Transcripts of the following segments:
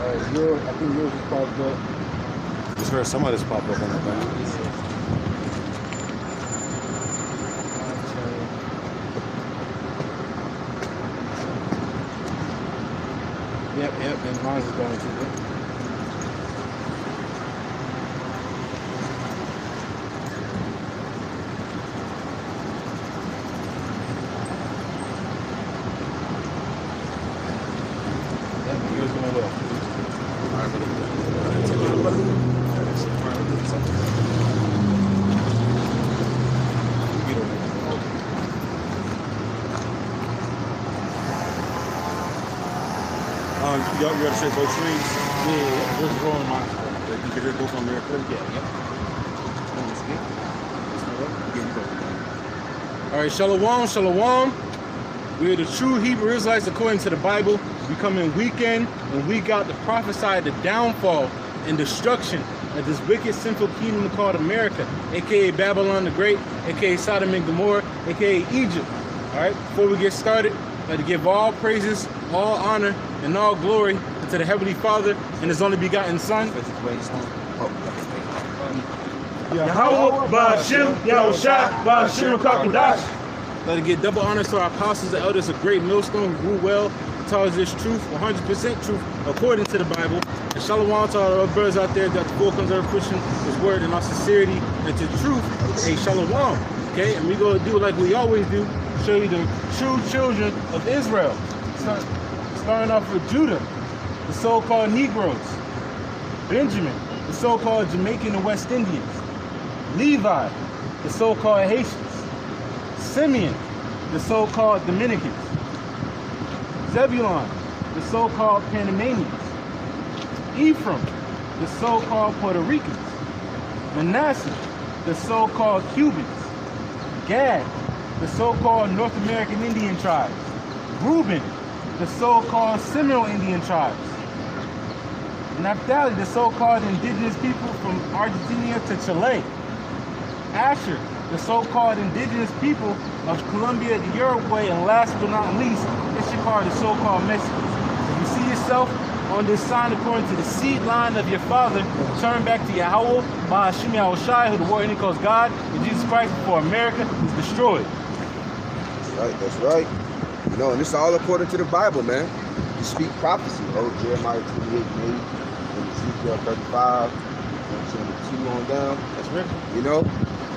I think yours is popped up. Just heard some of this pop up on the thing. Yep, and mine is going to it. You gotta shake both screens? Yeah, just rolling my. You can hear both on there? Yeah. All right, shalom, shalom. We're the true Hebrew Israelites according to the Bible. We come in week in and week out to prophesy the downfall and destruction of this wicked, sinful kingdom called America, aka Babylon the Great, aka Sodom and Gomorrah, aka Egypt. All right, before we get started, I'd like to give all praises, all honor, and all glory to the Heavenly Father and His only begotten Son. Yahweh, Ba'ashem, Yahushua, Ba'ashem, Kakudash. Let us give double honors to our apostles and elders of great millstone who grew well, taught us this truth, 100% truth, according to the Bible. And shalom to all our brothers out there that the full comes over pushing His word in our sincerity and to truth. Hey, shalom. Okay, and we go do like we always do, show you the true children of Israel. Starting off with Judah, the so-called Negroes. Benjamin, the so-called Jamaican and West Indians. Levi, the so-called Haitians. Simeon, the so-called Dominicans. Zebulon, the so-called Panamanians. Ephraim, the so-called Puerto Ricans. Manasseh, the so-called Cubans. Gad, the so-called North American Indian tribes. Reuben, the so-called Seminole Indian tribes. Naphtali, the so-called indigenous people from Argentina to Chile. Asher, the so-called indigenous people of Colombia to Uruguay, and last but not least, Issachar, the so-called Mexicans. If you see yourself on this sign according to the seed line of your father, turn back to Yahweh, Ba'ashem Yahushua, who the war calls God, and Jesus Christ before America is destroyed. That's right. You know, and this is all according to the Bible, man. You speak prophecy. Oh, Jeremiah 28 and 8, and Ezekiel 35, and 2 on down. That's right. You know,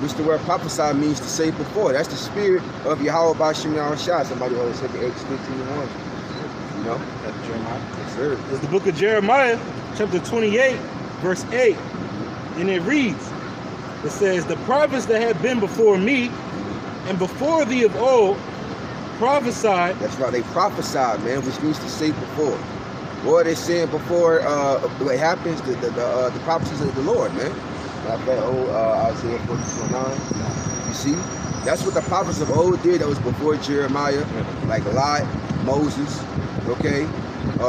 which the word prophesy means to say before. That's the spirit of Yahweh Ba'ashem Yahushua. Somebody always said the Acts 15 and 1. You know? That's Jeremiah. Yes, sir. It's the book of Jeremiah, chapter 28, verse 8. And it reads, it says, the prophets that have been before me and before thee of old prophesied. That's right, they prophesied, man, which means to say before. What they're saying before what happens, the prophecies of the Lord, man. Like that old Isaiah 42:9. You see? That's what the prophets of old did. That was before Jeremiah, like Lot, Moses, okay?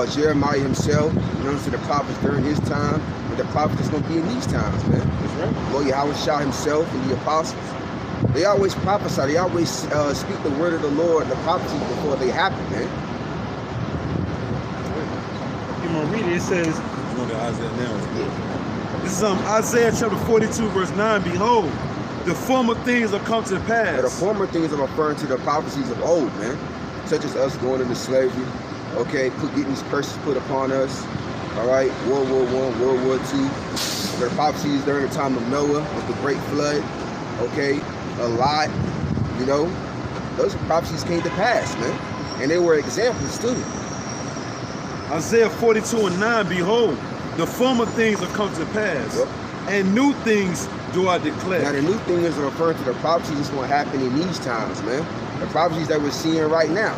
Jeremiah himself, you know, so the prophets during his time, but the prophets is going to be in these times, man. That's right. Lord Yahushua himself and the apostles. They always prophesy. They always speak the word of the Lord, the prophecies before they happen, man. You're going to read it. It says, You know the Isaiah now. Yeah. This is Isaiah chapter 42, verse 9. Behold, the former things are come to pass. The former things are referring to the prophecies of old, man. Such as us going into slavery, okay, getting these curses put upon us, all right, World War I, World War II. The prophecies during the time of Noah with the great flood, okay, a lot, you know. Those prophecies came to pass, man. And they were examples too. Isaiah 42 and 9, behold, the former things are come to pass, Yep. and new things do I declare. Now the new thing is referring to the prophecies that's going to happen in these times, man. The prophecies that we're seeing right now.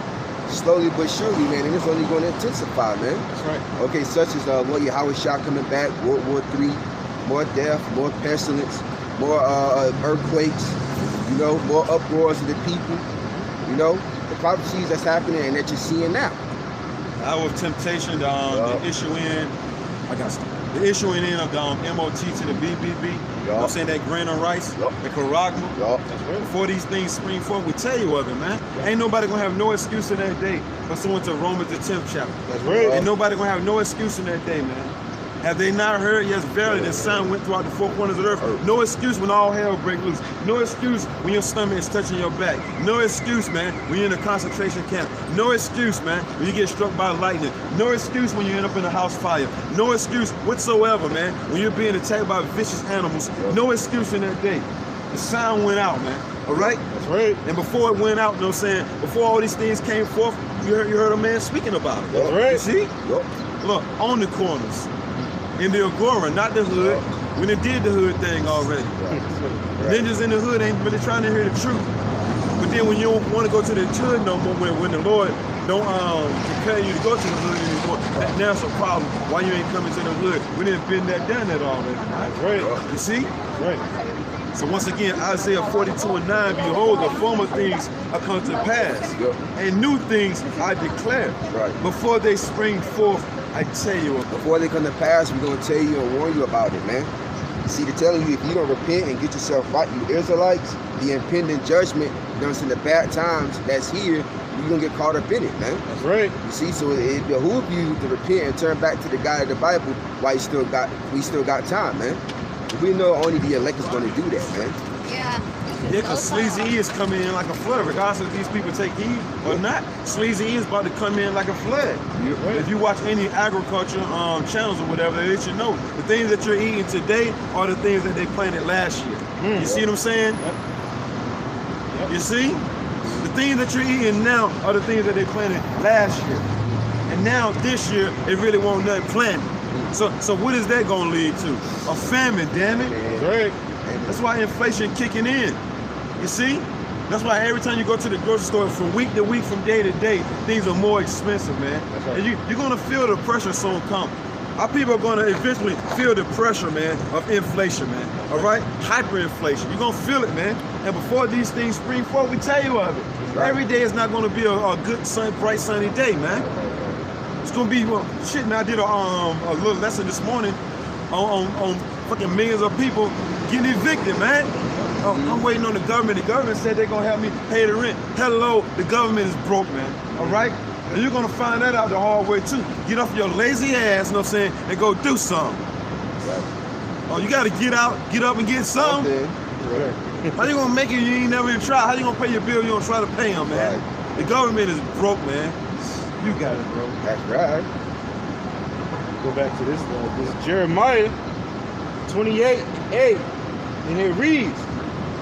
Slowly but surely, man, and it's only going to intensify, man. that's right. Okay, such as Lord Yahushua coming back, World War III, more death, more pestilence, more earthquakes, you know, more uproars of the people, you know, the prophecies that's happening and that you're seeing now. Hour of temptation, the issue in. I got The issuing in of the MOT to the BBB, you know what I'm saying, that grain of rice, the Karagma. Before these things spring forth, we tell you of it, man. Ain't nobody gonna have no excuse in that day pursuant to Romans the 10th chapter. That's right. Ain't nobody gonna have no excuse in that day, man. Have they not heard? Yes, verily, the sound went throughout the four corners of the earth. No excuse when all hell break loose. No excuse when your stomach is touching your back. No excuse, man, when you're in a concentration camp. No excuse, man, when you get struck by lightning. No excuse when you end up in a house fire. No excuse whatsoever, man, when you're being attacked by vicious animals. No excuse in that day. The sound went out, man. All right? That's right. And before it went out, you know what I'm saying, before all these things came forth, you heard a man speaking about it. That's right. You see? Look, on the corners. In the Agora, not the hood. When they did the hood thing already. Ninjas in the hood ain't really trying to hear the truth. But then when you don't want to go to the hood no more, when the Lord don't compel you to go to the hood anymore, now it's a problem. Why you ain't coming to the hood? We didn't been that done that already. That's right. You see? That's right. So once again, Isaiah 42:9, behold, the former things are come to pass, and new things I declare. Before they spring forth, I tell you. Before they come to pass, we're going to tell you and warn you about it, man. See, they're telling you, if you don't repent and get yourself right, you Israelites, the impending judgment, in the bad times that's here, you're going to get caught up in it, man. That's right. You see, so it behooves you to repent and turn back to the God of the Bible while we still got time, man. We know only the elect is going to do that, man. Yeah. Yeah, because Sleazy E is coming in like a flood. Regardless if these people take heed or not, Sleazy E is about to come in like a flood. Right. If you watch any agriculture channels or whatever, they let you know the things that you're eating today are the things that they planted last year. You see what I'm saying? You see? The things that you're eating now are the things that they planted last year. And now this year, it really won't nothing planted. So what is that going to lead to? A famine, damn it. That's right. That's why inflation kicking in. You see? That's why every time you go to the grocery store, from week to week, from day to day, things are more expensive, man. That's right. And you're going to feel the pressure soon come. Our people are going to eventually feel the pressure, man, of inflation, man. All right? Hyperinflation. You're going to feel it, man. And before these things spring forth, we tell you of it. Right. Every day is not going to be a good, bright, sunny day, man. It's going to be, shit, man, I did a little lesson this morning on fucking millions of people getting evicted, man. I'm waiting on the government. The government said they're going to help me pay the rent. Hello, the government is broke, man. All right? And you're going to find that out the hard way, too. Get off your lazy ass, you know what I'm saying, and go do something. Oh, you got to get up and get something. How you going to make it you ain't never even try? How you going to pay your bill you don't try to pay them, man? The government is broke, man. You got it, bro. That's right. Go back to this Jeremiah 28:8, and it reads,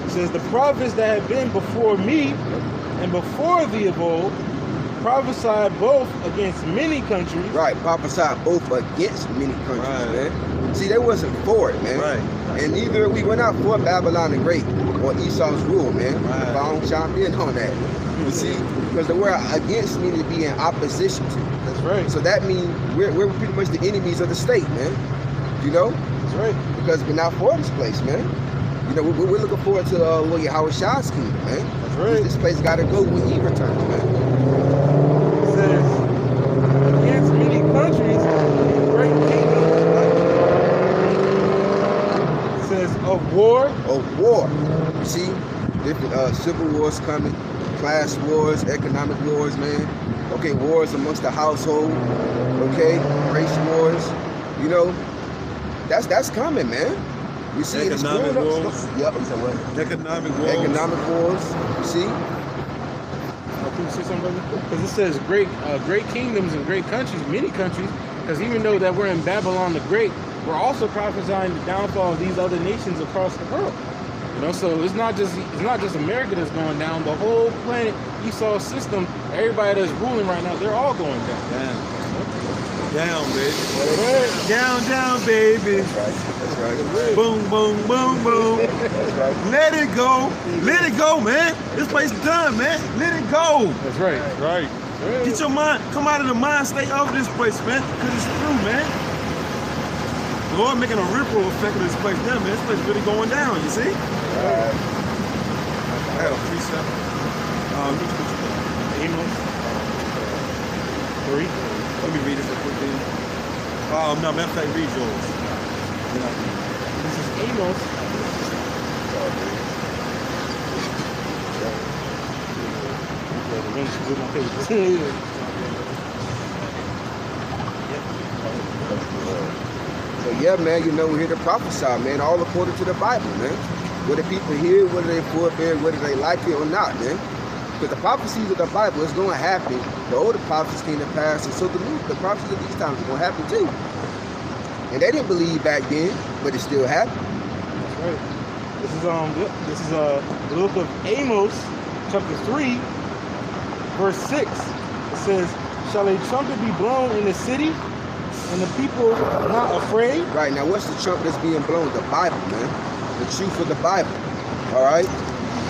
it says, the prophets that have been before me and before thee of old prophesied both against many countries. Right, prophesied both against many countries, man. See, they wasn't for it, man. Right. And neither we went out for Babylon the Great or Esau's rule, man. Right. If I don't chime in on that. You see, because the word against means to be in opposition to. That's right. So that means we're pretty much the enemies of the state, man. You know? That's right. Because we're not for this place, man. You know, we're looking forward to Lord Yahweh Shah's kingdom, man. That's right. This place got to go when he returns, man. It says, against many countries, great kingdoms. It says, of war. Of war. You see, different civil wars coming, class wars, economic wars, man. Okay, wars amongst the household. Okay, race wars. You know, that's coming, man. You see, economic wars. Yep. Economic wars. Economic wars. You see. Can you say something, brother? Because it says great kingdoms and great countries, many countries. Because even though that we're in Babylon the Great, we're also prophesying the downfall of these other nations across the world. You know, so it's not just America that's going down. The whole planet Esau system, everybody that's ruling right now, they're all going down. Down, baby. Down, baby. That's right. Boom, boom, boom, boom. Let it go. Let it go, man. This place is done, man. Let it go. That's right. That's right. Get your mind, come out of the mind state of this place, man. Because it's true, man. The Lord making a ripple effect of this place down, man. This place is really going down, you see? Right. I got a precept. Amos 3. Let me read it real quick, then. No, matter of fact, read yours. This is Amos. With my pages. So yeah, man, you know, we're here to prophesy, man, all according to the Bible, man. Whether people hear, whether they forbear, whether they like it or not, man. Because the prophecies of the Bible is going to happen. The older prophecies came to pass, and so the prophecies of these times are going to happen too. And they didn't believe back then, but it still happened. That's right. This is the book of Amos, chapter 3, verse 6. It says, "Shall a trumpet be blown in the city, and the people not afraid?" Right, now what's the trumpet that's being blown? The Bible, man. The truth of the Bible. All right?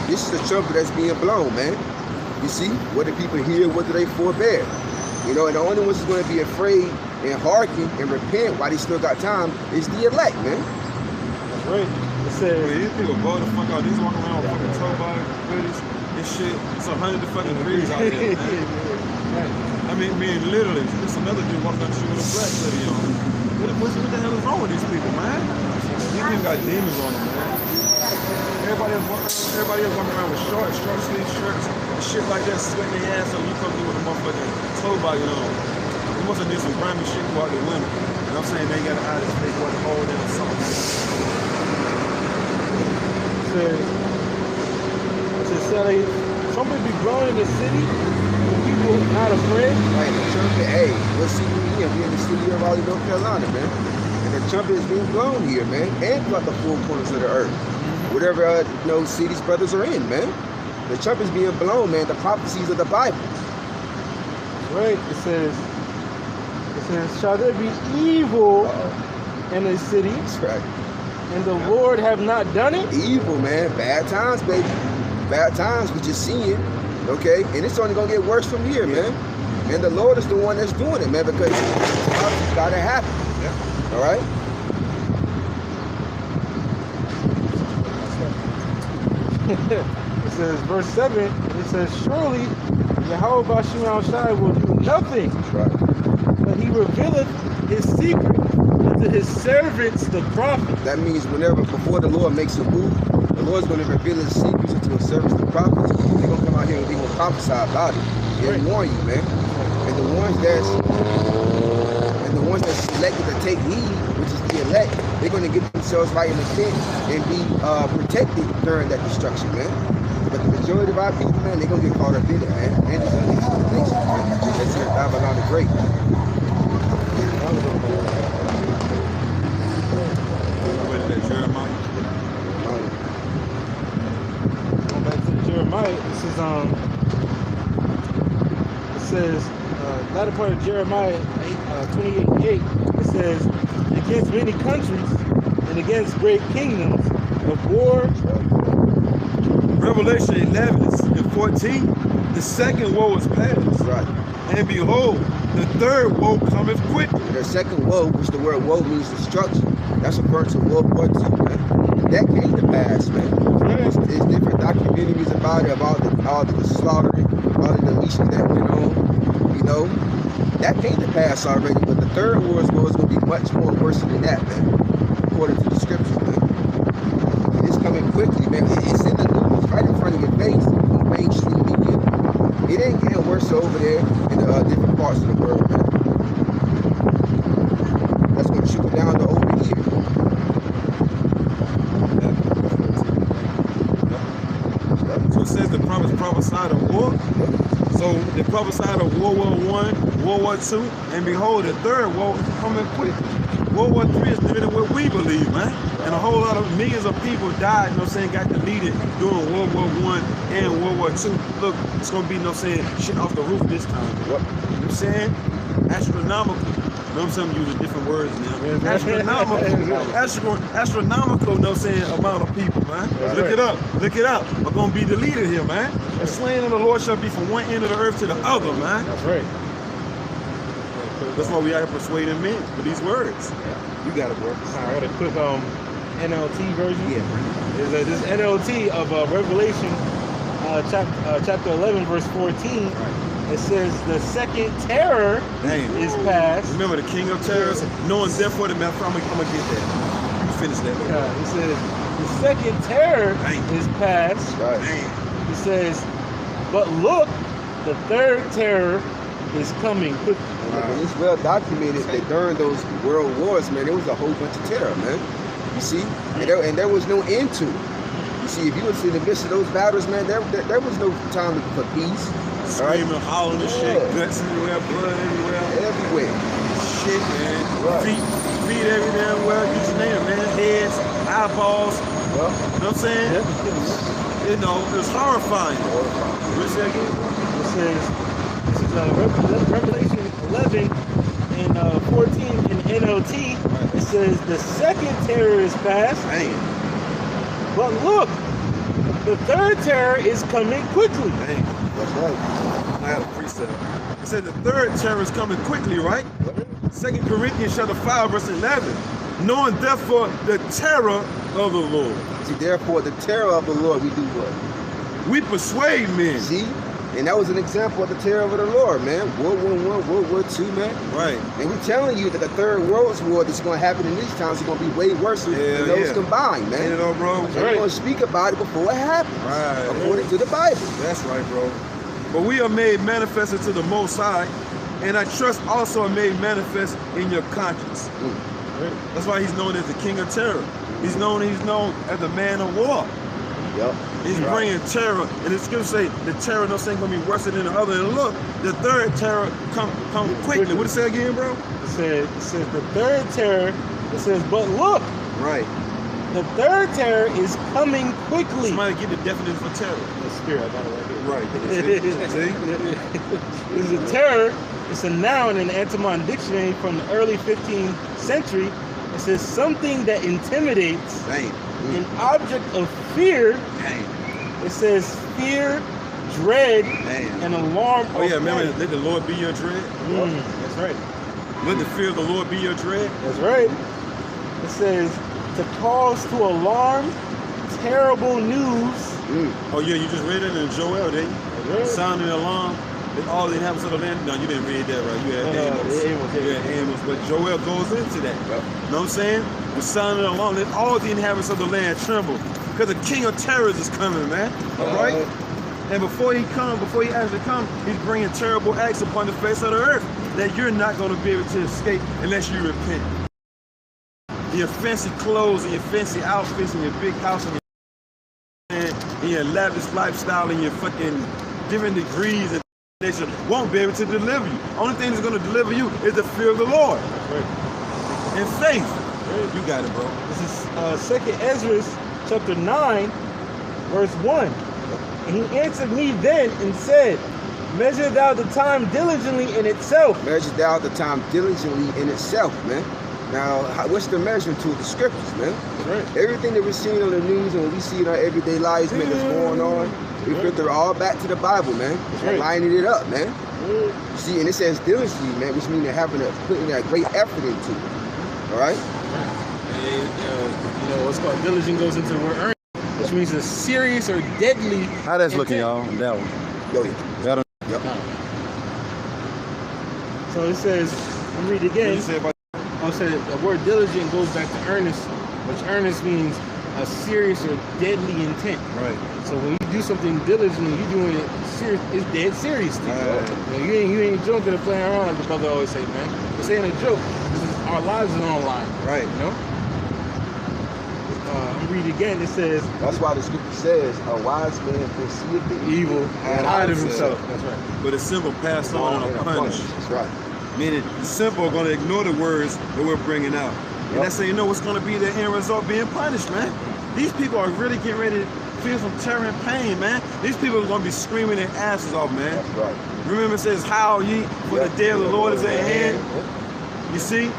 This is the trumpet that's being blown, man. You see? Whether people hear, whether they forbear. You know, and the only ones who's going to be afraid and hearken and repent while they still got time is the elect, man. That's right. It says, These people blow the fuck out. These walking around with fucking toe body, hoodies, and shit. It's 100 fucking degrees out there, man. I mean, literally, there's another dude walking down the street with a black hoodie on. What the hell is wrong with these people, man? These people got demons on them, man. Everybody else walking around with short sleeve shirts, and shit like that, sweating their ass up. You come through with a motherfucking toe body on. They must have did some grimy shit while they women. And I'm saying they got to hide this fake what hold in or something. It says, "Shall a trumpet be blown in the city, and people not afraid?" Right, the trumpet, hey, what city we in? We in the city of Raleigh, North Carolina, man. And the trumpet is being blown here, man, and throughout the four corners of the earth. Whatever, you know, cities brothers are in, man. The trumpet is being blown, man, the prophecies of the Bible. Right. It says, "Shall there be evil in a city, That's right. and the Lord have not done it?" Evil, man, bad times, baby. Bad times, we just seeing, okay? And it's only gonna get worse from here, man. And the Lord is the one that's doing it, man, because it's gotta happen. Yeah. All right? It says, verse 7, it says, "Surely Yahweh Bashim Shai will do nothing, That's right. but he revealeth his secret unto his servants, the prophets." That means before the Lord makes a move, the Lord's gonna reveal his secrets to his servants, the prophets. They're gonna come out here and they're gonna prophesy about it. And warn you, man. And the ones that's selected to take heed, which is the elect, they're gonna get themselves right in the pit and be protected during that destruction, man. But the majority of our people, man, they're gonna get caught up in it, man. And it's gonna be nation, man. That's here, Babylon the Great. Jeremiah. Going back to Jeremiah, it says, latter part of Jeremiah 28:8, it says, "Against many countries and against great kingdoms of war." Revelation 11:14, the second woe is past. Right. And behold, the third woe cometh quickly. The second woe, which the word woe means destruction, that's referring to World War II, man. That came to pass, man. There's different documentaries about it, about all the slaughtering, all the deletions that went on, you know. That came to pass already, but the third World War is going to be much more worse than that, man, according to the scriptures, man. It's coming quickly, man. It's in the news, right in front of your face, on mainstream media. It ain't getting worse over there in the different parts of the world, man. That's going to trickle down to over here. So it says the promise prophesied of war. So they prophesied of World War I, World War II, and behold, the third war is coming quickly. World War III is literally what we believe, man. And a whole lot of millions of people died, you know what I'm saying, got deleted during World War I and World War II. Look, it's going to be, you know what I'm saying, shit off the roof this time. You know what I'm saying? Astronomical. You know what I'm saying? I'm using different words now. Astronomical, you know what I'm saying, amount of people, man. That's Look right. it up. Look it up. We're going to be deleted here, man. The slain of the Lord shall be from one end of the earth to the other, man. That's right. That's why we are persuading men with these words. You got it, bro. I got a quick NLT version. Yeah. Is this NLT of Revelation chapter 11, verse 14. it says the second terror Dang. is past. Remember the king of terrors? Knowing therefore the matter. I'm gonna get that. You finish that. It says the second terror Dang. is past. Right. Damn. It says, but look, the third terror is coming quickly. And it's well documented that during those world wars, man, there was a whole bunch of terror, man. You see? And there was no end to it. You see, if you was in the midst of those battles, man, there was no time for peace. Screaming, hollering and shit, Yeah. guts everywhere, blood everywhere. Everywhere. Shit, man. Right. Feet every damn well, you just name it, man. Heads, eyeballs. Well, You know what I'm saying? You know, it was horrifying. What say again? It says, this is Revelation 11 and 14 in NLT. It says, the second terror is past, Dang. but look, the third terror is coming quickly. Dang. that's right. I got a precept. It said the third terror is coming quickly, right? 2 Corinthians chapter 5, verse 11. Knowing therefore the terror of the Lord. See, therefore, the terror of the Lord, we do what? We persuade men. See? And that was an example of the terror of the Lord, man. World War I, World War II, man. Right. And we're telling you that the third world war that's going to happen in these times is going to be way worse than those combined, man. You know, bro. And we're going to speak about it before it happens, Right. according to the Bible. That's right, bro. But we are made manifest to the Most High, and I trust also are made manifest in your conscience. That's why he's known as the King of Terror. He's known as the man of war. Yep. He's bringing terror, and the scriptures say the terror no saying gonna be worse than the other. And look, the third terror come quickly. What it say again, bro? It says the third terror, it says, but look, Right. the third terror is coming quickly. Somebody get the definition for terror. The spirit, I got it right here. Right. See? This is a terror. It's a noun in the Antimon Dictionary from the early 15th century. It says something that intimidates, Dang. an object of fear. Dang. It says fear, dread, Dang. and alarm. Oh yeah, or remember, panic. let the Lord be your dread. That's right. Let the fear of the Lord be your dread. That's right. It says to cause to alarm, terrible news. Oh yeah, you just read it in Joel, didn't you? Right. Sounding the alarm. That all the inhabitants of the land. No, you didn't read that right. You had Amos. Amos, You had Amos. But Joel goes into that. Yep. You know what I'm saying? The sounding the alarm. Let all the inhabitants of the land tremble. Because the king of terrors is coming, man. All right? And before he actually comes, he's bringing terrible acts upon the face of the earth that you're not going to be able to escape unless you repent. Your fancy clothes and your fancy outfits and your big house and your lavish lifestyle and your fucking different degrees and nation won't be able to deliver you. Only thing that's going to deliver you is the fear of the Lord and faith. You got it, bro. This is 2nd Ezra chapter 9, verse 1. And he answered me then and said, measure thou the time diligently in itself. Measure thou the time diligently in itself, man. Now, what's the measurement to the scriptures, man? Right. Everything that we're seeing on the news and what we see in our everyday lives, man, that's going on, we filter all back to the Bible, man. Right. Lining it up, man. You see, and it says diligently, man, which means they're putting a great effort into it. All right? You know, what's called diligent goes into the word earn, which means a serious or deadly. How that's looking, intent. y'all? That one. Go ahead. That one. Yep. So it says, I'll read it What you again. say about I said the word diligent goes back to earnest, which earnest means a serious or deadly intent. right? So when you do something diligently, you're doing it serious. It's dead seriously. Right. You know, you ain't joking or playing around, like the brother always say, man. This ain't a joke. Our lives are on line. Right. You know. I'm read it again. It says, That's why the scripture says, a wise man foreseeth the "Evil and hide of himself." himself." That's right. But the simple pass on and are punished. That's right. Meaning the simple are going to ignore the words that we're bringing out. And that's how you know what's going to be the end result, being punished, man. These people are really getting ready to feel some terror and pain, man. These people are going to be screaming their asses off, man. That's right. Remember it says, howl ye, for the day of the Lord is at hand. You see?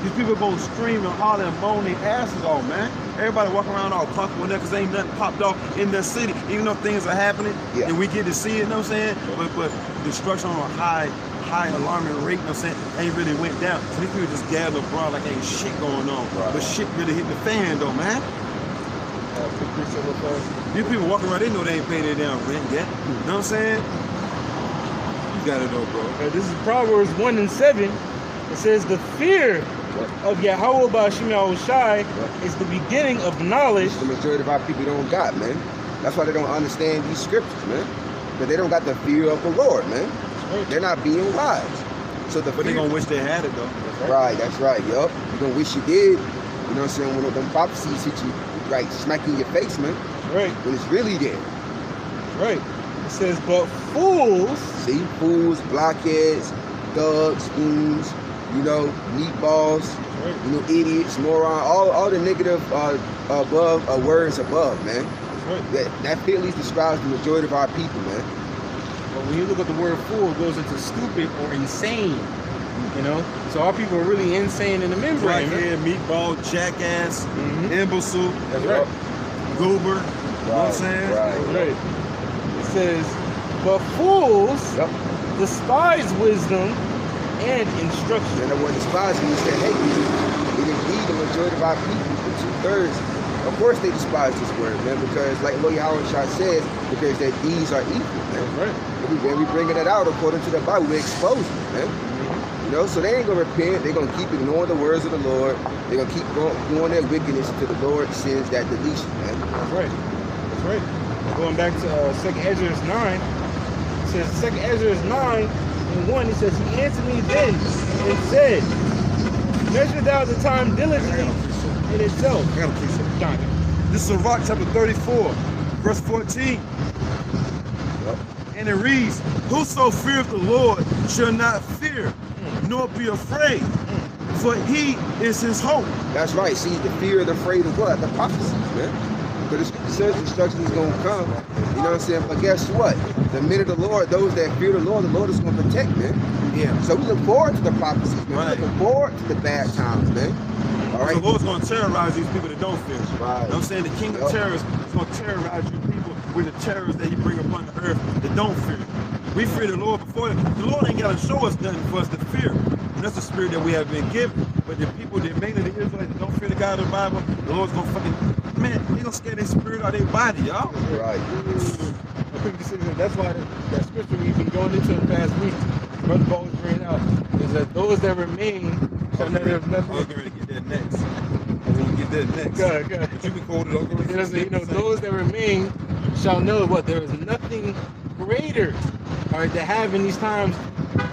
These people are going to scream and holler and moan their asses off, man. Everybody walking around all comfortable in there because ain't nothing popped off in their city, even though things are happening and we get to see it, you know what I'm saying? But destruction on a high alarming rate, you know what I'm saying, ain't really went down. So these people just gather abroad like ain't shit going on. Right. But shit really hit the fan though, man. These people walking around, they know they ain't paying their damn rent yet. You know what I'm saying? You got it though, bro. This is Proverbs 1:7. It says, the fear of Yahweh Ba'ashim Yahushai is the beginning of knowledge. The majority of our people don't got, man. That's why they don't understand these scriptures, man. Because they don't got the fear of the Lord, man. They're not being wise. So But they're gonna wish they had it though. Right, that's right, yup. You're gonna wish you did. You know what I'm saying? When them prophecies hit you, right, smack you in your face, man. Right. When it's really there. Right. It says, but fools. See, fools, blockheads, thugs, goons, you know, meatballs, Right. you know, idiots, moron, all the negative above words above, man. Right. That fitly describes the majority of our people, man. But when you look at the word fool, it goes into stupid or insane. You know? So our people are really insane in the membrane. Blackhead, meatball, jackass, imbecile, That's right. goober. You know what I'm saying? Right. It says, but fools Yep. despise wisdom and instruction. And the word despise means that, hey, it indeed the majority of our people, the 2/3, of course they despise this word, man, because like Lord Yahweh says, because their deeds are evil, man. Right. And we bringing it out according to the Bible, we expose it, man. You know, so they ain't gonna repent, they're gonna keep ignoring the words of the Lord, they're gonna keep doing their wickedness until the Lord sends that deletion, man. That's right. That's right. Going back to 2nd Ezra 9, it says 2nd Ezra 9:1, he says, he answered me then and said, measure thou the time diligently in itself. I got a precept. John. This is Sirach chapter 34, verse 14. And it reads, whoso feareth the Lord shall not fear, nor be afraid, for he is his hope. That's right. See, the fear and afraid of what? The prophecies, man. But the scripture says destruction is going to come. You know what I'm saying? But guess what? The minute the Lord, those that fear the Lord is going to protect, man. Yeah. So we look forward to the prophecies, man. Right. We look forward to the bad times, man. All right? The Lord's going to terrorize these people that don't fear. Right. You know what I'm saying? The king of terrors is going to terrorize you people with the terrors that he bring upon the earth that don't fear. We fear the Lord before. The Lord ain't got to show us nothing for us to fear. And that's the spirit that we have been given. But the people that mainly the Israelites that don't fear the God of the Bible, the Lord's going to fucking, man, he going to scare their spirit out of their body, y'all. Right. A quick decision. That's why that scripture we've been going into the past week, Brother Paul was bringing out, is that those that remain shall never have nothing. I'm going to get that next. I'm going to get that next. Good. But you can quote it. I'm going to You know, those that remain shall know what there is nothing greater, all right, to have in these times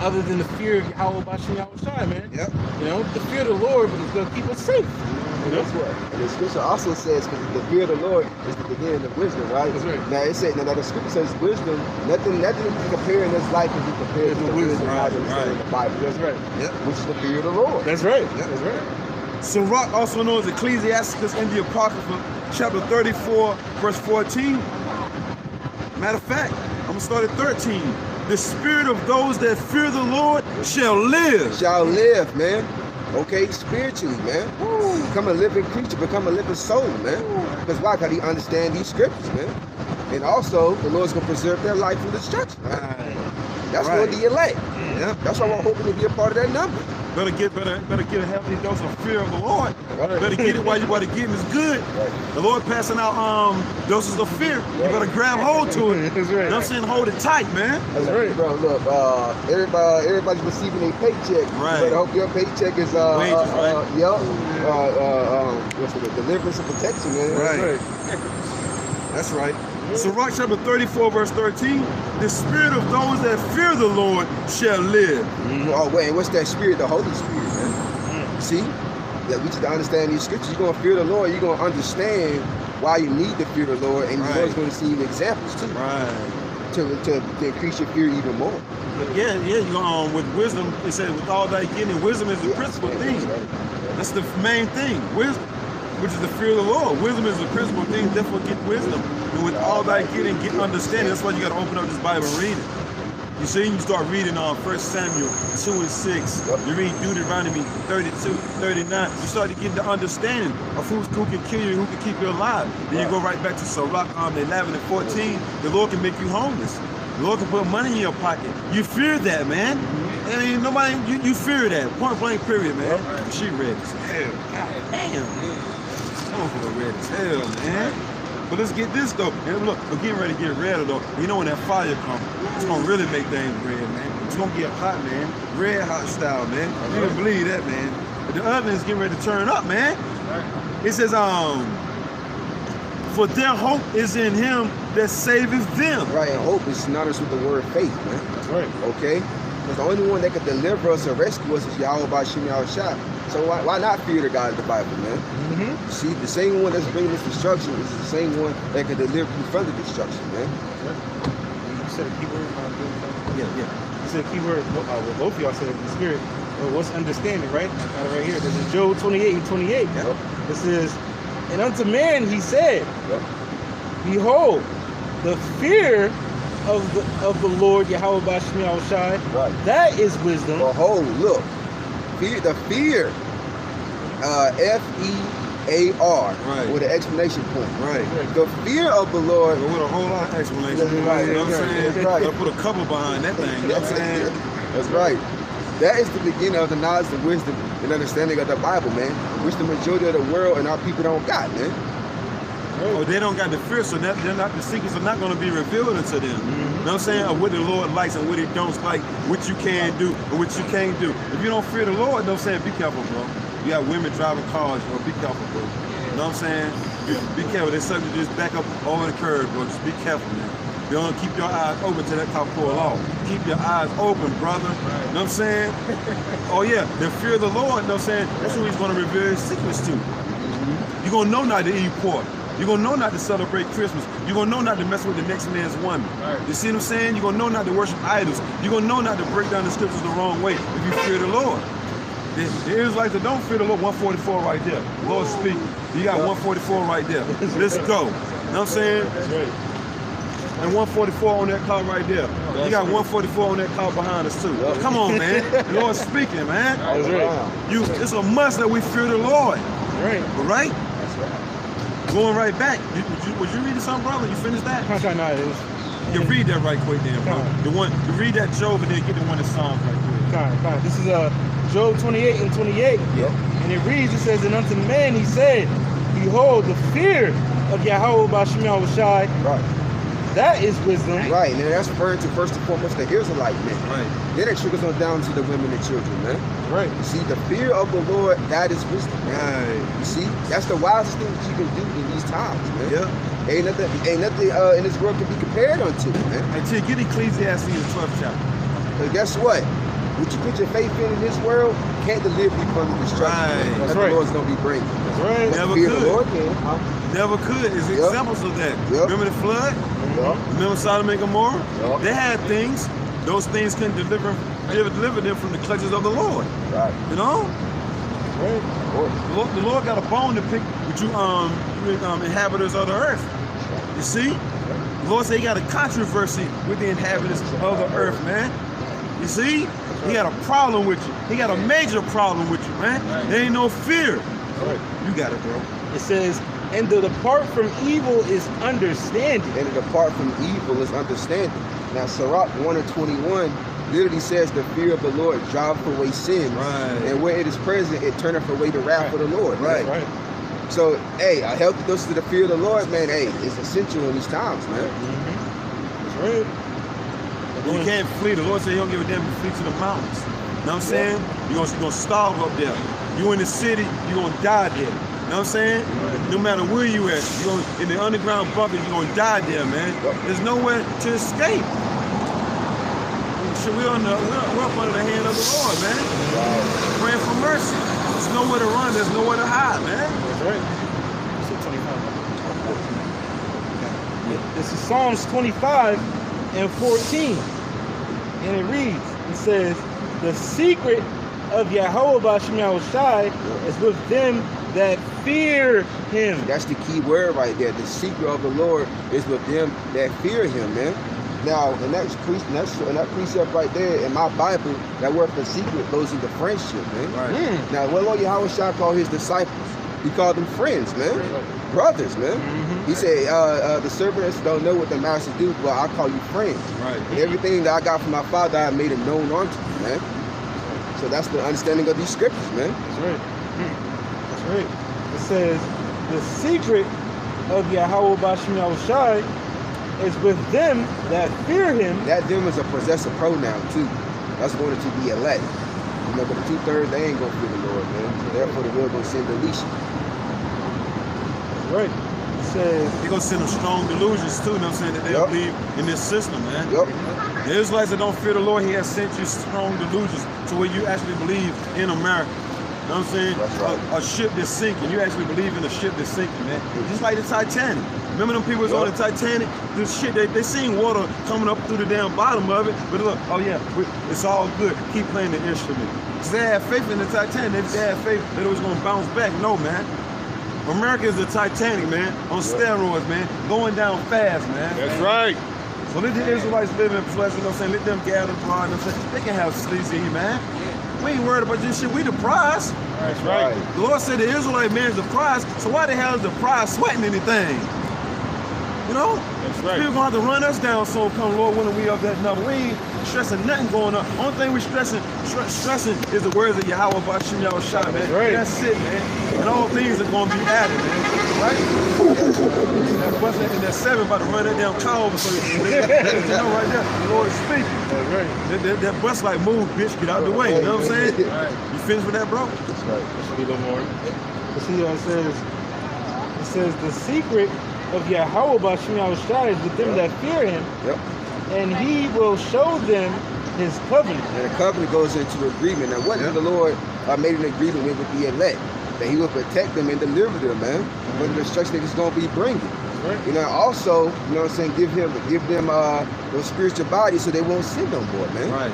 other than the fear of Yahweh Ba'ashim Yahushai, man. Yep. You know, the fear of the Lord is going to keep us safe. You know? That's what. And the scripture also says, because the fear of the Lord is the beginning of wisdom, right? That's right. Now it said, now the scripture says wisdom, nothing can compare in this life can be compared to the wisdom God understands in the Bible. That's right. Yep. Which is the fear of the Lord. That's right. Yep. That's right. Sirach, also known as Ecclesiasticus in the Apocrypha, chapter 34, verse 14. Matter of fact, I'm going to start at 13. The spirit of those that fear the Lord shall live. Shall live, man. Okay, spiritually, man. Become a living creature, become a living soul, man. Because why? Because he understand these scriptures, man. And also, the Lord's going to preserve their life from destruction. Right? That's Right. for the elect. Yeah. That's why I'm hoping to be a part of that number. Better get a healthy dose of fear of the Lord. Right. Better get it while you about to get it. It's good. Right. The Lord passing out doses of fear. You better grab hold to it. That's right. You know what I'm saying? Hold it tight, man. That's right. Bro, look, everybody's receiving a paycheck. Right. You better hope your paycheck is Wages, right? what's it, deliverance and protection, man. Right. That's right. Sirach chapter 34, verse 13. The spirit of those that fear the Lord shall live. Oh, wait, what's that spirit? The Holy Spirit, man. See? That we just understand these scriptures. You're going to fear the Lord. You're going to understand why you need to fear the Lord. And the Lord's going to see you examples, too. Right. To increase your fear even more. Yeah, you go with wisdom. It says, with all thy getting, wisdom is the principal thing. That's the main thing. Wisdom, which is the fear of the Lord. Wisdom is the principal thing. Therefore, get wisdom. And with all thy getting, get understanding. That's why you got to open up this Bible and read it. You see, you start reading 1 Samuel 2 and 6. You read Deuteronomy 32, 39. You start to get the understanding of who can kill you, who can keep you alive. Then you go right back to Sirach 11 and 14. The Lord can make you homeless. The Lord can put money in your pocket. You fear that, man. I mean, nobody, you fear that. Point blank, period, man. She read as hell. God damn. That motherfucker read as hell, man. But let's get this though. And look, we're getting ready to get redder though. You know when that fire comes, it's gonna really make things red, man. It's gonna get hot, man. Red hot style, man. You don't believe that, man. But the oven is getting ready to turn up, man. It says, for their hope is in him that saveth them. Right, and hope is synonymous with the word faith, man. That's right. Okay? Because the only one that can deliver us or rescue us is Yahweh Bashim Yahushua. So why not fear the God of the Bible, man? Mm-hmm. See, the same one that's bringing this destruction is the same one that can deliver you from the destruction, man. You said a key word. Yeah. You said a key word. Well, both of y'all said it in the spirit. What's understanding, right? I got it right here. This is Job 28:28. Yep. This is, and unto man he said, Yep. behold, the fear of the Lord Yahweh Bashim Yahushai, Right. that is wisdom. Behold, look. The fear, F-E-A-R, Right. with an exclamation point. Right. The fear of the Lord. But with a whole lot of explanation. That's right. You know what I'm saying? That's right. Gotta put a couple behind that thing. You know what I'm saying? That's right. That is the beginning of the knowledge, the wisdom, and understanding of the Bible, man, which the majority of the world and our people don't got, man. Oh, they don't got the fear, so they're not, the secrets are not going to be revealed unto them. You know what I'm saying? Of what the Lord likes and what he don't like, what you can do and what you can't do. If you don't fear the Lord, you know what I'm saying? Be careful, bro. You got women driving cars, bro. Be careful, bro. You know what I'm saying? Be careful. They're subject to just back up over the curb, bro. Just be careful, man. You don't keep your eyes open till that car pull off. Keep your eyes open, brother. You know what I'm saying? Oh yeah, the fear of the Lord, you know what I'm saying? That's who he's going to reveal his secrets to. You're going to know not to eat pork. You're going to know not to celebrate Christmas. You're going to know not to mess with the next man's woman. You see what I'm saying? You're going to know not to worship idols. You're going to know not to break down the scriptures the wrong way if you fear the Lord. The Israelites that don't fear the Lord, 144 right there. Lord speaking. You got 144 right there. Let's go. You know what I'm saying? That's right. And 144 on that car right there. You got 144 on that car behind us too. Come on, man. The Lord's speaking, man. That's right. It's a must that we fear the Lord. Right. Right? Going right back. Was you reading something, brother? You finished that? You read that right quick then, bro. The one, you read that Job and then get the one that Psalms right quick. This is Job 28:28. Yep. And it reads, it says, and unto man he said, behold, the fear of Yahweh Bashim Yahushai, Right. that is wisdom. Right, and that's referring to first and foremost the Israelite men. Right. Then it trickles on down to the women and children, man. Right. You see, the fear of the Lord, that is wisdom, man. Right. You see, that's the wisest thing that you can do in these times, man. Yeah. Ain't nothing in this world can be compared unto, man. Until you get Ecclesiastes in the 12th chapter. But guess what? What you put your faith in this world can't deliver you from the destruction. Right. That's That's what right. the Lord's gonna be bringing. That's right. But Never the fear of could. the Lord can. Never could. It's Yep. examples of that. Yep. Remember the flood? Yup. Remember Sodom and Gomorrah? Yup. They had things. Those things couldn't deliver them from the clutches of the Lord. Right. You know? Right. The Lord got a bone to pick with you inhabitants of the earth. You see? The Lord said he got a controversy with the inhabitants of the earth, man. You see? He got a problem with you. He got a major problem with you, man. There ain't no fear. Right. You got it, bro. It says, and to depart from evil is understanding. And to depart from evil is understanding. Now, Sirach 1:21 literally says the fear of the Lord driveth away sin. Right. And where it is present, it turneth away the wrath of the Lord. Right. Man. Right. So, hey, a healthy dose to the fear of the Lord, man, hey, is essential in these times, man. That's right. You can't flee. The Lord said he don't give a damn if you flee to the mountains. You know what I'm saying? You're gonna starve up there. You in the city, you're gonna die there. You know what I'm saying? No matter where you at, in the underground bunker, you're gonna die there, man. There's nowhere to escape. We're up under the hand of the Lord, man. Praying for mercy. There's nowhere to run, there's nowhere to hide, man. That's right. This is Psalms 25:14. And it reads, it says, the secret of Yahweh Bashim Yahushai is with them that fear him. That's the key word right there. The secret of the Lord is with them that fear him, man. Now, in that precept right there in my Bible, that word for secret goes into friendship, man. Right. Now, what Lord Yahweh Shai called his disciples? He called them friends, man. Brothers, man. He said, the servants don't know what the master do, but I call you friends. Right. And everything that I got from my father, I made it known unto you, man. So that's the understanding of these scriptures, man. That's right. That's right. It says, the secret of Yahweh Bashim Yahushai is with them that fear him. That them is a possessive pronoun too. That's going to be elect. You know, but the 2/3 they ain't gonna fear the Lord, man. So therefore the Lord gonna send deletion. That's right. It says He gonna send them strong delusions too, you know what I'm saying, that they'll believe in this system, man. Yup. The Israelites that don't fear the Lord, he has sent you strong delusions to where you actually believe in America. You know what I'm saying? That's right. A ship that's sinking. You actually believe in a ship that's sinking, man. Just like the Titanic. Remember them people was on the Titanic? The shit, they seen water coming up through the damn bottom of it. But look, oh yeah, it's all good. Keep playing the instrument. Because they had faith in the Titanic. They had faith that it was going to bounce back. No, man. America is the Titanic, man. On steroids, man. Going down fast, man. That's right. So let the Israelites live in flesh, you know what I'm saying? Let them gather pride, you know what I'm saying? They can have sleazy, man. We ain't worried about this shit. We the prize. That's right. The Lord said the Israelite man is the prize, so why the hell is the prize sweating anything? You know? That's right. People gonna have to run us down so come Lord when we up that number. We ain't stressing nothing going on. Only thing we stressing is the words of Yahweh Bashim Yahushai, man. That's right. That's it, man. And all things are gonna be added, man. Right? That bus and that 7 about to run that damn car over, so you know right there, the Lord is speaking. that's right. That bus like, move, bitch, get out the way. You know what I'm saying? Right. You finished with that, bro? That's right. Should be a little more. You see what it says the secret of Yahweh Bashim Yahushai is with them that fear him, Yep. and he will show them his covenant. And the covenant goes into agreement. Now, what if the Lord made an agreement with the elect? That he will protect them and deliver them, man, from the destruction that he's going to be bringing. Right. You know, also, you know what I'm saying, give them those spiritual bodies so they won't sin no more, man. Right.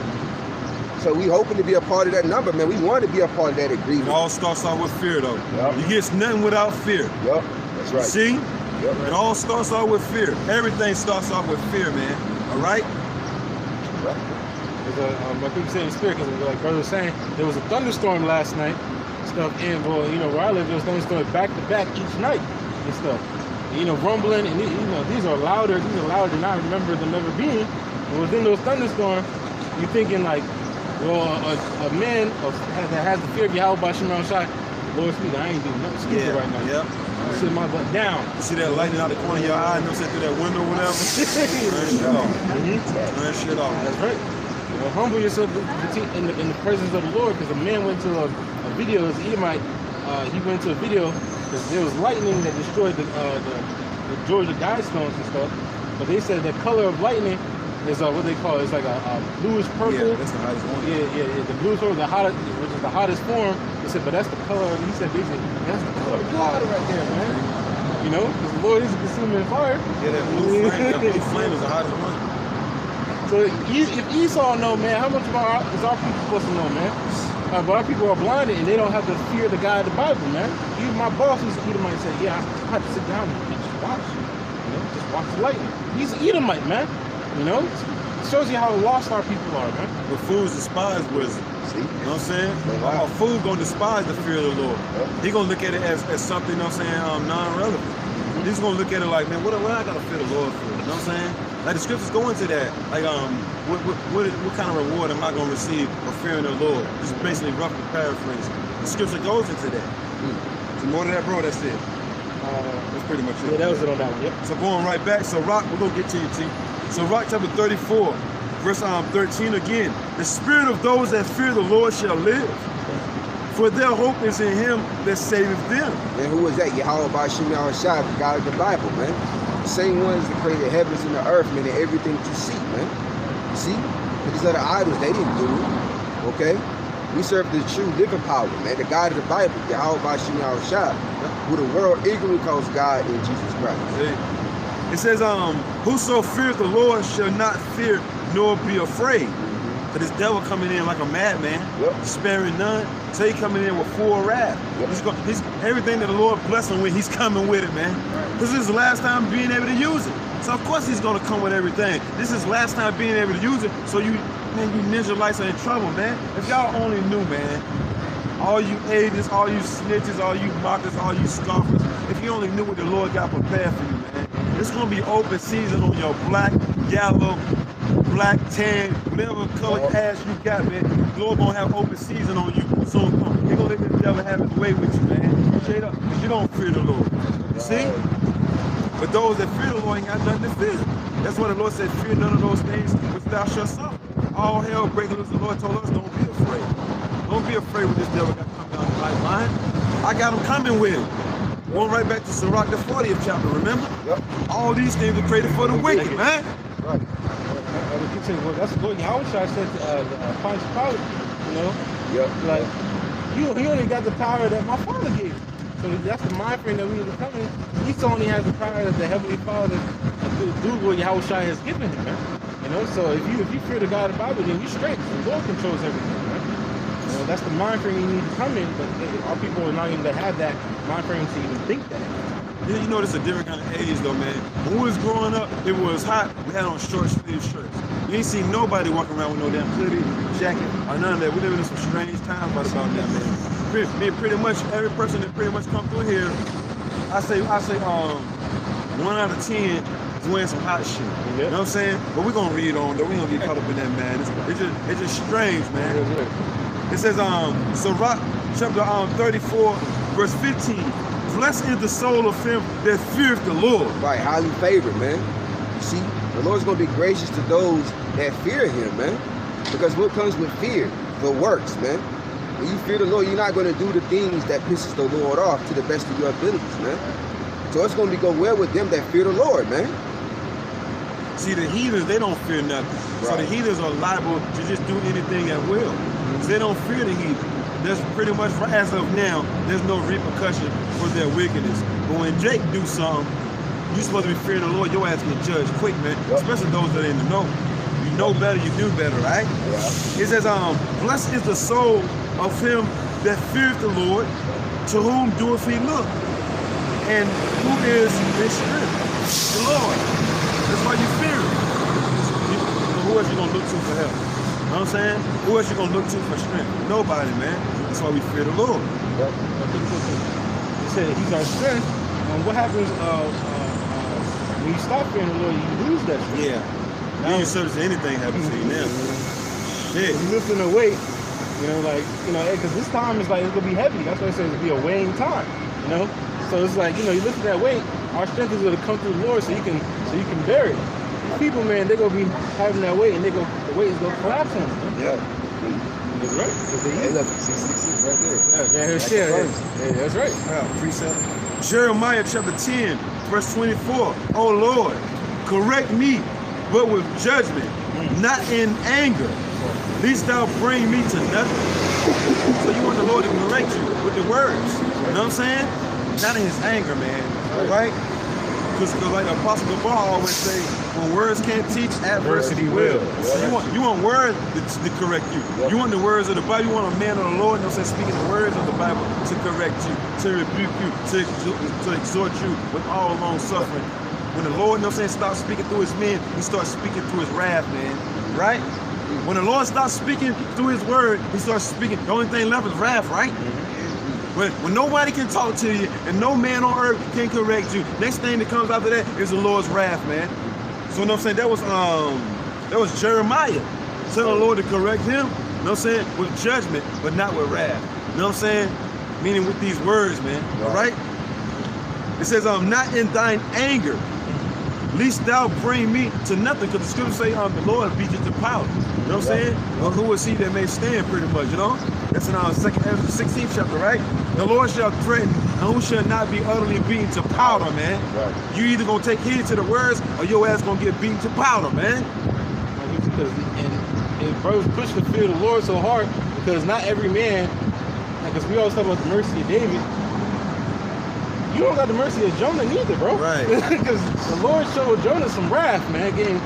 So we hoping to be a part of that number, man. We want to be a part of that It agreement. all starts out with fear, though. Yep. You get nothing without fear. Yep, that's right. See? Yep. It all starts out with fear. Everything starts off with fear, man. All right? I keep saying spirit because, like brother was saying, there was a thunderstorm last night. Stuff and well, you know, where I live, there was thunderstorms back to back each night and stuff. You know, rumbling and you know, these are louder than I remember them ever being. And within those thunderstorms, you're thinking like, well, a man that has the fear of Yahweh Bashim Yahushai, Lord speak, I ain't doing nothing stupid right now. Yep. I'm sitting my butt down. You see that lightning out the corner of your eye, you know, through that window or whatever? Turn shit off. Turn shit off. That's right. You know, humble yourself in the presence of the Lord, because a man went to a video, as Edomite, he went to a video because there was lightning that destroyed the Georgia Guidestones and stuff. But they said the color of lightning is what they call it. It's like a bluish purple. Yeah, that's the hottest one. Yeah. The bluish purple, which is the hottest form. They said, but that's the color. He said, basically, that's the color of God right there, man. You know, because the Lord is a consuming fire. Yeah, that blue flame is the hottest one. So if Esau know, man, how much of is our people supposed to know, man? But our people are blinded and they don't have to fear the God of the Bible, man. Even my boss is an Edomite, say, yeah, I have to sit down and just watch. You know, just watch the lightning. He's an Edomite, man. You know? It shows you how lost our people are, man. But fools despise wisdom. See? You know what I'm saying? A fool gonna despise the fear of the Lord. He gonna look at it as something, you know what I'm saying, non-relevant. He's gonna look at it like, man, what I gotta fear the Lord for? You know what I'm saying? Like the scriptures go into that. Like, what kind of reward am I gonna receive for fearing the Lord? Just basically roughly paraphrasing. The scripture goes into that. So more than that, bro, that's it. That's pretty much it. Yeah, that was it on that one, yep. So going right back, so Rock, we're gonna get to you, T. So Rock chapter 34, verse 13 again. The spirit of those that fear the Lord shall live, for their hope is in him that saveth them. And who was that? Yahweh Bashim Yahushai, the God of the Bible, man. The same ones that created the heavens and the earth, man, and everything that you see, man. You see? But these other idols, they didn't do it. Okay? We serve the true living power, man. The God of the Bible, Yahweh Bashim Yahushai, who the world eagerly calls God in Jesus Christ. It says, whoso feareth the Lord shall not fear nor be afraid. But this devil coming in like a madman, sparing none. So he coming in with full wrath. He's everything that the Lord bless him with, he's coming with it, man. This is his last time being able to use it. So of course he's gonna come with everything. This is his last time being able to use it. So you ninja lights are in trouble, man. If y'all only knew, man, all you haters, all you snitches, all you mockers, all you scoffers, if you only knew what the Lord got prepared for you, man. It's gonna be open season on your black, yellow, black, tan, whatever color ass you got, man. The Lord gonna have open season on you. So he gonna let the devil have his way with you, man. Straight up, because you don't fear the Lord. You see? But those that fear the Lord ain't got nothing to fear. That's why the Lord said, fear none of those things which thou shalt suffer. All hell breaking loose. The Lord told us, don't be afraid. Don't be afraid when this devil got to come down the lifeline. I got him coming with him. Going right back to Sirach, the 40th chapter, remember? Yep. All these things are created for the wicked, man. Right. Well, that's what Yahushua said to Pontius Pilate, you know? Yep. Like, he only got the power that my Father gave him. So that's the mind frame that we need to come in. He only has the power that the Heavenly Father to do what Yahushua has given him, man. You know, so if you fear the God of the Bible, then you straight. The Lord controls everything, man. You know, that's the mind frame you need to come in, but our people are not even to have that mind frame to even think that. You know, this is a different kind of age, though, man. When we was growing up, it was hot. We had on short sleeve shirts. You ain't seen nobody walking around with no damn hoodie, jacket, or none of that. We living in some strange times about that, man. Pretty much every person that pretty much come through here, I say 1 out of 10 is wearing some hot shit. Yep. You know what I'm saying? But we're gonna read on, though. We gonna get caught up in that, man. It's just strange, man. It says, Sirach chapter 34, verse 15. Blessed is the soul of him that feareth the Lord. Right, highly favored, man. You see, the Lord's gonna be gracious to those that fear him, man. Because what comes with fear? The works, man. When you fear the Lord, you're not gonna do the things that pisses the Lord off to the best of your abilities, man. So it's gonna go well with them that fear the Lord, man. See, the heathens, they don't fear nothing. Right. So the heathens are liable to just do anything at will. So they don't fear the heathen. There's pretty much, as of now, there's no repercussion for their wickedness. But when Jake do something, you're supposed to be fearing the Lord, your ass get judged quick, man. Yep. Especially those that ain't in the know. You know better, you do better, right? Yeah. It says, blessed is the soul of him that feareth the Lord, to whom doeth he look. And who is his strength? The Lord. That's why you fear him. Who else you gonna look to for help? You know what I'm saying? Who else you gonna look to for strength? Nobody, man. That's why we fear the Lord. He said he's our strength. What happens when you stop fearing the Lord, you lose that strength. Yeah. You ain't subject to anything happens to you now. Shit. You lifting the weight, you know, like, you know, because this time is like, it's gonna be heavy. That's why it says it'll be a weighing time, you know? So it's like, you know, you lifting that weight, our strength is gonna come through the Lord so you can bear it. People, man, they're gonna be having that weight and the weight is gonna collapse on them. Yeah. That's right. Hey, look, 666 right there. Yeah, that's right. Yeah, precept. Jeremiah chapter 10, verse 24. Oh Lord, correct me, but with judgment, not in anger, lest thou bring me to nothing. So you want the Lord to correct you with the words. You know what I'm saying? Not in his anger, man. All right? Because like the Apostle Gabar always say, when words can't teach, adversity will. So you want words to correct you. You want the words of the Bible. You want a man of the Lord, you know what I'm saying, speaking the words of the Bible to correct you, to rebuke you, to exhort you with all long suffering. When the Lord, you know what I'm saying, stops speaking through his men, he starts speaking through his wrath, man. Right? When the Lord stops speaking through his word, he starts speaking. The only thing left is wrath, right? When nobody can talk to you and no man on earth can correct you, next thing that comes after that is the Lord's wrath, man. So you know what I'm saying? That was Jeremiah telling the Lord to correct him, you know what I'm saying, with judgment, but not with wrath. You know what I'm saying? Meaning with these words, man. All right? It says, not in thine anger, lest thou bring me to nothing. Because the scriptures say, the Lord beat you to powder. You know what I'm saying? Well, who is he that may stand, pretty much, you know? That's in our 16th chapter, right? The Lord shall threaten, and who shall not be utterly beaten to powder, man. Right. You either gonna take heed to the words, or your ass gonna get beaten to powder, man. And brothers push to fear the Lord so hard, because not every man, because we always talk about the mercy of David, you don't got the mercy of Jonah neither, bro. Right. Because the Lord showed Jonah some wrath, man, getting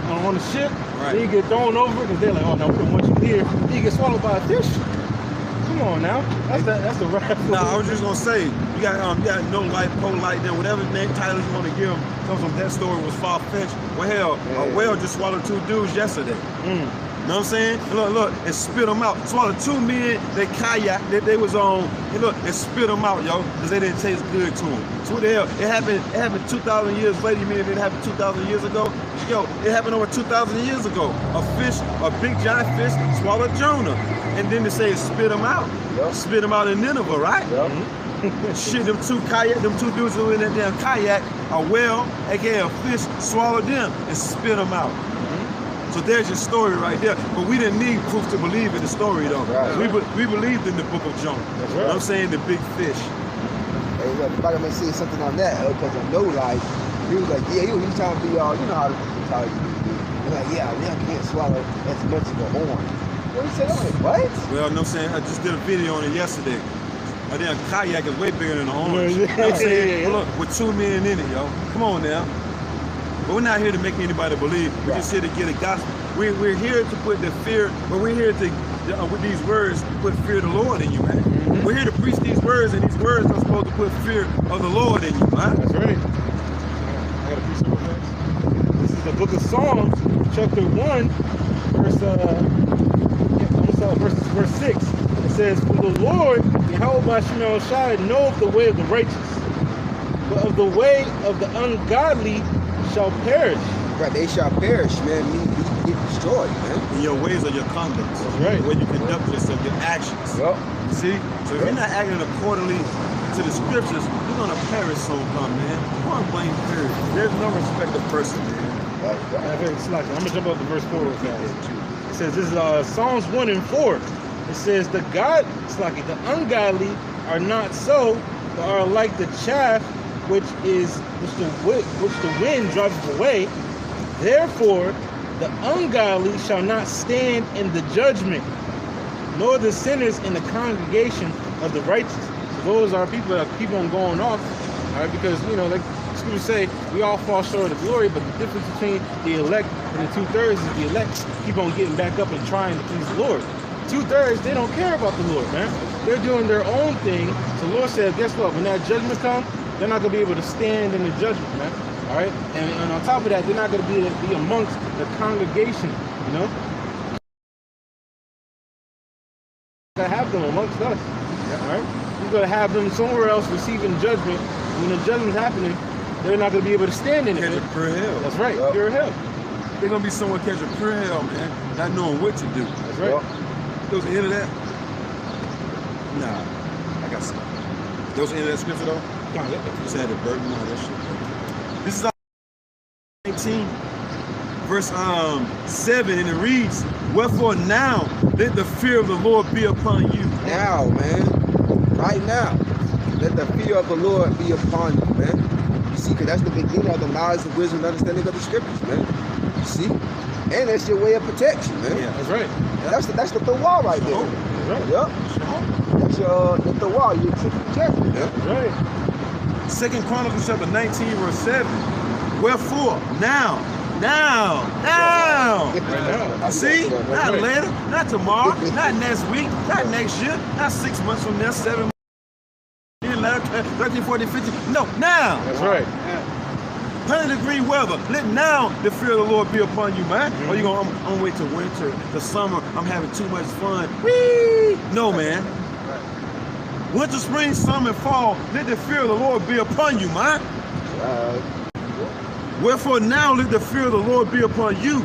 on the ship. Right. Then you get thrown over because they're like, oh, no, we don't want you here. Then you get swallowed by a fish. Come on now. That's the wrath. Nah, I was just gonna say, you got no light, pro-light, then whatever name titles you want to give them, comes from that story was far-fetched. Well, hell, a whale just swallowed 2 dudes yesterday. You know what I'm saying? Look, and spit them out. Swallowed 2 men, they kayak that they was on, and look, and spit them out, yo, because they didn't taste good to them. So what the hell? It happened 2,000 years later. You mean it didn't happen 2,000 years ago? Yo, it happened over 2,000 years ago. A fish, a big giant fish, swallowed Jonah. And then they say it spit him out. Spit him out in Nineveh, right? Shit, them two dudes who were in that damn kayak, a whale, aka a fish, swallowed them and spit them out. So there's your story right there. But we didn't need proof to believe in the story though. Right. We believed in the book of Jonah. That's You know what I'm saying? The big fish. Hey, look, if I can say something on that, because I know, like, he was like, yeah, he was trying to be all, you know how you do. He's like, yeah, I can't swallow as much as a horn. What he said, I'm like, what? Well, you know what I'm saying? I just did a video on it yesterday. A damn kayak is way bigger than a horn. You know what I'm saying? Well, look, with 2 men in it, yo. Come on now. But we're not here to make anybody believe. We're just here to get a gospel. We're here to put the fear, but we're here to, with these words, put fear of the Lord in you, man. We're here to preach these words, and these words are supposed to put fear of the Lord in you, man. That's right. I got a piece of it. This is the book of Psalms, chapter 1, verse 6. It says, "For the Lord, Yahweh Bashim Shai, knoweth the way of the righteous, but of the way of the ungodly shall perish." Right, they shall perish, man. Meaning get destroyed, man. And your ways are your conduct. That's right. The way you conduct yourself, your actions. Yep. You see? So if you're not acting accordingly to the scriptures, you're gonna perish soon come, man. One blame period. There's no respect of person, man. Right. I'm gonna jump up to verse 4 real fast. It says, this is Psalms 1 and 4. It says, the ungodly are not so, but are like the chaff which the wind driveth away. Therefore, the ungodly shall not stand in the judgment, nor the sinners in the congregation of the righteous. So those are people that keep on going off, all right? Because, you know, like scriptures say, we all fall short of the glory, but the difference between the elect and the 2/3 is the elect keep on getting back up and trying to please the Lord. 2/3, they don't care about the Lord, man. They're doing their own thing. So the Lord said, guess what? When that judgment comes, they're not going to be able to stand in the judgment, man. All right? And on top of that, they're not going to be amongst the congregation, you know? To have them amongst us, all right? He's going to have them somewhere else receiving judgment. When the judgment's happening, they're not going to be able to stand in it. Catch a pure hell. That's right, Yep. pure hell. They're gonna be somewhere catch a pure hell, man. Not knowing what to do. That's right. Yep. Those the end of that? Nah, I got some. Those the end of that scripture though? Just had a burden on that shit. This is 19, verse 7, and it reads, "Wherefore now let the fear of the Lord be upon you." Now, man. Right now. Let the fear of the Lord be upon you, man. You see, because that's the beginning of the knowledge of wisdom and understanding of the scriptures, man. You see? And that's your way of protection, man. Yeah. That's right. That's the wall right there. That's right. Yep. That's the wall. You're protected, man. That's right. 2 Chronicles chapter 19, verse 7. Wherefore now. Right now. See? That's Not right. later, not tomorrow, not next week, not next year, not 6 months from now, 7 months, 13, 14, 15. No, now. That's right. 100-degree weather. Let now the fear of the Lord be upon you, man. Or you gonna I'm gonna wait till winter, the summer, I'm having too much fun. Whee! No, man. Winter, spring, summer, and fall, let the fear of the Lord be upon you, man. Wherefore now let the fear of the Lord be upon you.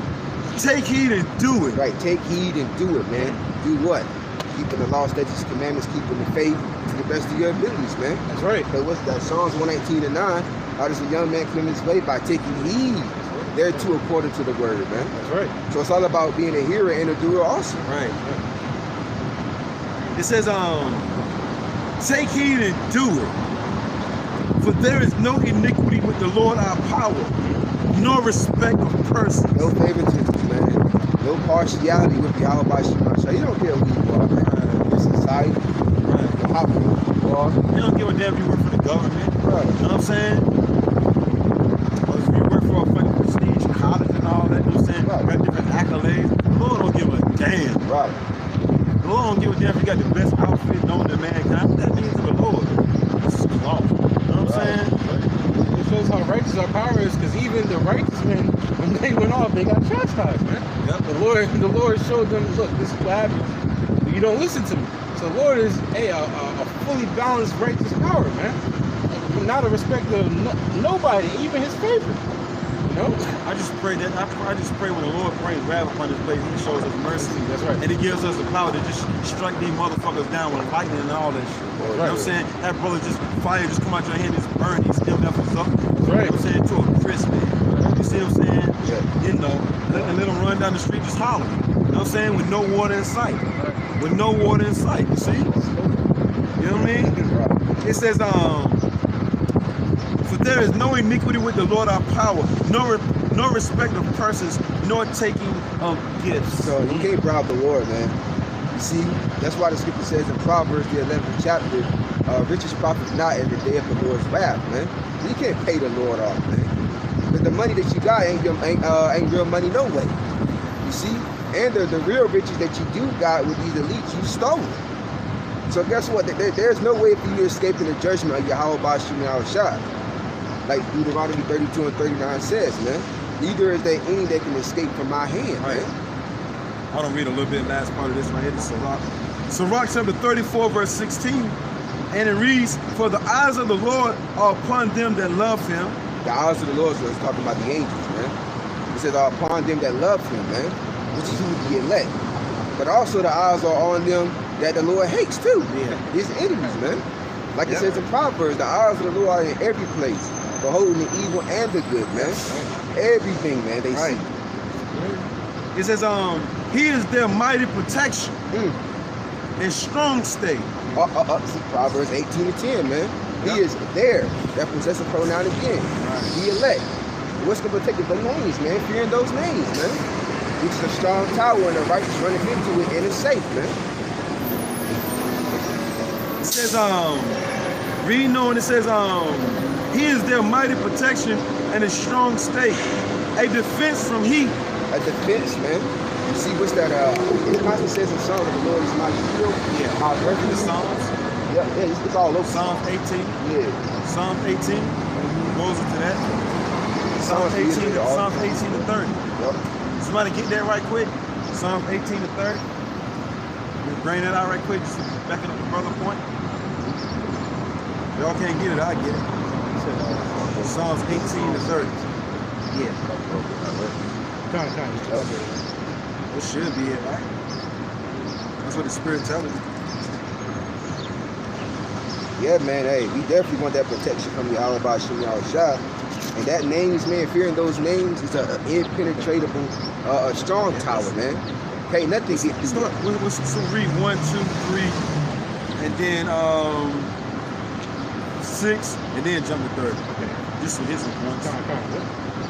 Take heed and do it. Right, take heed and do it, man. Do what? Keeping the law, statutes, commandments, keeping the faith to the best of your abilities, man. That's right. But what's that? Psalms 119 and 9. How does a young man cleanse his way? By taking heed thereto according to the word, man. That's right. So it's all about being a hearer and a doer also. Right. It says, take heed and do it. For there is no iniquity with the Lord our power, nor respect of persons. No favoritism, man. No partiality with the Yahweh Bashim. So you don't care who you are, man. Your society, your popular you are. You don't give a damn if you work for the government. Right. You know what I'm saying? Or if you work for a fucking prestige college and all that, you know what I'm saying? Right. Got different accolades. The Lord don't give a damn. Right. The Lord don't give a damn if you got the best outfit known to mankind. That means to the Lord. This is law. You know what I'm saying? It shows how righteous our power is, because even the righteous men, when they went off, they got chastised, man. Yep. The Lord showed them, look, this is what happens. You don't listen to me. So the Lord is a fully balanced righteous power, man. Not a respect of nobody, even his favorite. You No. I just pray that I just pray when the Lord brings wrath upon this place, He shows us mercy. That's right. And He gives us the power to just strike these motherfuckers down with lightning and all that shit. You know what I'm saying? That brother just fire just come out your hand, just burn these MFs up. That's right. You know what I'm saying? To a crisp, man. You see what I'm saying? Yeah. You know, let them run down the street just hollering. You know what I'm saying? With no water in sight. With no water in sight. You see? You know what I mean? It says, for there is no iniquity with the Lord our power, no respect of persons, nor taking of gifts. So you can't bribe the Lord, man. You see, that's why the scripture says in Proverbs, the 11th chapter, riches profit not in the day of the Lord's wrath, man. You can't pay the Lord off, man. But the money that you got ain't real money no way. You see? And the real riches that you do got with these elites, you stole. So guess what? There's no way for you to escape the judgment of Yahweh Bashim Yahushua. Like Deuteronomy 32 and 39 says, man. Neither is there any that can escape from my hand, man. I don't read a little bit last part of this right here. This is Sirach chapter 34, verse 16. And it reads, for the eyes of the Lord are upon them that love Him. The eyes of the Lord, so it's talking about the angels, man. It says, are upon them that love Him, man. Which is who the elect. But also the eyes are on them that the Lord hates too. Yeah. His enemies, man. Like it says in Proverbs, the eyes of the Lord are in every place, beholding the evil and the good, man. Everything, man, they see. It says, He is their mighty protection and strong stay. See, Proverbs 18 and 10, man. He is there. That possessive pronoun again. The elect. What's going to protect the names, man? Fearing those names, man. Which is a strong tower and the righteous running into it and it's safe, man. It says, reading on, it says, He is their mighty protection and a strong stay, a defense from heat. A defense, man. You see, what's that? It constantly says in Psalms, the Lord is my shield. Yeah. My refuge. The Psalms. Yeah, it's all over. Psalm 18. Yeah. Psalm 18 goes into that. Psalm 18 to 30. Yep. Somebody get that right quick. Psalm 18 to 30. We bring that out right quick, just backing up the brother point. Y'all can't get it, I get it. Psalms 18 to 30. Yeah. That should be it, right? That's what the Spirit tells us. Yeah, man, hey, we definitely want that protection from the Yahweh Bashim Yahushua. And that names, man, fearing those names is an impenetrable, strong tower, man. Can't nothing get through it. So read 1, 2, 3, and then 6, and then jump to 30. Okay. Just so his one.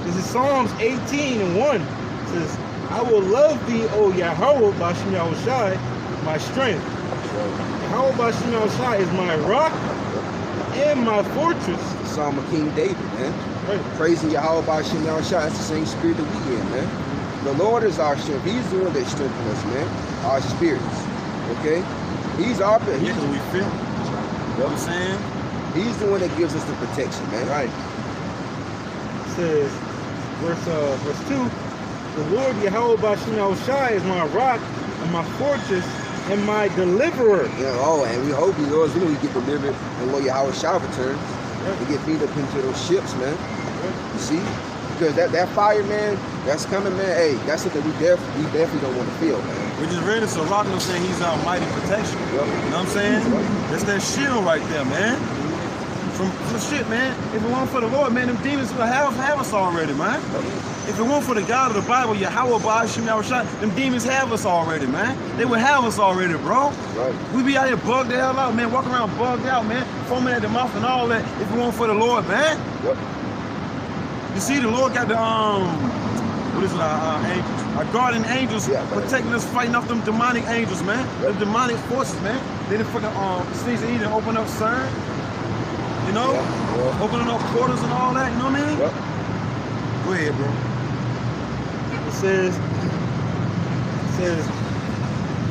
This is Psalms 18 and 1. It says, I will love thee, O Yahweh Bashim Yahushua, my strength. Yahweh Bashim Yahushua is my rock and my fortress. The Psalm of King David, man. Right. Praising Yahweh Bashim Yahushua, that's the same spirit that we in, man. The Lord is our strength. He's the one that strengthens us, man. Our spirits, okay? He's our, Yeah, because we feel. You know what I'm saying? He's the one that gives us the protection, man. Right. It says, verse 2, the Lord Yahweh Bashim Yahushua is my rock and my fortress and my deliverer. Yeah, oh, and we hope he Lord, we get delivered and Lord Yahweh shall return. We get beat up into those ships, man. You see? Because that fire, man, that's coming, man. Hey, that's something we definitely don't want to feel, man. We just read it, so Rock saying he's our mighty protection. Yep. You know what I'm saying? That's that shield right there, man. From shit, man. If it weren't for the Lord, man, them demons would have us already, man. If it weren't for the God of the Bible, Yahweh Bashim Yahushua, them demons have us already, man. They would have us already, bro. Right. We be out here bugged the hell out, man. Walking around bugged out, man. Foaming at the mouth and all that. If it weren't for the Lord, man. Yep. You see, the Lord got the what is it? Our guardian angels protecting us, fighting off them demonic angels, man. The demonic forces, man. They done fucking sneeze and eat and open up CERN. You know, opening up portals and all that. You know what I mean? Yep. Go ahead, bro. It says,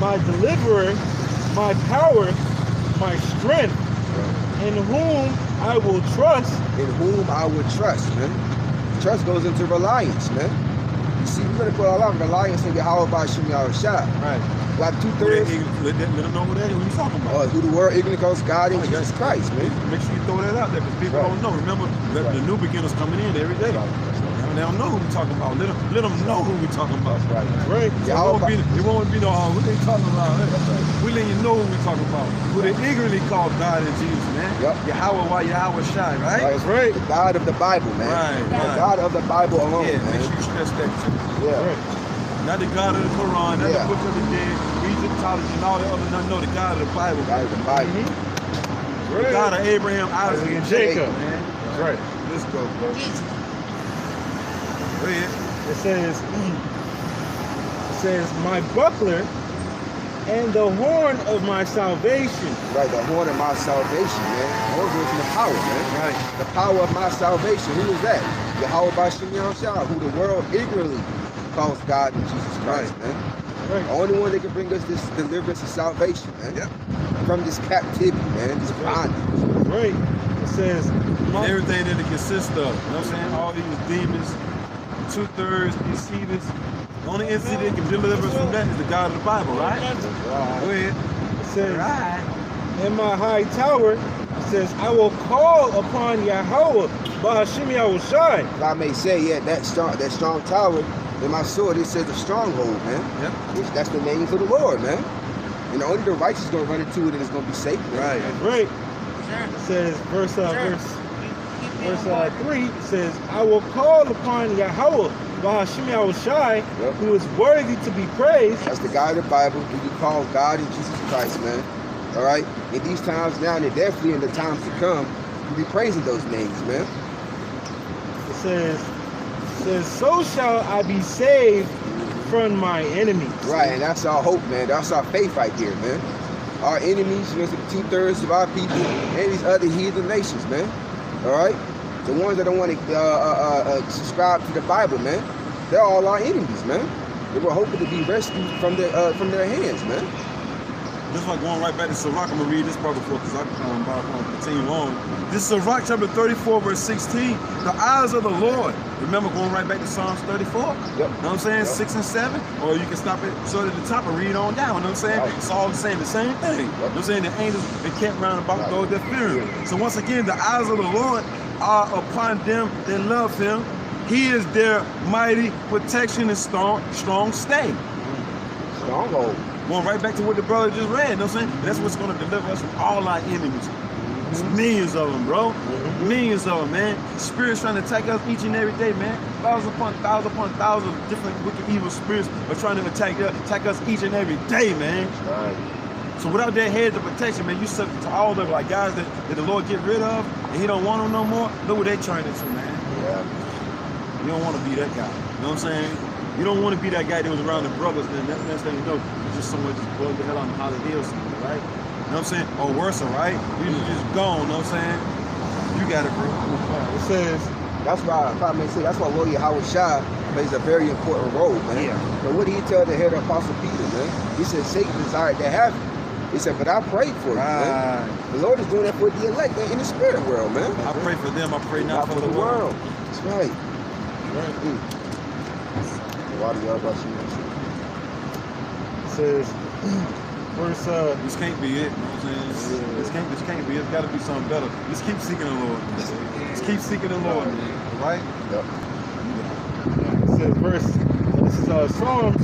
my deliverer, my power, my strength, in whom I will trust. In whom I will trust, man. Trust goes into reliance, man. You see, we're gonna put all our reliance in Yahweh Bashim Yahushua. Right. Like 2/3. Let them know what that is. What you talking about? Who the world ignorant calls God and Jesus Christ, man. Make sure you throw that out there because people don't know. Remember, the new beginners coming in every day. They don't know who we talking about. Let them know who we talking about. Right. Right. So it won't be no, what they talking about. We letting you know who we talking about. Who they ignorantly call God and Jesus, man. Yep. Yahweh Shai, right? That's right. The God of the Bible, man. Right, The right. God of the Bible alone, Yeah, man. make sure you stress that too. Yeah. Right. Not the God of the Quran, not Yeah. the Book of the Dead, Egyptology, and all that other. No, the God of the Bible. God of the Bible. The God of Abraham, Isaac, and Jacob, Jacob. man. That's right. Let's go. Go ahead. It says, my buckler and the horn of my salvation. Right, the horn of my salvation, man. The horn goes in the power, man. Right. The power of my salvation. Who is that? Yahweh Bashim Yahushua, who the world ignorantly calls God and Jesus Christ, man. Right. The only one that can bring us this deliverance and salvation, man. Yep. From this captivity, man. This bondage. Right. It says, And everything that it consists of. You know what I'm saying? All these demons, 2/3, these heathens. The only entity that can deliver us from that is the God of the Bible, right? Go ahead. it says, Right. in my high tower, it says, I will call upon Yahweh, Bahashim Yahushai. If I may say, yeah, that strong tower in my sword, it says the stronghold, man. Yep. Which, that's the name for the Lord, man. And only the righteous gonna run into it and it's gonna be safe. Man. Right. Right. It says, verse 3, it says, I will call upon Yahweh, Bahashim Yahushai, Yep. who is worthy to be praised. That's the God of the Bible, who you call God and Jesus Christ, man. All right? In these times now, and definitely in the times to come, we'll be praising those names, man. It says, so shall I be saved from my enemies. Right, and that's our hope, man. That's our faith right here, man. Our enemies, you know, 2/3 of our people, and these other heathen nations, man. All right? The ones that don't want to subscribe to the Bible, man. They're all our enemies, man. They were hoping to be rescued from their hands, man. Just like going right back to Sirach, I'm going to read this part before because I can continue on. This is Sirach chapter 34, verse 16. The eyes of the Lord. Remember going right back to Psalms 34? Yep. You know what I'm saying? Yep. 6 and 7. Or you can stop it short at the top and read on down. You know what I'm saying? Right. It's all the same thing. You know what I'm saying? The angels, they kept round about those that fear him. So once again, the eyes of the Lord are upon them that love him. He is their mighty protection and strong stay. Stronghold. Going right back to what the brother just read, you know what I'm saying? That's what's going to deliver us from all our enemies. It's millions of them, bro. Millions of them, man. Spirits trying to attack us each and every day, man. Thousands upon thousands of different wicked, evil spirits are trying to attack us each and every day, man. Right. So without that hedge of protection, man, you subject to all of them, like guys that the Lord get rid of, and he don't want them no more. Look what they turn into, man. Yeah. You don't want to be that guy. You know what I'm saying? You don't want to be that guy that was around the brothers, then that's the next thing you know, you're just somewhere just bugged the hell on the holiday or something, right? You know what I'm saying? Or worse, right? You just gone, you know what I'm saying? You got it, bro. It says, That's why, if I may say, that's why Lord Yahweh Shai plays a very important role, man. Yeah. But what did he tell the head of Apostle Peter, man? He said, Satan desired to have you. He said, but I prayed for you, man. The Lord is doing that for the elect, man, in the spirit world, man. I pray for them, I pray not for the world. That's right. Why do y'all about you? it says, verse, This can't be it, you know what I'm saying? This can't be it. It's got to be something better. Just keep seeking the Lord. Just keep seeking the Lord, man. Right? Yep. it says, this is Psalms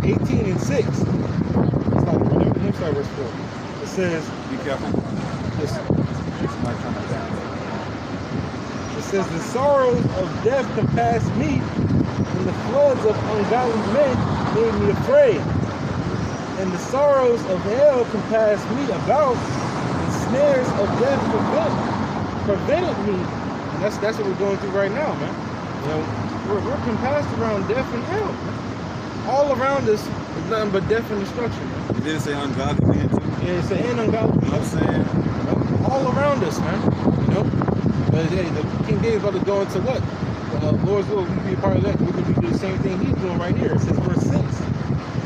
18 and 6. Let me start verse 4. It says, Be careful. listen, Somebody coming down. it says, the sorrows of death compassed me, and the floods of ungodly men made me afraid. And the sorrows of hell compassed me about, and snares of death prevented me. And that's what we're going through right now, man. You know, we're compassed around death and hell. All around us is nothing but death and destruction, man. You didn't say ungodly men too. Yeah, it's an ungodly. You know what I'm saying? You know, all around us, man. You know, but hey, the King David's about to go into what? Lord's will, we be a part of that. We're going to do the same thing he's doing right here. It says verse 6.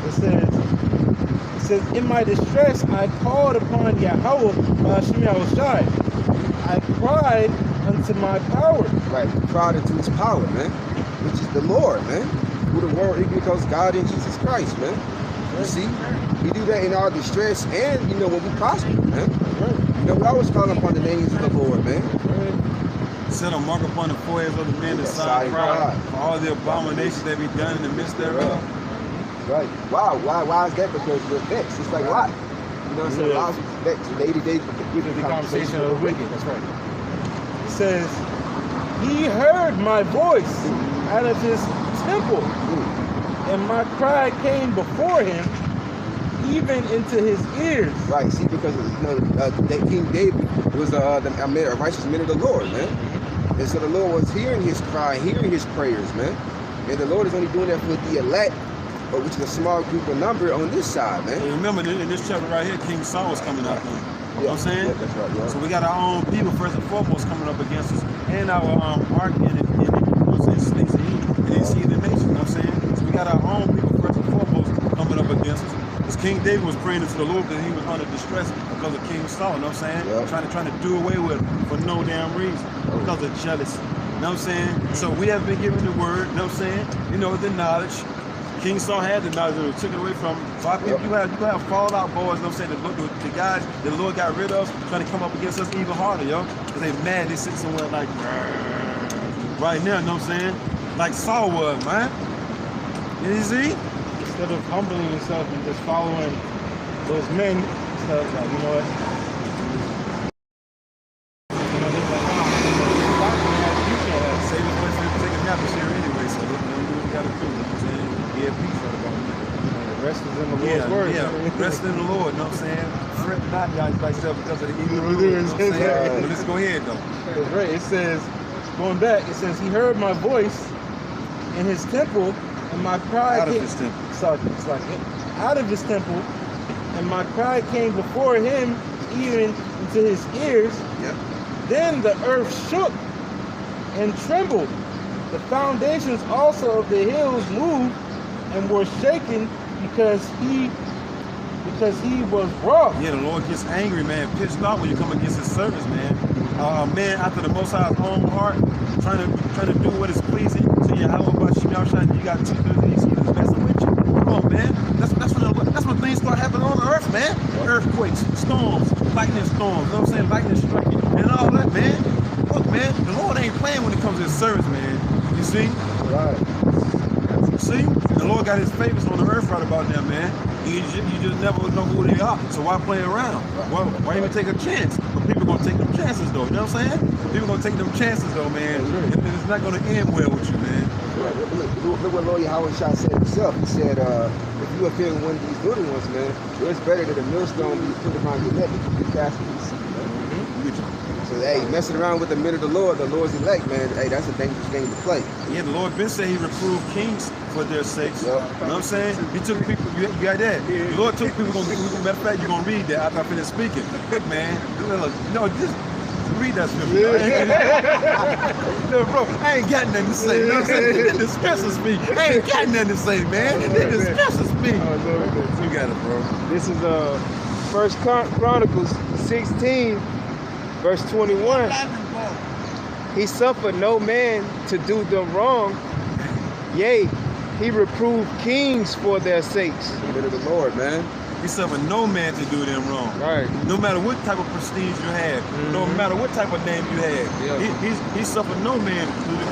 It says, in my distress I called upon Yahweh, Bahashim Yahushai. I cried unto my power. Right. We cried into his power, man. Which is the Lord, man. Who the world ignorant calls God and Jesus Christ, man. You see? We do that in our distress and, you know, when we prosper, man. Right. You know, we always call upon the names of the Lord, man. Right. Set a mark upon the foreheads of the men that sign pride for all the abominations that be done in the midst thereof. Right. Wow. Why is that? Because we're vexed. It's like Lot. You know what I'm saying? Lot's vexed. Day-to-day the conversation of the wicked. That's right. It says, he heard my voice out of his temple, and my cry came before him, even into his ears. Right. See, because that King David was a righteous man of the Lord, man. And so the Lord was hearing his cry, hearing his prayers, man. And the Lord is only doing that for the elect, which is a small group of number on this side, man. And remember, in this chapter right here, King Saul was coming up. You know what I'm saying? Yeah, that's right. Yeah. So we got our own people first and foremost coming up against us, and our arch enemy, you know what I'm saying, in the nation. You know what I'm saying? So we got our own people first and foremost coming up against us. Because King David was praying to the Lord because he was under distress because of King Saul. You know what I'm saying? Yeah. Trying to do away with him for no damn reason because of jealousy. You know what I'm saying? So we have been given the word. You know what I'm saying? You know, the knowledge. King Saul had the knowledge and it was taken away from him. So I think you have fallout boys, you know what I'm saying, the guys that the Lord got rid of trying to come up against us even harder, yo. Because they mad, they sit somewhere like right now, you know what I'm saying? Like Saul was, man. You see? Instead of humbling yourself and just following those men, instead of like, you know what? You know, they're like, you can't have. Save his place to take a nap this year anyway, so they don't do what they gotta do, you know what I'm saying? Yeah, peace right about it. The rest is in the Lord's word. Yeah, rest in the Lord, you know what I'm saying? Fret not thyself because of the evil of the Lord, you know what I'm saying? But let's go ahead though. That's right. It says, going back, it says, he heard my voice in his temple, and my cry Out of came, his temple. it's like out of his temple, and my cry came before him, even into his ears. Yep. Then the earth shook and trembled. The foundations also of the hills moved and were shaken because he was wroth. Yeah, the Lord gets angry, man, pissed off when you come against his service, man. Man, after the Most High's own heart, trying to do what is pleasing to Yahweh, but you got two things he's messing with you. Come on, man. That's when things start happening on the earth, man. Earthquakes, storms, lightning storms, you know what I'm saying? Lightning striking and all that, man. Look, man, the Lord ain't playing when it comes to his service, man. You see? Right. See? The Lord got his favors on the earth right about now, man. You just never know who they are. So why play around? Why even take a chance? But people gonna take them chances though, you know what I'm saying? People gonna take them chances though, man. And it's not gonna end well with you, man. Look what Lord Yahweh Shah said himself. He said, if you offend one of these little ones, man, it's better that a millstone be put around your neck than you be cast into the sea, man. So, hey, messing around with the men of the Lord's elect, man, hey, that's a dangerous game to play. Yeah, the Lord been said he reproved kings for their sakes. Yep. You know what I'm saying? He took people, you got that. The Lord took people, matter of fact, you're going to read that after I finish speaking. Look, man, no, just read that scripture. No, bro, I ain't got nothing to say. You know what I'm saying? It distresses me. I ain't got nothing to say, man. It distresses me. You got it, bro. This is First Chronicles 16, verse 21. He suffered no man to do them wrong. Yea, he reproved kings for their sakes. The men of the Lord, man. He suffered no man to do them wrong. Right. No matter what type of prestige you had, no matter what type of name you had, he suffered no man.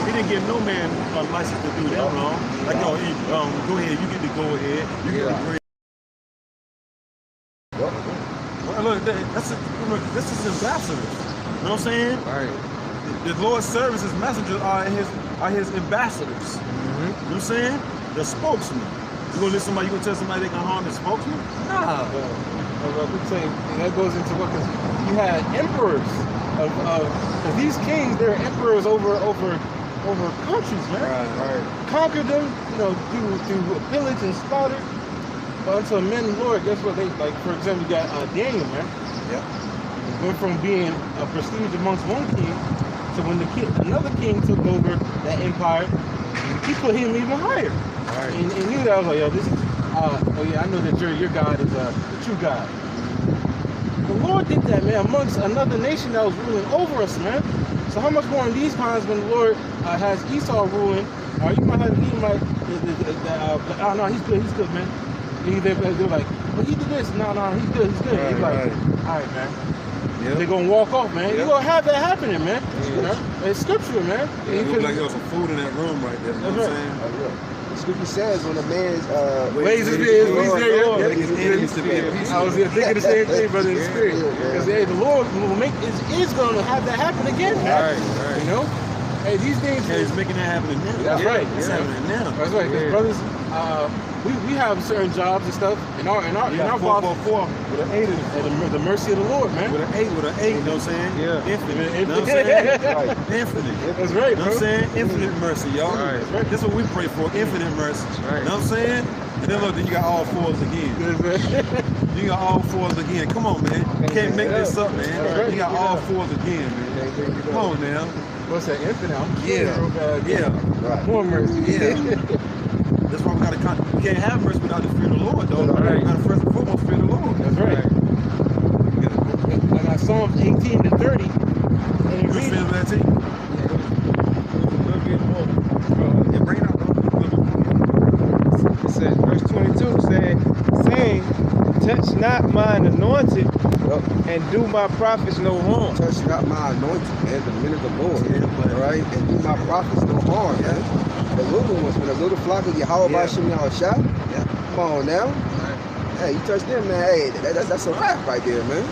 He didn't give no man a license to do them wrong. Like, go ahead, you get to go ahead. You get to breathe. Well, look, this is ambassadors. You know what I'm saying? Right. The Lord's service, his messengers are his ambassadors. You know what I'm saying? The spokesman. You gonna listen somebody? You gonna tell somebody they can harm the spokesman? Nah. That goes into what, because you had emperors of these kings. They're emperors over countries, man. Right. Conquered them, you know, through pillage and slaughter. But until men and Lord, guess what? They, like, for example, you got Daniel, man. Yeah. Went from being a prestige amongst one king to when another king took over that empire, he put him even higher. Right. And knew that. I was like, yo, this is, oh yeah, I know that your God is the true God. The Lord did that, man, amongst another nation that was ruling over us, man. So how much more in these times when the Lord has Esau ruling, or you might have Edomite, oh no, he's good, man. They're like, well, he did this. No, he's good. He's like, all right, man. Yeah. they're gonna walk off, man. Yeah. You're gonna have that happening, man. Yeah. You know? It's scripture, man. It looked like there was some food in that room right there. You know what I'm saying? Oh, yeah. The scripture says when a man's Ways is ways Lord, there, Lord, yeah, make his enemies to be at peace. I was thinking the same thing, brother, in the spirit. Because hey, the Lord will make is going to have that happen again, man. Right. You know, hey, these things. Yeah, it's making that happen now. That's right. It's happening now. That's right. Because brothers, we have certain jobs and stuff, and our boss with an 8 in it. and the mercy of the Lord, man. With an 8, you know what I'm saying? Yeah. Infinite. You know what I'm Infinite. saying? Right. Infinite. That's right, You know bro. what I'm saying? Infinite mercy, y'all. Right. That's right. This is what we pray for, infinite mercy. Right. You know what I'm saying? And then look, then you got all fours again. You got all fours again. Come on, man. You can't make this up, man. You got all fours again, man. Come on now. What's that? Infinite. Yeah. Right. More mercy. Yeah. That's why we gotta you can't have mercy without the fear of the Lord, though. Right. You gotta first and foremost fear the Lord. That's right. I got Psalms 18 to 30. And You read feel it. that too? Yeah, bring it out, bro. It says, verse 22 saying, touch not mine anointed Well, and do my prophets no harm. touch not my anointed, man, the men of the Lord. Yeah, All right, and do my prophets no harm, man. The little ones, when the little flock of Yahweh by Shem Yahushua, Yeah. come on now. Hey, you touch them, man. Hey, that's a wrap right there, man.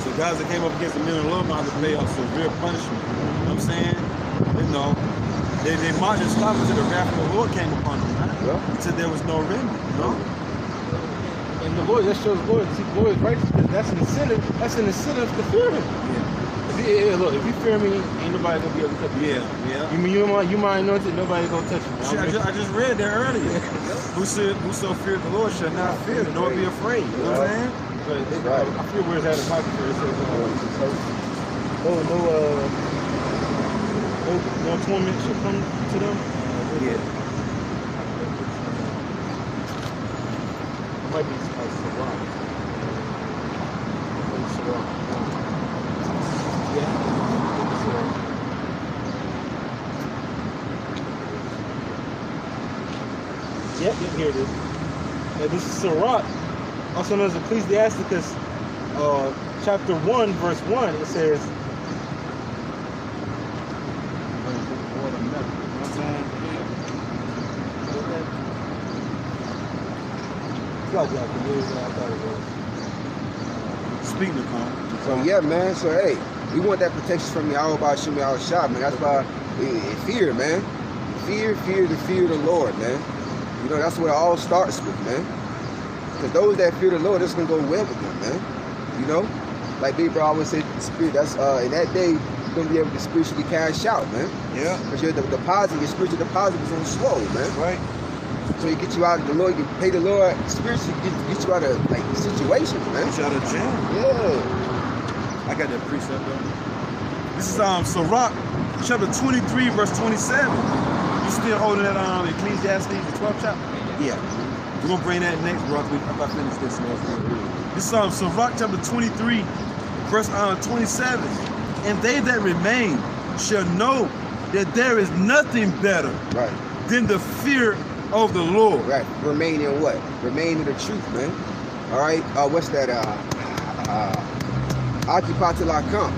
So guys that came up against the men of the Lord might have to pay a severe punishment. You know what I'm saying? You know, they marched and stopped until the wrath of the Lord came upon them. Right? Yeah. Until there was no remedy, you know? And the Lord, that shows Lord, see, the Lord is righteous. That's an incentive. That's an incentive to fear Him. Look, if you fear me, ain't nobody gonna be able to touch you. Yeah. You my anointed, nobody gonna touch you. See, I just read that earlier. Whoso feared the Lord shall not fear, nor be afraid. You know what I'm saying? Right. I feel where it's at in my career. It says, no torment shall come to them. Yeah. It might be Sarah. Yep, here it is. This is Sirach, also known as Ecclesiasticus, chapter 1, verse 1. It says, Speaking of calm. So yeah, man. So hey, we want that protection from Yahweh by Shem Yahushua, man. That's why fear, man. Fear the Lord, man. You know, that's where it all starts with, man. Because those that fear the Lord, it's gonna go well with them, man. You know, like Big Bro always said, the spirit. That's in that day you're gonna be able to spiritually cash out, man. Yeah. Because your deposit, your spiritual deposit is on slow, man. Right. So you get you out of the Lord, you pay the Lord spiritually, get you out of like situations, man. Get you out of jail. Yeah. I got that precept though. This is Sirach, chapter 23, verse 27. You still holding that on Ecclesiastes, the 12th chapter? Yeah. We're gonna bring that next, bro. After I finish this. This is Sirach, chapter 23, verse 27. And they that remain shall know that there is nothing better Right. than the fear of the Lord. Right. Remain in what? Remain in the truth, man. All right. What's that? Occupy till I come.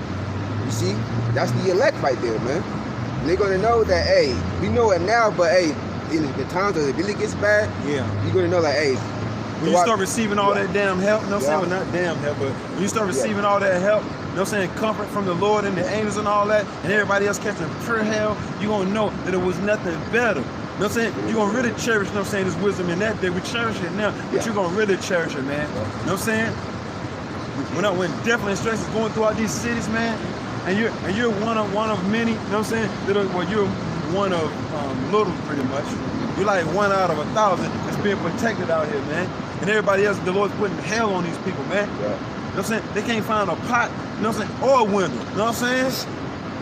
You see? That's the elect right there, man. And they're gonna know that, hey, we know it now, but hey, in the times that it really gets bad, Yeah. you're gonna know like, hey, When you start receiving all that damn help, you know what I'm saying? Well, not damn help, but when you start receiving all that help, you know what I'm saying, comfort from the Lord and the angels and all that, and everybody else catching pure hell, you're going to know that it was nothing better. You know what I'm saying? You're going to really cherish, you know what I'm saying, this wisdom in that day. We cherish it now, but you're going to really cherish it, man. You know what I'm saying? When death and stress is going throughout these cities, man, and you're one of many, you know what I'm saying? Well, you're one of little, pretty much. You're like 1 out of 1,000 that's being protected out here, man. And everybody else, the Lord's putting hell on these people, man. Yeah. You know what I'm saying? They can't find a pot, you know what I'm saying, or a window. You know what I'm saying?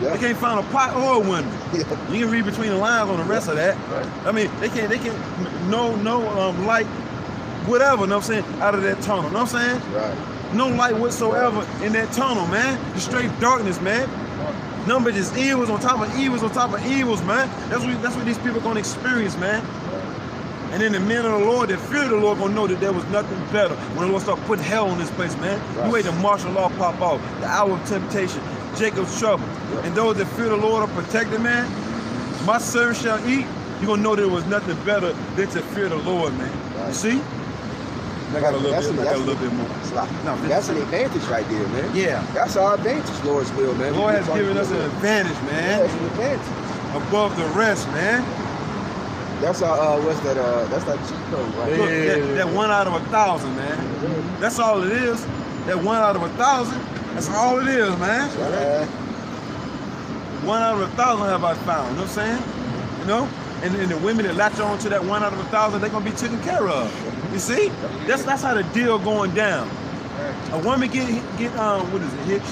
Yeah. They can't find a pot or a window. Yeah. You can read between the lines on the rest of that. Right. I mean, they can't, no light, whatever, you know what I'm saying, out of that tunnel. You know what I'm saying? Right. No light whatsoever in that tunnel, man. Just straight darkness, man. Number just evils on top of evils on top of evils, man. That's what these people are gonna experience, man. And then the men of the Lord that fear the Lord gonna know that there was nothing better. When the Lord start putting hell on this place, man. Right. You wait the martial law pop off, the hour of temptation, Jacob's trouble. Yep. And those that fear the Lord are protected, man. My servant shall eat. You're gonna know there was nothing better than to fear the Lord, man. Right. You see? I got a little That's bit, I got a little bit more. No, That's an advantage right there, man. Yeah. That's our advantage, Lord's will, man. The Lord has given us an advantage, Yeah, man. it's an advantage. Above the rest, man. That's our, what's that, that's that cheat code, right? Look, that 1 out of 1,000, man. That's all it is. That 1 out of 1,000, that's all it is, man. 1 out of 1,000 have I found, you know what I'm saying? You know? And the women that latch on to that 1 out of 1,000, they're gonna be taken care of. You see? That's how the deal going down. A woman get what is it,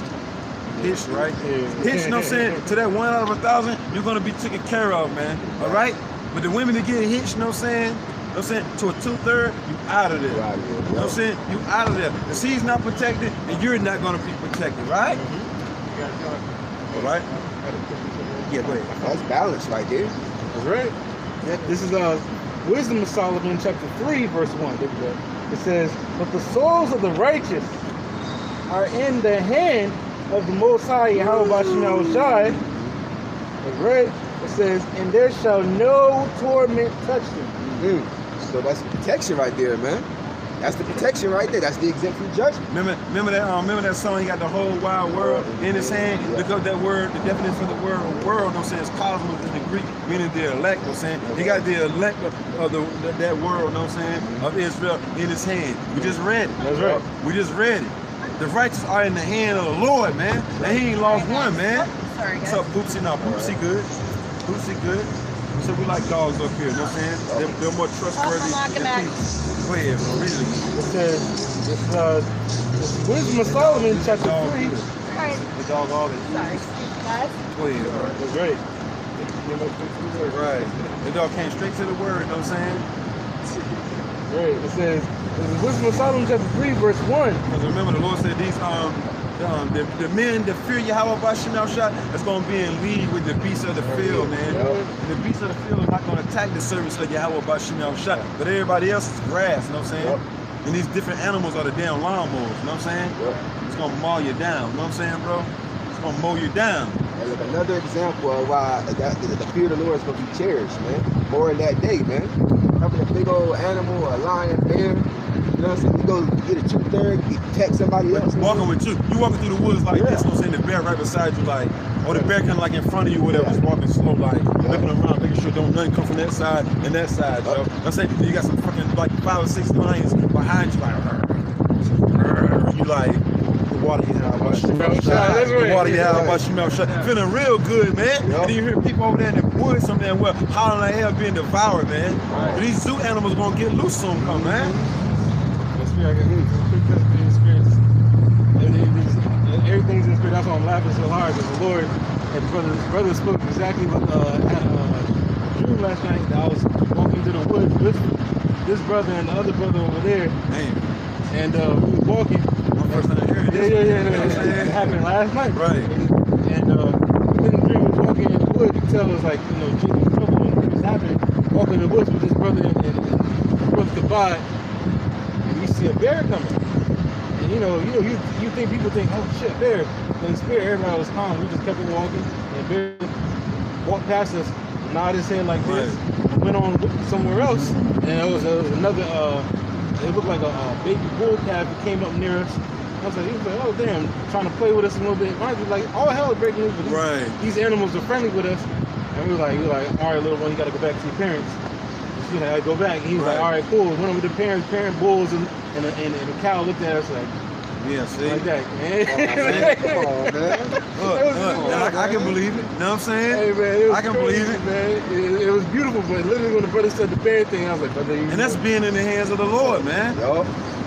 hitched, right? Hitched, you know what I'm saying? To that 1 out of 1,000, you're gonna be taken care of, man. All right? But the women that get hitched, you know what I'm saying? You know what I'm saying? To a 2/3, you out of there. You know what I'm saying? You out of there. The seed's not protected, and you're not gonna be protected, right? All right? Yeah, go ahead. That's balance right there. That's right. This is Wisdom of Solomon, chapter 3, verse 1. It says, "But the souls of the righteous are in the hand of the Most High Yahweh Shai." That's right. It says, "And there shall no torment touch them." So that's protection right there, man. That's the protection right there. That's the exempt from judgment. Remember that song, he got the whole wide world in his hand? Because that word, the definition of the word world, you know what I'm saying, is cosmos in the Greek, meaning the elect, you know what I'm saying? He got the elect of that world, you know what I'm saying, of Israel in his hand. We just read it. That's right. We just read it. The righteous are in the hand of the Lord, man. And he ain't lost one, man. Sorry, guys. What's up, Poopsie? No, Poopsie good. Poopsie good. So we like dogs up here, you know what I'm saying? They're more trustworthy. I'll knock him out. Go ahead, bro. Read it. It says, it's Wisdom of Solomon, chapter 3. Alright, The dog all that. sorry. Guys, Go ahead, bro. That's right. Right. The dog came straight to the word, you know what I'm saying? Right. It says, it's Wisdom of Solomon, chapter 3, verse 1. Because remember, the Lord said these the men that fear Yahweh Bashim Shot is going to be in league with the beasts of the field, man. And the beasts of the field are not going to attack the servants of Yahweh Bashim Shot, but everybody else is grass, you know what I'm saying? And these different animals are the damn lawnmowers, you know what I'm saying? It's going to maul you down, you know what I'm saying, bro? It's going to mow you down. And look, another example of why the fear of the Lord is going to be cherished, man. More in that day, man. Having a big old animal, a lion, bear, you know what I'm saying? You go get a 2/3, you attack somebody else. Walking with you. You walking through the woods like this, you know what I'm saying? The bear right beside you, like, or the bear kind of like in front of you, whatever, just walking slow, like, looking around, making sure don't nothing come from that side and that side, yo. I'm saying you got some fucking, like, 5 or 6 lions behind you, like, you like, the water you have about your mouth shut. The water you have about your mouth shut. Feeling real good, man. And you hear people over there in the woods, some damn well, hollering like hell, being devoured, man. But these zoo animals gonna get loose soon, come, man. Everything's in spirit. That's why I'm laughing so hard, because the Lord and brother spoke exactly what had a dream last night. That I was walking through the woods with this brother and the other brother over there. Man. And we were walking. My first time hearing this. Yeah. It happened last night. Right. And within the dream, we was walking in the woods. You can tell it was like, you know, Jesus trouble when it was happening. Walking in the woods with this brother and brother Kabad. And you see a bear coming. And you think people think, oh shit, bear. But in spirit, everybody was calm. We just kept on walking. And bear walked past us, nodded his head like this, went on somewhere else. And it was another, it looked like a baby bull calf that came up near us. He was like, oh damn, trying to play with us a little bit. Mind you, like all hell is breaking loose. These animals are friendly with us. And we were like, all right, little one, you gotta go back to your parents. You know, I go back. And he was like, all right, cool. Went over to the parent bulls, and the cow looked at us like, yeah, see? Like that, man. Come on, man. Look, I can believe it. You know what I'm saying? Hey, man, I can believe it. Man. It was beautiful, but literally when the brother said the bear thing, I was like, brother, and that's being in the hands of the Lord, man.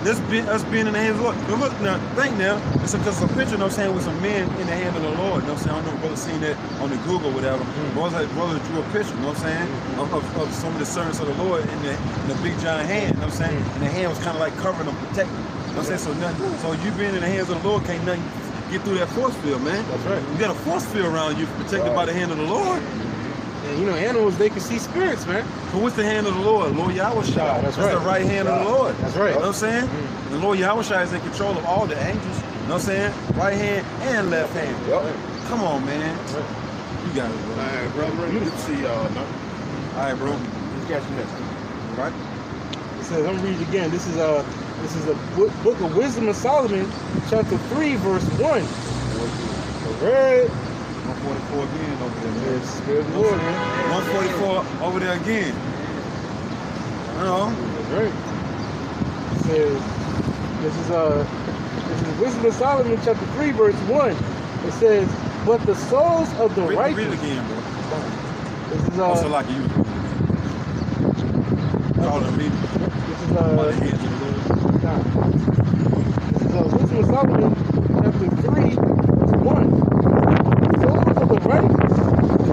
That's us being in the hands of the Lord. But look now, think now, it's because a picture, you know what I'm saying, with some men in the hand of the Lord. You know what I'm saying? I don't know if brother seen that on the Google or whatever. Brother drew a picture, you know what I'm saying, of some of the servants of the Lord in the big giant hand, you know what I'm saying? And the hand was kind of like covering them, protecting them. You know what I'm saying? So you being in the hands of the Lord, can't nothing get through that force field, man. That's right. You got a force field around you protected by the hand of the Lord. And you know, animals, they can see spirits, man. But what's the hand of the Lord? Lord Yahweh Shai. That's the right. right hand of the Lord. That's right. You know what I'm saying? The Lord Yahweh Shai is in control of all the angels. You know what I'm saying? Right hand and left hand. Come on, man. You got it, bro. All right, brother. Good to see y'all. No? All right, bro. Let's catch you next. Right? It says, I'm reading it again. This is a book of Wisdom of Solomon, chapter 3, verse 1. All right. 144 again over there, man. It's good Lord, man. 144 over there again. I know. That's right. It says, this is Wisdom of Solomon, chapter 3, verse 1. It says, but the souls of the righteous. Read it again, bro. This is Also like you. Call them read it. This is Wisdom of Solomon, chapter 3, verse 1. The souls of the righteous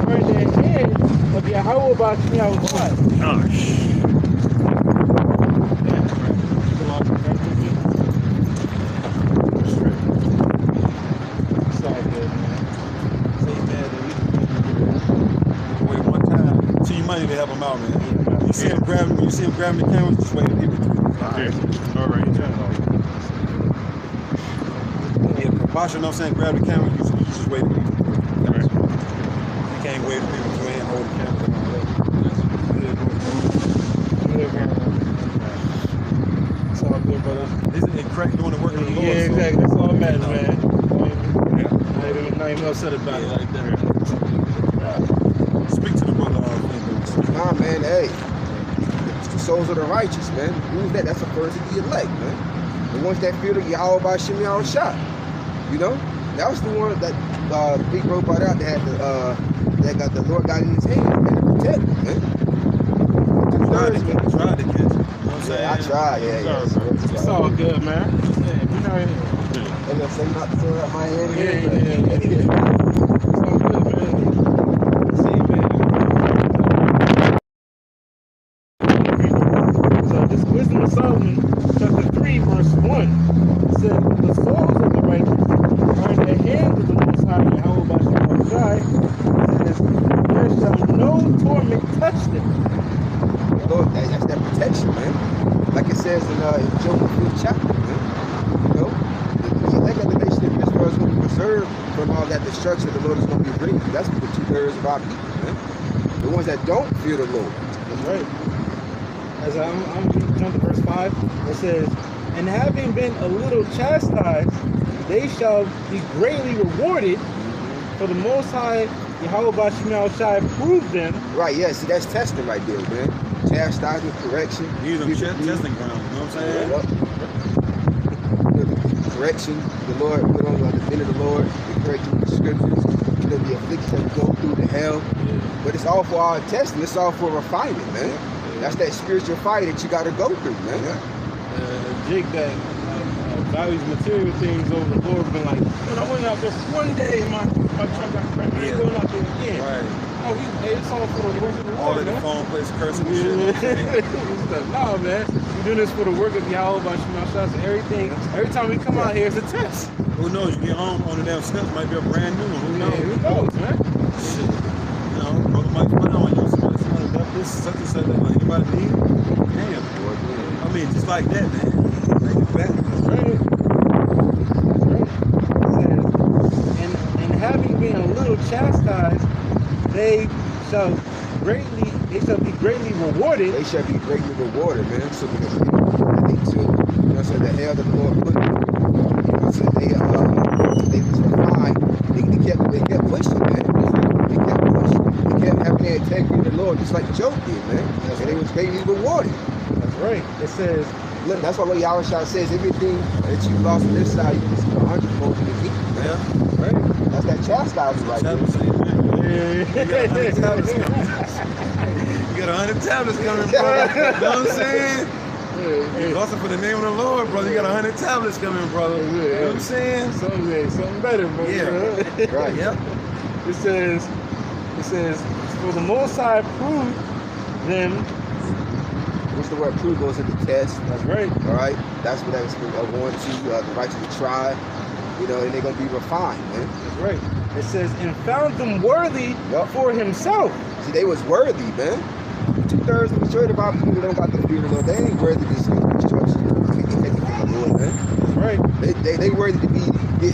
are in the hand of Yahweh Bashmi Shai. Gosh. It's all good, man. Say bad that Wait one time. See your money to help him out, man. You see him grabbing the cameras, just wait to give it to him. All right. Yeah, Pasha, you know what I'm saying? Grab the camera, you just wait to give it to him. You can't wait for people to ain't hold the camera. it's all good, brother. Isn't it correct doing the work of the Lord? Yeah, so- exactly. That's all that matters, man. Yeah. Not even upset about it like that. Speak to the brother. Nah, man, hey. It's the souls of the righteous, man. Who's that? That's the first of the elect, man. The ones that fear the Yahweh by Shimei Shai. You know? That was the one that Big Bro brought out that had that got the Lord got in his hand and to protect him, man. Tried to catch it. You know what I'm saying? Yeah, I tried, yeah. It's all good, man. Yeah, we know it. And I say not to throw out my head Yeah. again. It's all good, man. See, man. So this Wisdom of Solomon, chapter 3, verse 1, says, the souls of the righteous are in the hands of the Most High Yahweh Bashmi Shai. It says, there shall no torment touch them. Lord, that's that protection, man. Like it says in Job 5th chapter, man. You know, the elect of the nation of Israel is going to be preserved from all that destruction that the Lord is going to be bringing. That's the 2/3 of our people, man. The ones that don't fear the Lord. That's right. As I'm jump to verse 5, it says, and having been a little chastised, they shall be greatly rewarded, for the Most High Yahweh Bashmi Shai proved them. Right, yeah, see, that's testing right there, man. Chastisement, correction. Use them testing ground. You know what I'm saying? Correction, the Lord put on the men of the Lord, the correction with the scriptures, you know, the affliction that we go through, the hell. But it's all for our testing, it's all for refinement, man. That's that spiritual fight that you got to go through, man. Jake that values material things over the Lord been like, man, I went out there for one day and my truck got cracked. I ain't going out there again. Right. Oh, it's all for the work of the All Lord, in the man. phone place cursing and shit. It's like, nah, man. We do this for the work of Yahweh Bashmi Shai. So everything, every time we come out here, it's a test. Who knows? You get home on the damn steps, might be a brand new one. Who knows? Who knows, man? Shit. You know, brother might put on you. Somebody got this, such and such. Like, anybody need? Damn. I mean, just like that, man. Bring it back. That's right. It says, and having been a little chastised, they shall be greatly rewarded. They shall be greatly rewarded, man. So they took, you know, so the hell that the Lord put them through. You know, so they was refined. They kept pushing, man. They kept pushing. They kept having their integrity in the Lord, just like Job did, man. And they was greatly rewarded. That's right. It says, Look, that's why Yahweh Shai says everything that you lost on this side, you can see 100-fold in the deep, man. Yeah. Right? That's that chastisement right there. You got 100 tablets coming, brother. You know what I'm saying? You're also for the name of the Lord, brother. You got 100 tablets coming, brother. You know what I'm saying? something better, man. Yeah. Right. Yep. It says, for the Most High proved them. What's the word? Prove goes into test. That's right. All right. That's what that's going to the righteous to try. You know, and they're gonna be refined, man. That's right. It says, and found them worthy for himself. See, they was worthy, man. 2/3 of the church of our people don't got the fear of the Lord. They ain't worthy to see destruction. They can take it from the Lord, man. That's right. They worthy to be get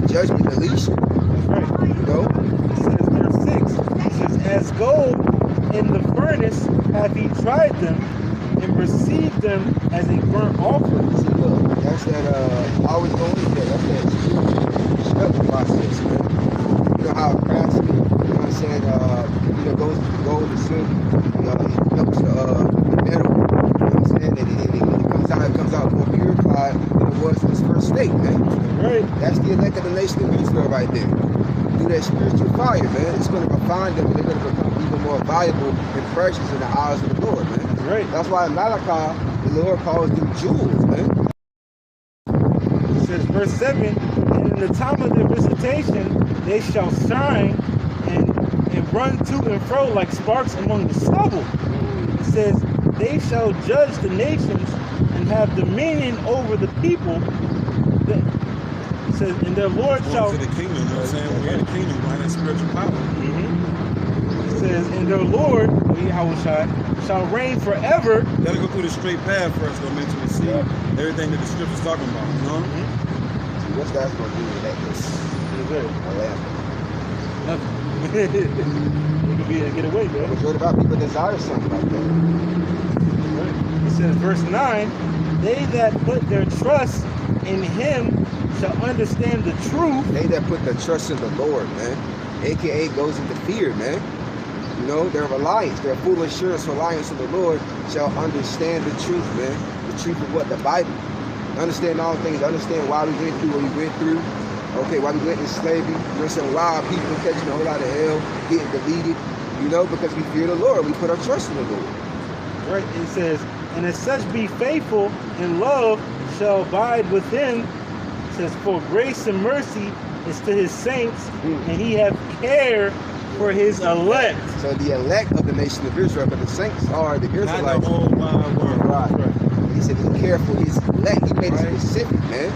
judgment and deletion. That's right. You know? It says, verse 6, it says, as gold in the furnace hath he tried them, and received them as a burnt offering. See, look, that's that always going to that. That's that step process, man. You know how a craftsman, you know what I'm saying, you know, goes to gold and silver, you know, he melts the metal, you know what I'm saying, and it comes out more purified than it was in its first state, man. Right. That's the elect of the nation of Israel right there. Through that spiritual fire, man, it's going to refine them, and they're going to become even more valuable and precious in the eyes of the Lord, man. Right. That's why in Malachi, the Lord calls them jewels, man. It says, verse 7, and in the time of their visitation, they shall shine and run to and fro like sparks among the stubble. It says, they shall judge the nations and have dominion over the people. It says, and their Lord shall... to the kingdom, you know what I'm saying? We're in the kingdom, behind that spiritual power. It says, and their Lord, shall reign forever. Gotta go through the straight path first, though, mentally see everything that the scripture's talking about, you know? See, what's that going to do with that? Nothing. You could be able to get away, man. What about people desire something like that? Right. It says, verse 9, they that put their trust in him shall understand the truth. They that put their trust in the Lord, man, aka goes into fear, man. You know, their reliance, their full assurance, reliance on the Lord shall understand the truth, man. The truth of what? The Bible. Understand all things. Understand why we went through what we went through. Okay, why we went in slavery. You know, some wild people catching a whole lot of hell, getting deleted. You know, because we fear the Lord. We put our trust in the Lord. Right. It says, and as such be faithful and love shall abide with him. It says, for grace and mercy is to his saints, and he hath care for his elect. So the elect of the nation of Israel, but the saints are the Israelites. Not the whole wide world. Right. He said he cared for his elect. He made it specific, man.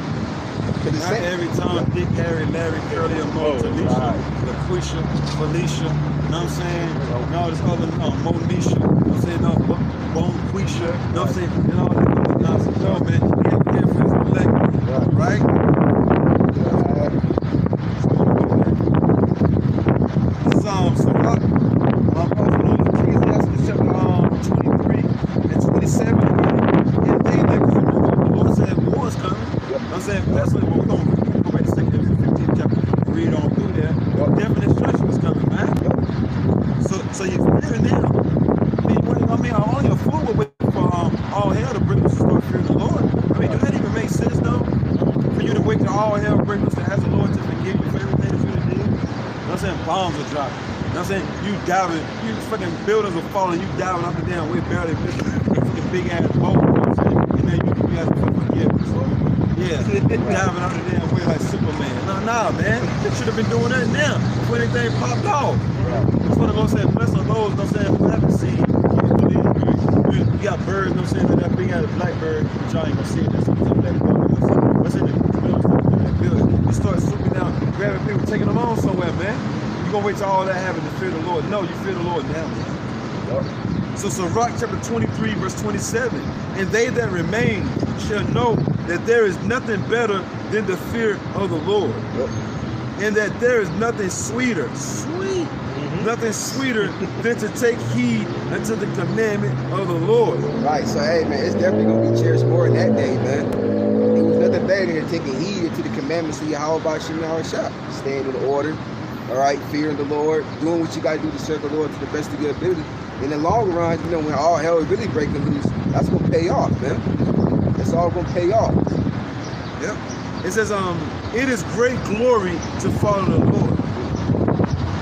Not every time Dick, Harry, Larry, Curly, and Mo, Talisha, LaQuisha, Felicia, you know what I'm saying? And all this other, Monisha, you know what I'm saying? No, Bone Quisha, you know what I'm saying? And all that nonsense. No, man, he had care for his elect, right? So my prophet on Ecclesiastes chapter 23 and 27 again. And they that the Lord said war is coming. I'm saying that's what we're going to go back to 15th chapter. Read on through there. Definite destruction is coming, man. So you're fearing now. I mean, all your food will wait for all hell to break loose to start fearing the Lord. I mean, does that even make sense though? For you to wait till all hell break loose to ask the Lord to forgive you for everything that you done did? You know what I'm saying? Bombs are dropping. You know what I'm saying? You diving, you fucking buildings are falling, you diving up and down, we're barely missing fucking big ass boat, you know what I'm saying? And then you have to forgive. So, yeah, diving up and down, way like Superman. Nah, man. They should have been doing that now before anything popped off. That's what the Lord said, bless are those, you know what I'm saying, who haven't seen. You got birds, you know what I'm saying, that big ass blackbird, which y'all ain't gonna see it, that's something that what's in the building. You start swooping down, grabbing people, taking them on somewhere, man. You gonna wait till all that happens to fear the Lord? No, you fear the Lord now, man. So Sirach chapter 23, verse 27, and they that remain shall know that there is nothing better than the fear of the Lord, and that there is nothing sweeter, nothing sweeter than to take heed unto the commandment of the Lord. Right, so hey man, it's definitely gonna be cherished more in that day, man. It was nothing better than taking heed to the commandments of Yahweh Shem Yahushua. Staying in order, all right, fearing the Lord, doing what you gotta do to serve the Lord to the best of your ability. In the long run, you know, when all hell is really breaking loose, that's gonna pay off, man. It's all gonna pay off. Yep. It says, it is great glory to follow the Lord.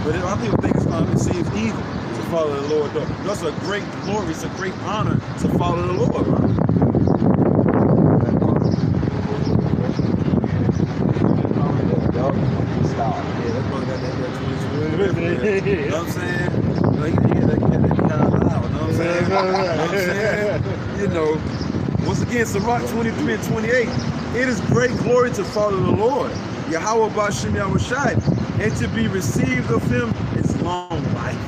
But a lot of people think it seems evil to follow the Lord, though. That's a great glory, it's a great honor to follow the Lord, right? You know what I'm saying? You know, once again, Sirach 23 and 28, it is great glory to follow the Lord. Yahweh Bashim Yahushai, and to be received of him is long life.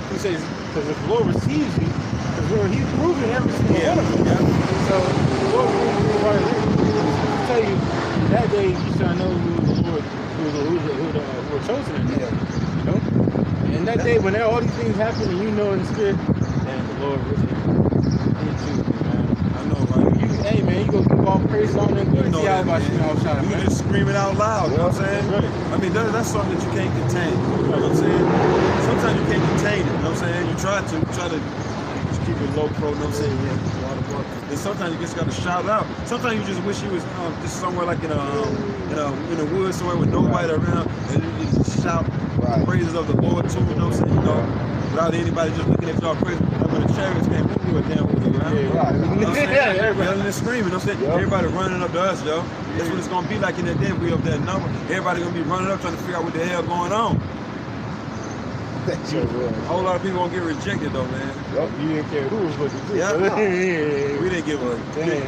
Because if the Lord receives you, because He's proving every single one of them. Yeah. So the Lord will tell you that day you shall know who the Lord, who were chosen in that. You know? And that day when all these things happen and you know in the spirit, and the Lord really into you, man. I know, right? Hey man, you go give all praise on and good. You know that, man. You just scream it out loud, you know what I'm saying? Right. I mean, that's something that you can't contain, you know what I'm saying? Sometimes you can't contain it, you know what I'm saying? You try to just keep it low pro, you know what I'm saying? Yeah, a lot of work. And sometimes you just gotta shout out. Sometimes you just wish you was just somewhere like in a woods somewhere with nobody around, and you just shout the praises of the Lord too, you know what I'm saying? You know, without anybody just looking at y'all praise. Like when the chariots came, we were down with the ground. You know what I'm saying? Everybody yelling and screaming, you know what I'm saying? Everybody running up to us, yo. That's what it's gonna be like in that day. We up that number. Everybody gonna be running up trying to figure out what the hell going on. A whole lot of people gonna get rejected though, man. You didn't care who was looking. Yeah, we didn't give a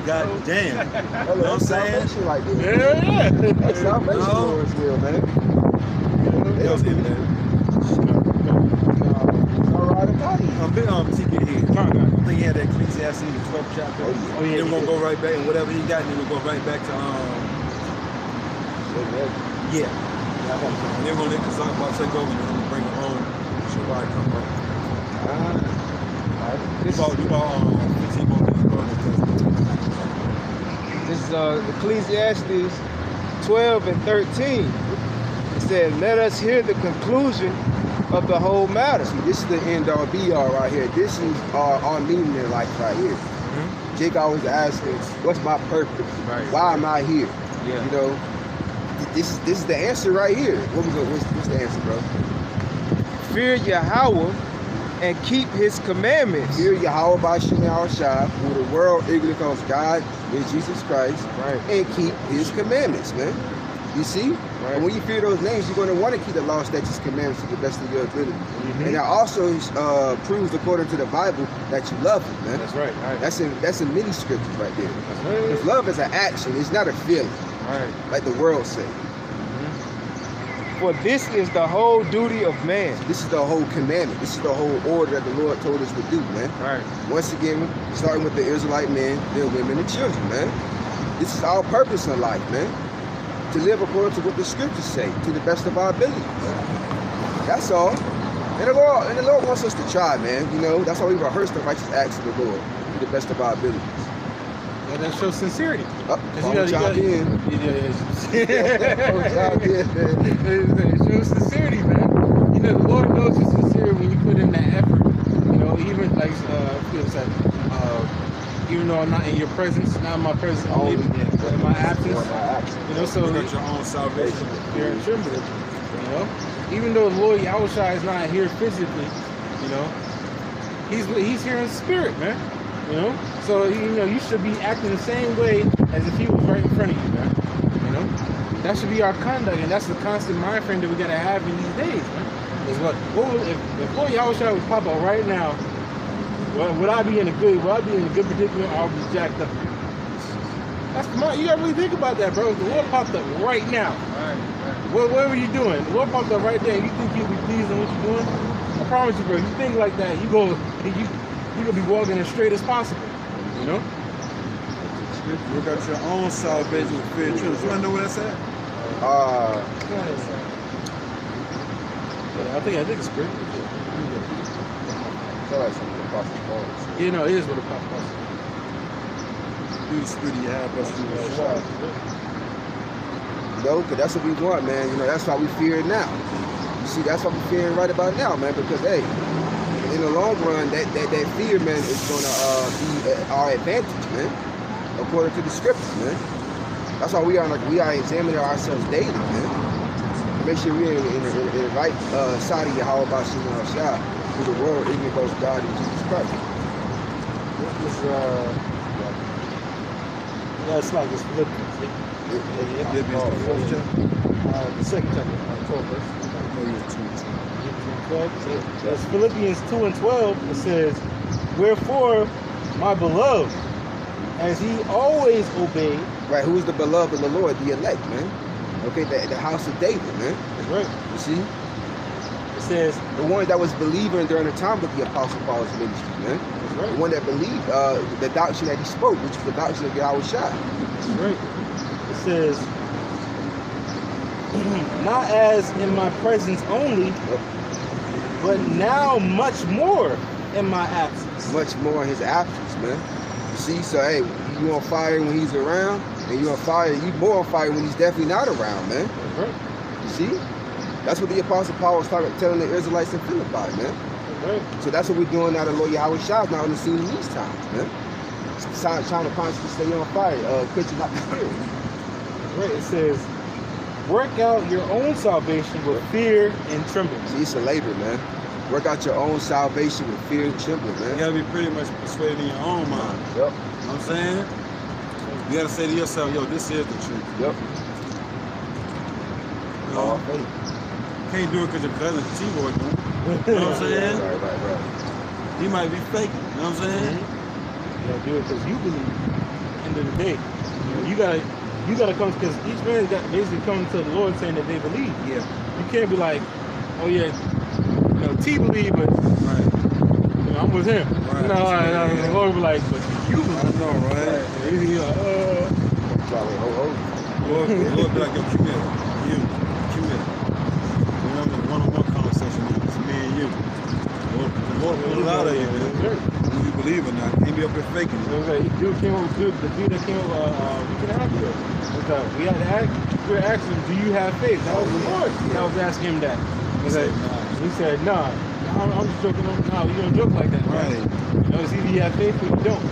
goddamn. You know what I'm saying? Like this. Yeah. That's salvation is real, man. That was it, man. Big TP here. I think he had that Ecclesiastes, the 12th chapter. Oh yeah. Then we're gonna go right back and whatever he got, then we'll go right back to yeah. And then we're gonna let Kazakh take over and then we'll bring it home. Shabbat come up. This You bought 15 more minutes. is Ecclesiastes 12 and 13. It said, let us hear the conclusion of the whole matter. See, this is the end all be all right here. This is our meaning in life right here. Jake always asks us, what's my purpose? Right. Why am I here? Yeah. You know, this is the answer right here. What's the answer, bro? Fear Yahweh and keep his commandments. Fear Yahweh Bashim Yahushai, who the world ignorantly calls God, is Jesus Christ, and keep his commandments, man. You see? And when you fear those names, you're going to want to keep the law, statutes, commandments to the best of your ability. And that also proves, according to the Bible, that you love him, man. That's right. That's in many scriptures right there. That's right. Because love is an action. It's not a feeling, like the world say. For this is the whole duty of man. This is the whole commandment. This is the whole order that the Lord told us to do, man. Once again, starting with the Israelite men, then women and children, man. This is our purpose in life, man. To live according to what the scriptures say, to the best of our ability. That's all. And the Lord wants us to try, man. You know, that's why we rehearse the righteous acts of the Lord to the best of our abilities. Yeah, that shows sincerity. You gotta It shows sincerity, man. You know, the Lord knows you're sincere when you put in that effort. You know, even like even though I'm not in your presence, not in my presence only, but in my absence. You know, so you got your own salvation. You're in trembling. You know, even though the Lord Yahushua is not here physically, you know, he's here in spirit, man. You know, so you should be acting the same way as if he was right in front of you, man. You know, that should be our conduct, and that's the constant mind frame that we gotta have in these days, man. Is if Lord Yahushua would pop up right now, would I be in a good predicament, or I'll be jacked up? You gotta really think about that, bro. If the Lord popped up right now, what were you doing? The Lord popped up right there. You think he'll be pleased in what you're doing? I promise you, bro. You think like that, you're gonna be walking as straight as possible. You know? You got your own salvation with fear and trembling. You wanna know where that's at? I think it's great. You know, it is what the Apostle Paul said. You the spirit you have, but you know, because that's what we want, man. You know, that's why we fear it now. You see, that's why we're fearing right about now, man. Because hey, in the long run, that fear, man, is gonna be our advantage, man. According to the scriptures, man. That's why we are examining ourselves daily, man. Make sure we're in the right side of Yahweh Bashim Yahushai, who the world even both God and Jesus Christ. It's like it's Philippians. The second chapter, 12 verse. That's Philippians 2 and 12. It says, wherefore, my beloved, as he always obeyed. Right, who is the beloved of the Lord, the elect, man. Okay, the house of David, man. That's right. You see? It says, The one that was believing during the time of the Apostle Paul's ministry, man. that's right. The one that believed the doctrine that he spoke, which was the doctrine of Yahweh Shai. That's right. It says, not as in my presence only, but now much more in my absence. Much more in his absence, man. You see, so hey, you on fire when he's around, and you on fire, you more on fire when he's definitely not around, man. That's right. You see? That's what the Apostle Paul was telling the Israelites in Philippi, man. That's right. So that's what we're doing now. The Lord Yahweh Shai is not on the scene in these times, man. Trying to constantly stay on fire, quenching out the spirit. That's right. It says, work out your own salvation with fear and trembling. See, it's a labor, man. Work out your own salvation with fear and trembling, You man. gotta be pretty much persuaded in your own mind. Yep, You know what I'm saying? You gotta say to yourself, yo, this is the truth. yep. You All know? faith. Can't do it because your cousin's a T-boy doing it. You know what I'm saying? Right. He might be faking. You know what I'm saying? You gotta do it because you believe. End of the day, you gotta come, because each man got basically coming to the Lord saying that they believe. Yeah. You can't be like, oh yeah, you know, T believe, but Right. you know, I'm with him. Right. No, the Lord be like, but you I believe. know, right? And he's like, Lord be like, yo, come here. You. Come here. You know, the one-on-one conversation now. It's me and you. The Lord will allow you, man. Whether you believe or not. Can't be up here faking it. It was like, the dude that came over, we can have you. We had to ask, we were asking him, do you have faith? That was the Lord. I was asking him that. He said, nah. I'm just joking. No, you don't joke like that. Right. You know, it's either you have faith or you don't.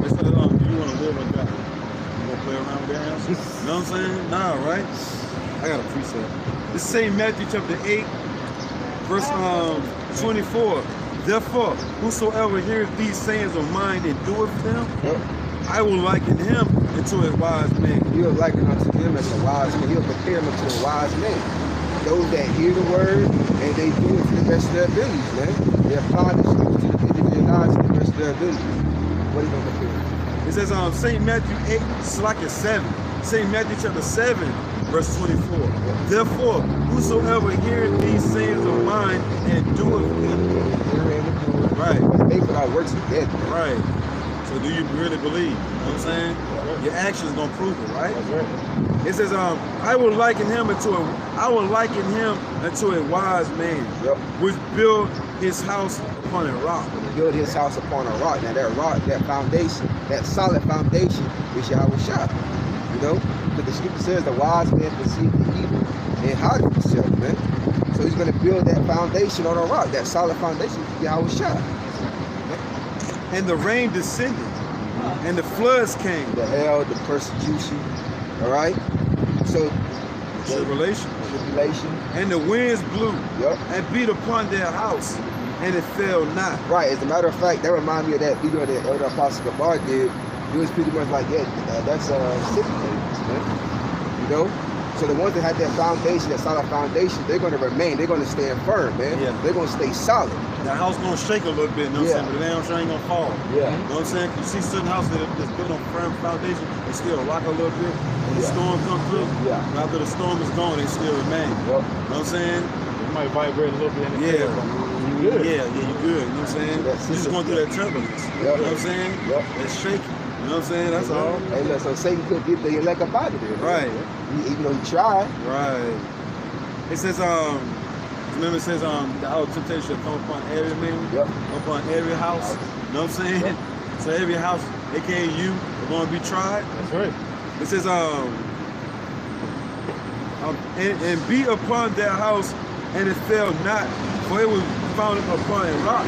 They said, do you want to live or die? You want to play around with their answers? You know what I'm saying? Nah, right? I got a precept. This same Matthew chapter 8, verse 24. Therefore, whosoever hears these sayings of mine and doeth them, Yep. I will liken him into a wise man. He'll liken unto him as a wise man. He'll compare him unto a wise man. Those that hear the word and they do it to the best of their abilities, man. They apply the scripture to their lives to the best of their abilities. What are you going to compare? It says St. Matthew 8, Slack 7. St. Matthew chapter 7, verse 24. Therefore, whosoever heareth these sayings of mine and doeth them. Right. Faith without works is dead, man. Right. So do you really believe? You know what I'm saying? Your actions gonna prove it, right? It says, I will liken him into a wise man, Yep. which built his house upon a rock. Build his house upon a rock. Now that rock, that foundation, that solid foundation is Yahweh Shai. You know? Because the scripture says the wise man perceive the evil and hide himself, man. So he's gonna build that foundation on a rock, that solid foundation is Yahweh Shai. And the rain descended, and the floods came. The hell, the persecution, all right? So, Tribulation. and the winds blew, Yep. and beat upon their house, and it fell not. Right, as a matter of fact, that reminds me of that video that Elder Apostle Gabar did. It was pretty much like, yeah, that's city neighbors, man. You know? So the ones that had that foundation, that solid foundation, they're going to remain. They're going to stand firm, man. Yeah. They're going to stay solid. The house gonna shake a little bit, you know what I'm saying? But the damn sure ain't gonna fall. Yeah. You know what I'm saying? You see certain houses that's built on firm foundation, they still rock a little bit. When the storm comes through, Yeah. but after the storm is gone, they still remain. Yep. You know what I'm saying? It might vibrate a little bit in the Yeah. You good. Yeah, you good. You know what I'm saying? So that's You're just going through that turbulence. You know what I'm saying? Yep. That's shaky. You know what I'm saying? That's all. Hey, look, so Satan could get the elect up out of there. Right. Even though he tried. Right. It says, remember it says, the hour of temptation shall come upon every man, Yep. upon every house. You know what I'm saying? Yep. So every house, aka you, are going to be tried. That's right. It says, and beat upon their house, and it fell not, for it was founded upon a rock.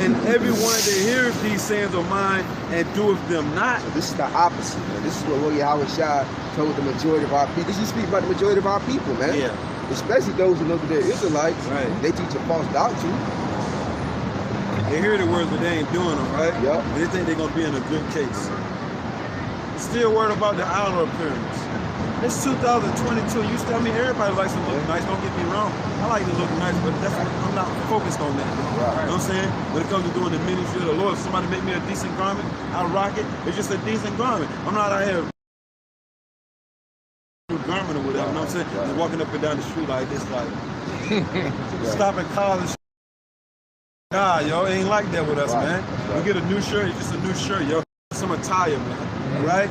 And everyone that heareth these sayings of mine and doeth them not. This is the opposite, man. This is what Lord Yahweh Shai told the majority of our people. This is speak about the majority of our people, man. Yeah. Especially those who know that they're Israelites. Right. They teach a false doctrine. They hear the words, but they ain't doing them, right? Yep. They think they're going to be in a good case. Still worried about the outer appearance. It's 2022. You still, I mean, everybody likes to look nice. Don't get me wrong. I like to look nice, but I'm not focused on that. You know what I'm saying? When it comes to doing the ministry of the Lord, if somebody make me a decent garment, I rock it. It's just a decent garment. I'm not out here garment or whatever. You know what I'm saying? Just walking up and down the street like this, like stopping cars and shit. Nah, yo, it ain't like that with us, man. We get a new shirt, it's just a new shirt, yo. Some attire, man. Right?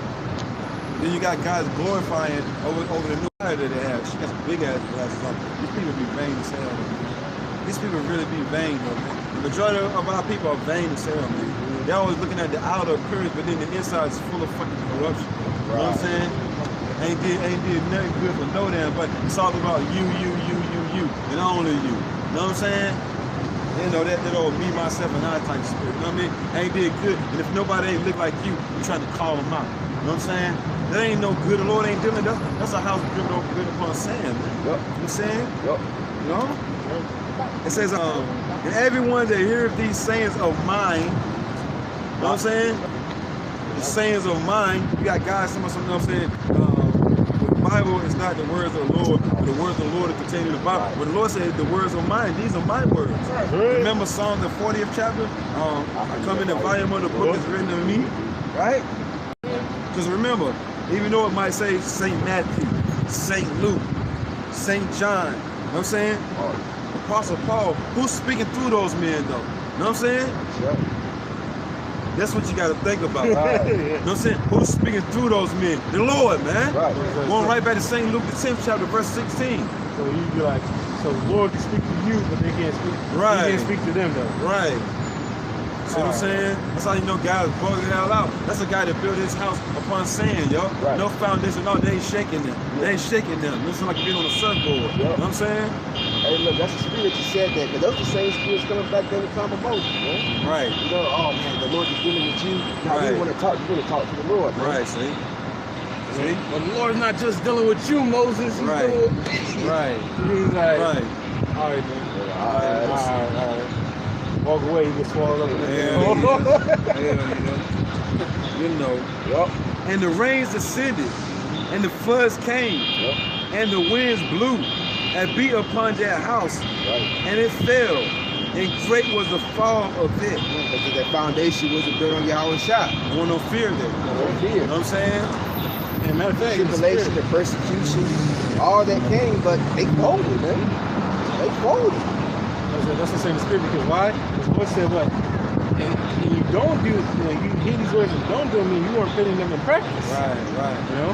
Then you got guys glorifying over the new attire that they have. She got some big ass glasses on. These people be vain as hell, man. These people really be vain, though, man. The majority of our people are vain as hell, man. They're always looking at the outer appearance, but then the inside is full of fucking corruption. You know what I'm saying? Ain't did nothing good for no damn, but it's all about you, and only you. You know what I'm saying? You know, that old me, myself, and I type spirit. You know what I mean? Ain't did good. And if nobody ain't look like you trying to call them out. You know what I'm saying? That ain't no good. The Lord ain't dealing. That's a house built upon sand, man. Yep. You know what I'm saying? Yep. You know? It says, and everyone that heareth these sayings of mine, you know what I'm saying? The sayings of mine, you got guys, some of them, you know what I'm saying? The Bible is not the words of the Lord, but the words of the Lord are contained in the Bible. When the Lord said the words of mine, these are my words. Remember Psalm the 40th chapter? I come in the volume of the book is written of me, right? Because remember, even though it might say St. Matthew, St. Luke, St. John, you know what I'm saying? Apostle Paul, who's speaking through those men though? You know what I'm saying? That's what you got to think about. You know what I'm saying? Who's speaking through those men? The Lord, man. Going right back to St. Luke the 10th chapter, verse 16. So you like, so the Lord can speak to you, but they can't speak. Right. He can't speak to them though. Right. See what I'm saying? That's how you know guys bugging the hell out. That's a guy that built his house upon sand, yo. Right. No foundation, no, they ain't shaking them. They ain't shaking them. Listen like being on a surfboard. You know what I'm saying? Hey, look, that's the spirit you said that, because those the same spirits coming back during the time of Moses, man. Right. You know, oh man, the Lord is dealing with you. Now you want to talk to the Lord, man. Right, see? See? But the Lord's not just dealing with you, Moses. He's dealing with me. Right. He's like, Right. all right, man. All right. Walk away, you get swallowed up. You know. And the rains descended, and the floods came, and the winds blew, and beat upon that house, and it fell, and great was the fall of it. Because that foundation wasn't built on Yahweh Shah. There was no fear there. No fear. You know what I'm saying? And matter of fact, Tribulation, the persecution, all that came, but they folded, man. They folded. That's the same spirit, because why? Because the Lord said what? And you don't do, you hear these words and don't do them, mean you weren't putting them in practice. Right. You know?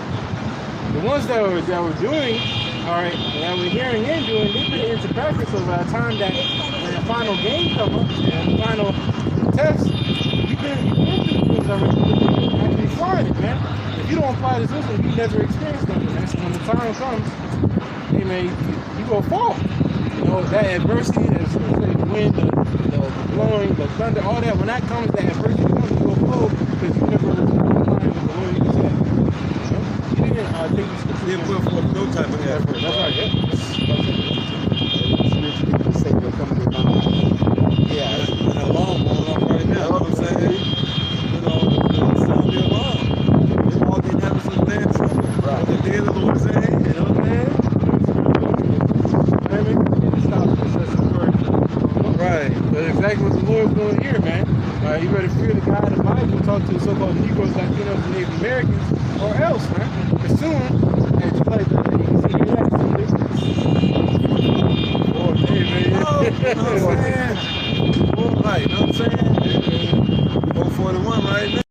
The ones that were doing, all right, that were hearing and doing, they put it into practice. So by the time that when the final game comes up and the final test, you can actually apply it, man. If you don't apply this wisdom, you never experience nothing, man. So when the time comes, hey man, you gonna fall. You know, that adversity, the wind, the blowing, the thunder, all that, when that comes, that adversity comes, you will flow because you never applying what the Lord you said. You didn't take this. They put forth no type of effort. That's right, Yeah. An alarm going off right now. You know what I'm saying? You know, sound the alarm. It's all getting happens with bad trouble. Right. The day of the Lord is at hand. You know what I'm saying? Right. That's exactly what the Lord's doing here, man. You better fear the God of the Bible, talk to the so-called Negroes, Latinos, and Native Americans, or else, man. Because soon, as you like that, you can see that. Oh, hey, man. You know what I'm saying? Right, you know what I'm saying? 441 right now.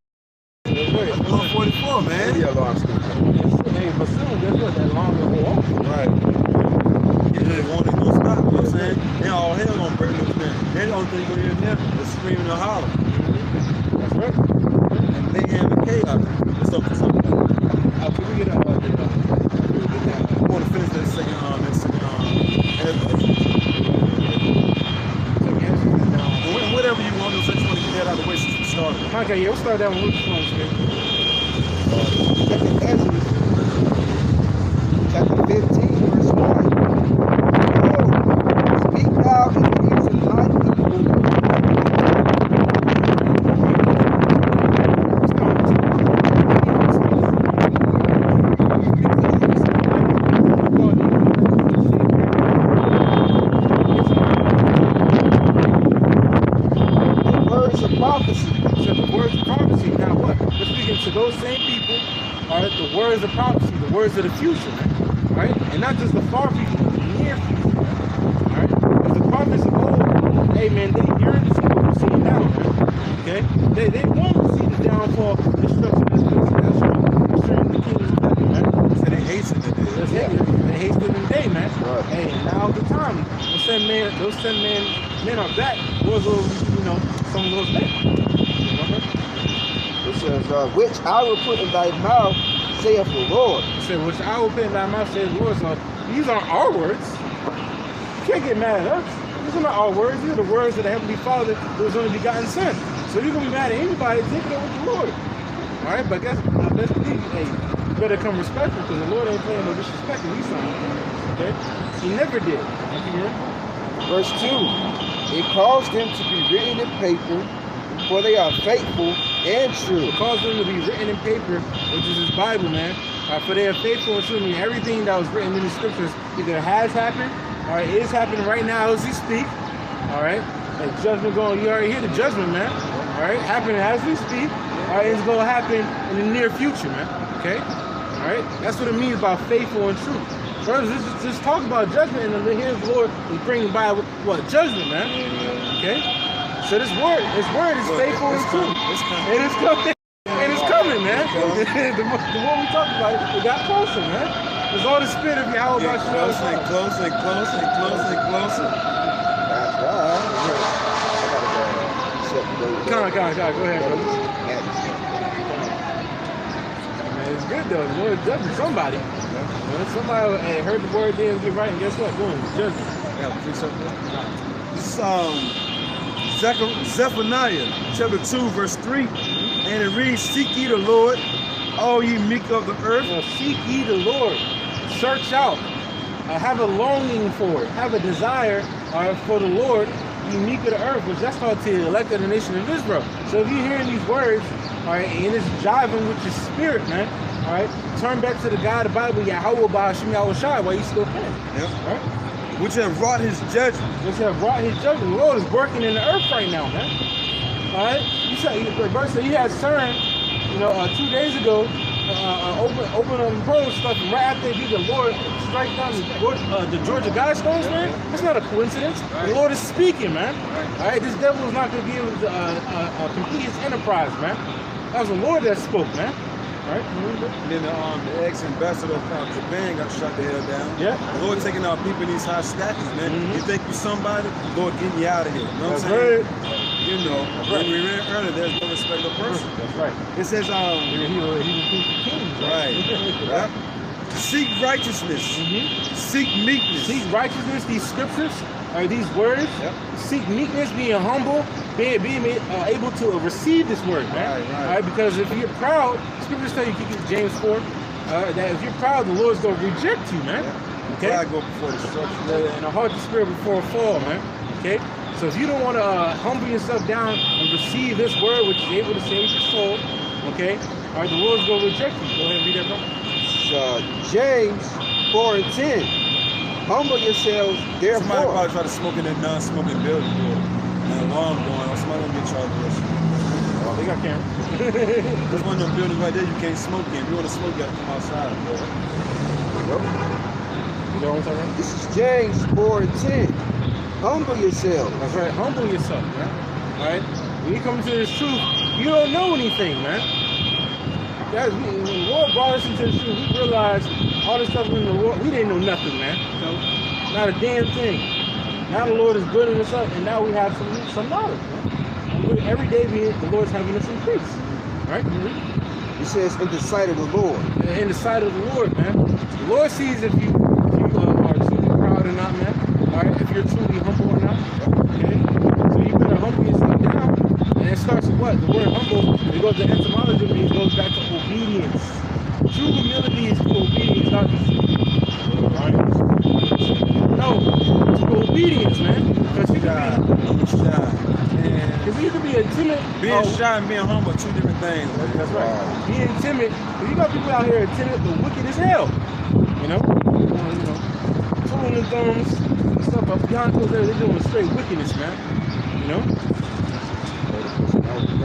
That's 444, man. The alarm still comes. Hey, but soon, guess what? That long will go off. Right. Yeah, they want it to stop, you know what I'm saying? And all hell gonna break loose, man. They're the only thing you're gonna hear them is screaming and hollering. That's right. And they have a chaos. So, Can we get up like that? I want to finish that second whatever you want to do, so I just want to get that out of the way since we started. Okay, yeah, we'll start that one with the phones, man. Exodus chapter 15, verse 1. Oh, speak thou in the ears of thy people. prophecy. So the words of prophecy. Now what? We're speaking to those same people. All right, the words of prophecy, the words of the future, man. All right, and not just the far future, but the near future, man. All right, because the prophets of old, hey man, they yearn to see what we're seeing now, man. Okay, they want to see the downfall, destruction of this place. That's right. Restoring the kingdom of heaven, man. So they hasten the day. They hasten the day, man. Right. Hey, now's the time. Those 10 men are back. Those are, some of those men. It says, which I will put in thy mouth, saith the Lord. It said, which I will put in thy mouth, saith the Lord. So these aren't our words. You can't get mad at us. These are not our words. These are the words of the Heavenly Father who was only begotten Son. So you're going to be mad at anybody, take it up with the Lord. All right, but let's believe, hey, you better come respectful because the Lord ain't playing no disrespect in these times. Okay? He never did. Verse 2, it caused them to be written in paper, for they are faithful and true. It caused them to be written in paper, which is his Bible, man. For they are faithful and true. I mean, everything that was written in the scriptures either has happened, or it is happening right now as we speak. All right? And judgment going, you already hear the judgment, man. All right? Happening as we speak. All right? It's going to happen in the near future, man. Okay? All right? That's what it means by faithful and true. Brothers, just talk about judgment, and then here's the Lord is bringing by what? Judgment, man. Okay? So this word is faithful and true. It is coming. And it's coming, man. the more we talk about it got closer, man. There's all the spirit of Yahweh. Closer and closer and closer and closer and closer. That's right. Go ahead, brother. Man, it's good though. The Lord is judging somebody. Somebody heard the word, didn't get right, and guess what? Boom, judgment. This is Zephaniah chapter 2 verse 3, and it reads, seek ye the Lord, all ye meek of the earth. Now, seek ye the Lord, search out, have a longing for it, have a desire for the Lord, ye meek of the earth, which that's called to the elect of the nation of Israel. So if you're hearing these words, all right, and it's jiving with your spirit, man, all right, turn back to the God of the Bible, Yahweh Ba'ashim Yahushai, while you still can. Yep. All right? Which have wrought his judgment. Which have wrought his judgment. The Lord is working in the earth right now, man. All right? The verse said he had CERN, 2 days ago, open up and pro stuff, and right after he did, the Lord strike down the Georgia Guidestones, man. That's not a coincidence. The Lord is speaking, man. All right? This devil is not going to be able to complete his enterprise, man. That was the Lord that spoke, man. Right? And then the ex-ambassador from Japan got shot the hell down. Yeah. The Lord taking out people in these high status, man. You think you somebody, Lord getting you out of here. You know what I'm saying? When we read earlier, there's no respect of person. That's right. It says, He was king, right. Seek righteousness. Seek meekness. Seek righteousness, these scriptures, or these words. Seek meekness, being humble, being able to receive this word, man. Right. All right, because if you're proud, scriptures tell you, James 4, that if you're proud, the Lord's going to reject you, man. Okay? Pride go before destruction. And a heart to spirit before a fall, man. Okay? So if you don't want to humble yourself down and receive this word, which is able to save your soul, okay? All right, the Lord's going to reject you. Go ahead and read that, bro. James 4 and 10. Humble yourselves, therefore. Somebody probably try to smoke in that non-smoking building, and an alarm going on. Somebody gonna get charged with this. Oh, they got cameras. There's one of them buildings right there you can't smoke in. If you want to smoke, you got to come outside. You know what I'm talking about? This is James 4 and 10. Humble yourself. That's right. Humble yourself, man. All right? When you come to this truth, you don't know anything, man. Guys, when the Lord brought us into the truth, we realized all this stuff in the Lord, we didn't know nothing, man. Not a damn thing. Now the Lord is building us up, and now we have some knowledge, man. Every day the Lord's having us increase. Right? It says, in the sight of the Lord. In the sight of the Lord, man. The Lord sees if you are truly proud or not, man. All right? If you're truly humble or not. Okay? So you better humble yourself down. And it starts with what? The word humble, it goes to etymology, it goes back to obedience. True humility is to obedience, not to obedience, man. Because you can be a timid. Being shy and being humble are two different things. That's right. Being timid, you got people out here timid but wicked as hell. Twiddling their thumbs and stuff, but behind closed doors, they're doing straight wickedness, man.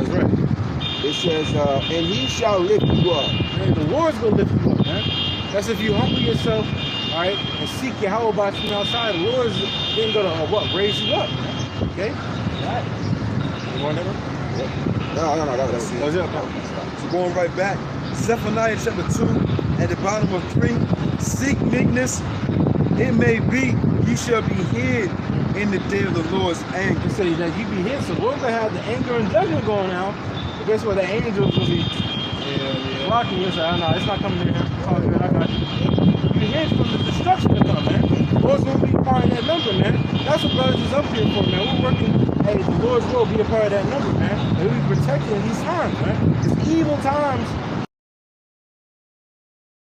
That's right. It says, and he shall lift you up. Man, the Lord's gonna lift you up, man. That's if you humble yourself, all right, and seek Yahweh by from outside. The Lord's then gonna raise you up, man. Okay? All right. You want that one? No, that's it. What's up? So going right back, Zephaniah chapter 2, at the bottom of 3, seek meekness, it may be ye shall be hid in the day of the Lord's anger. He said that you be hid, so the Lord's gonna have the anger and judgment going out. But guess what? The angels will be blocking you. So, no, it's not coming in here. It's all good. I got you. You hid from the destruction to come, man. The Lord's gonna be part of that number, man. That's what brothers is up here for, man. We're working. Hey, the Lord's will be a part of that number, man. And we protecting these times, man. It's evil times.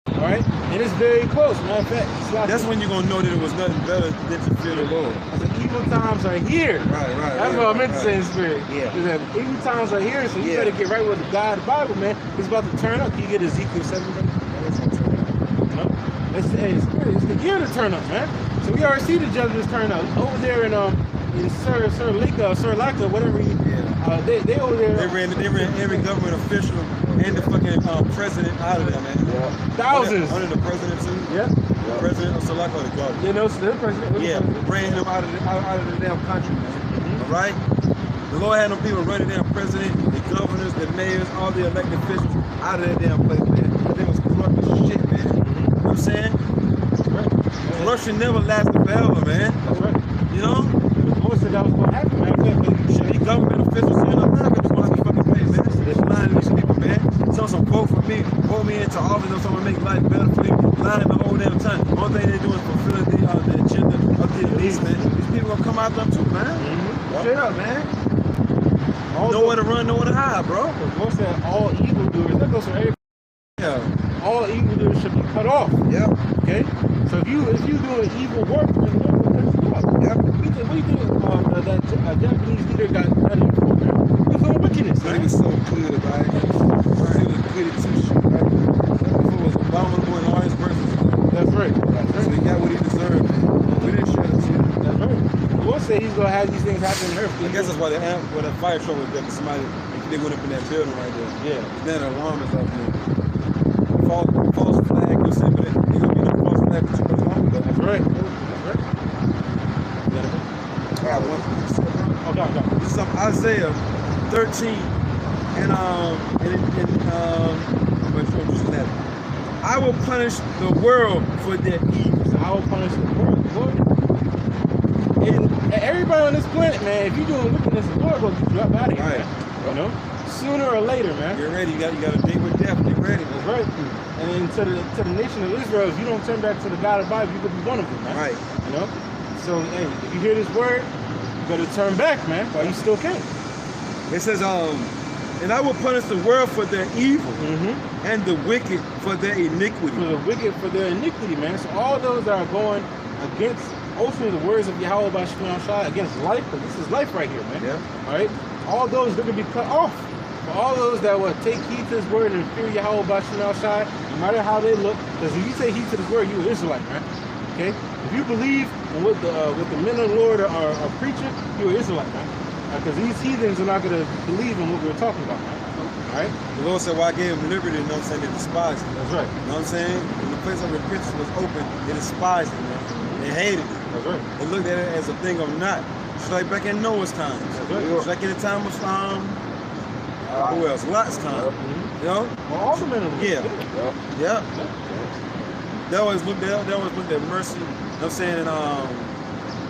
All right, and it's very close. Matter of fact, That's when you're going to know that it was nothing better than to fear the Lord. the evil times are here. Right. That's what I meant to say in spirit. Yeah. Is that evil times are here, so you better get right with the God, the Bible, man. It's about to turn up. Can you get Ezekiel 7? You know? It's the year to turn up, man. So we already see the judgments turn up over there in Sir Laka, whatever. They over there. They ran every government official and the fucking president out of there, man. Yeah. Thousands. Under the president too. Yeah. The president of Salaka or the government. You know, so the president. Yeah, ran them out of the damn country, man. All right. The Lord had them people running down president, the governors, the mayors, all the elected officials out of that damn place, man. They was corrupt as shit, man. You know what I'm saying? Corruption never lasted forever, man. That's right. You know? The Lord said that was going to happen, man. Shitty government officials in America just want to fucking pay, man. They're lying to these people, man. Tell some vote for me into office, or someone make life better for you. Lying the whole damn time. The only thing they're doing is fulfilling the agenda of the elites, man. These people gonna come out them too, man. Straight up, man. Nowhere to run, nowhere to hide, bro. The Lord said all evildoers, that goes for everybody. Yeah. All evildoers should be cut off. Yeah. Okay? So if you doing evil work, then the Lord will cut you off. Yeah. What do you think that Japanese leader got cut in for, man? He was doing wickedness, He man. was so good, right? He was good at some shit, right? If it was Obama doing all his verses, That's right. so he got what he deserved, man. We didn't share the shit. That's right. The Lord said he's going to have these things happen in earth. I guess that's why that fire truck was there, because somebody, they went up in that building right there. Yeah. Then the alarm is up there. False flag, you'll see, but ain't gonna be no false flag for too much longer, though. That's right. That's right. Okay. This is Isaiah 13, and verse 11. I will punish the world for their evil. So I will punish the world. And everybody on this planet, man, if you're doing wickedness, the Lord will get you up out of here, Right. man. You know? Sooner or later, man. Get ready, you got a date with death, get ready. That's right. And then to the nation of Israel, if you don't turn back to the God of the Bible, you could be one of them, man. Right. You know? So, hey, if you hear this word, you better turn back, man, while you still can. It says, and I will punish the world for their evil, and the wicked for their iniquity. For the wicked, for their iniquity, man. So all those that are going against, ultimately, the words of Yahweh Bashkion Shai, against life, because this is life right here, man. Yeah. All right? All those, they're going to be cut off. For all those that will take heed to his word and fear Yahweh Bashkion Shai, no matter how they look, because if you take heed to this word, you're an Israelite, man. Okay? If you believe in what the men of the Lord are preaching, you're an Israelite, man. Because these heathens are not going to believe in what we're talking about, man. All right? The Lord said, well, I gave them liberty, you know what I'm saying, they despised it. That's right. You know what I'm saying? When the place of repentance was open, they despised it, man. They hated it. That's right. They looked at it as a thing of not. Just like back in Noah's time. right. Just like in the time of who else? Lot's time. You know? Well, all the men of the Lord. Yeah. They always looked at mercy. You know what I'm saying?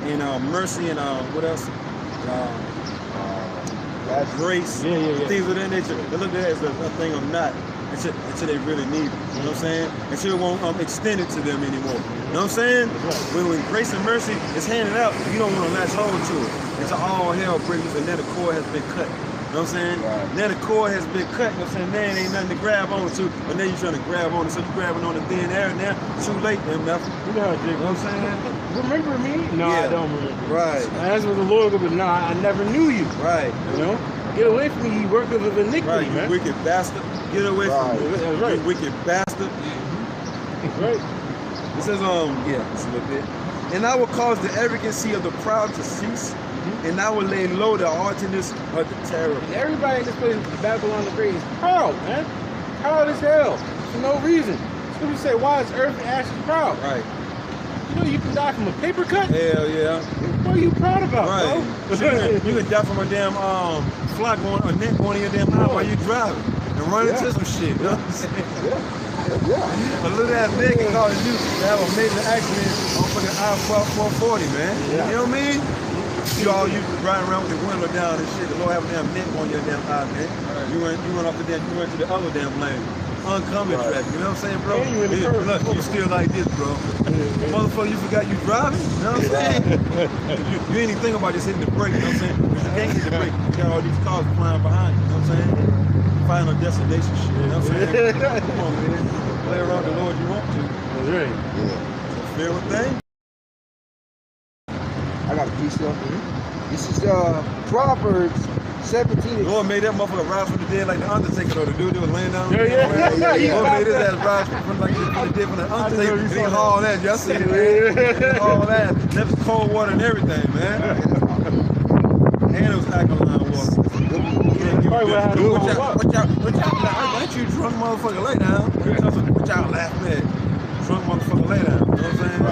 And mercy and what else? Grace. Yeah. Things of that nature. They looked at it as a thing of not until they really need it. You know what I'm saying? Until it won't extend it to them anymore. You know what I'm saying? When grace and mercy is handed out, you don't want to latch hold to it. Until all hell breaks and then the cord has been cut. You know what I'm saying? Right. Now the cord has been cut. You know what I'm saying? Man, ain't nothing to grab on to. But now you're trying to grab on it. So you're grabbing on the thin air now. Too late, man. Nothing. You know what I'm saying? Remember me? No, Yeah. I don't remember. Right. That's what the Lord will be. No, I never knew you. Right. You know? Get away from me, you workers of iniquity, Right, man. you wicked bastard. Get away from me. That's right. You wicked bastard. That's right. It says, just a little bit. And I will cause the arrogancy of the proud to cease, and I will lay low the haughtiness of the terrible. And everybody in this place, Babylon the Great, is proud, man. Proud as hell for no reason. So we say, why is earth and ashes proud? Right. You know you can die from a paper cut? Hell yeah. What are you proud about, Right. bro? You can die from a damn fly going, a net going in your damn eye while you driving and run into some shit. You know what I'm saying? Yeah. A little ass nigga can cause you to have a major accident on fucking I-440, man. Yeah. You know what I mean? You riding around with the window down and shit. The Lord have a damn net on your damn eye, man. Right. You went off the damn, you went to the other damn lane. Oncoming traffic, you know what I'm saying, bro? And you in the curve. Look, you still like this, bro. Motherfucker, you forgot you driving? You know what I'm saying? you ain't even think about just hitting the brake, you know what I'm saying? Because you can't hit the brake. You got all these cars flying behind you, you know what I'm saying? Final destination shit, you know what I'm saying? Come on, man. Play around the Lord you want to. That's right. Yeah. Fair thing? I got a piece of it. This is Proverbs 17. The Lord made that motherfucker rise from the dead like the Undertaker, though. The dude that was laying down. Yeah. The Lord made his ass rise from like the dead from the Undertaker. And he hauled that. Y'all see it, man? He hauled that. That was cold water and everything, man. And it was alkaline water. What y'all, ain't you drunk motherfucker, lay down. What y'all laughing at? Drunk motherfucker, lay down. You know what I'm saying?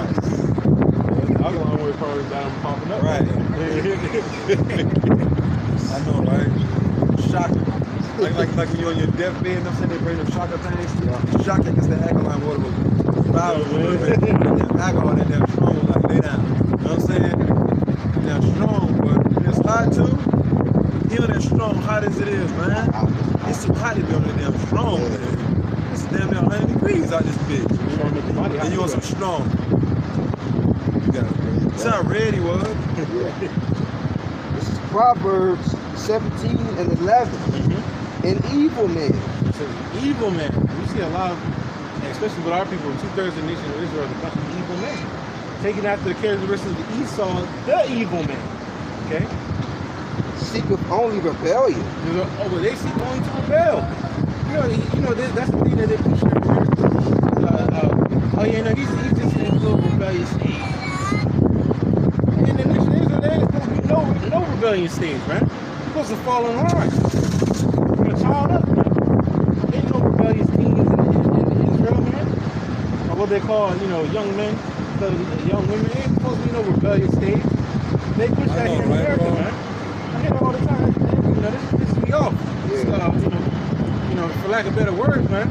Alkaline water probably down popping up. Right. I know, right? Shocking. Like when you're on your deathbed, you know what I'm saying? They bring them shocker things. Shocking because the alkaline water was violent a little bit. That alcohol that damn strong, like lay down. You know what I'm saying? Damn strong, but it's hot too. Even as strong, hot as it is, man. It's too hot to be on that damn strong, man. It's damn near 100 degrees out this bitch. And you want some strong. You got it. Sound ready, was. This is Proverbs 17 and 11. An evil man. So evil men. We see a lot of, especially with our people, 2/3 of the nation of Israel, a bunch of evil men. Taking after the characteristics of the Esau, the evil man. Okay? Seeketh only rebellion. But they seek only to rebel. You know that's the thing that they push everywhere. Oh yeah, no, he's just in a little rebellious stage. In the nation of Israel, there's supposed to be no rebellion stage, man. You're supposed to fall in line. From a child up, man. There ain't no rebellious teens in Israel, man. Or what they call, young men, young women. There ain't supposed to be no rebellious stage. They push that here in America, man. I hear it all the time. This pisses me off. For lack of better words, man.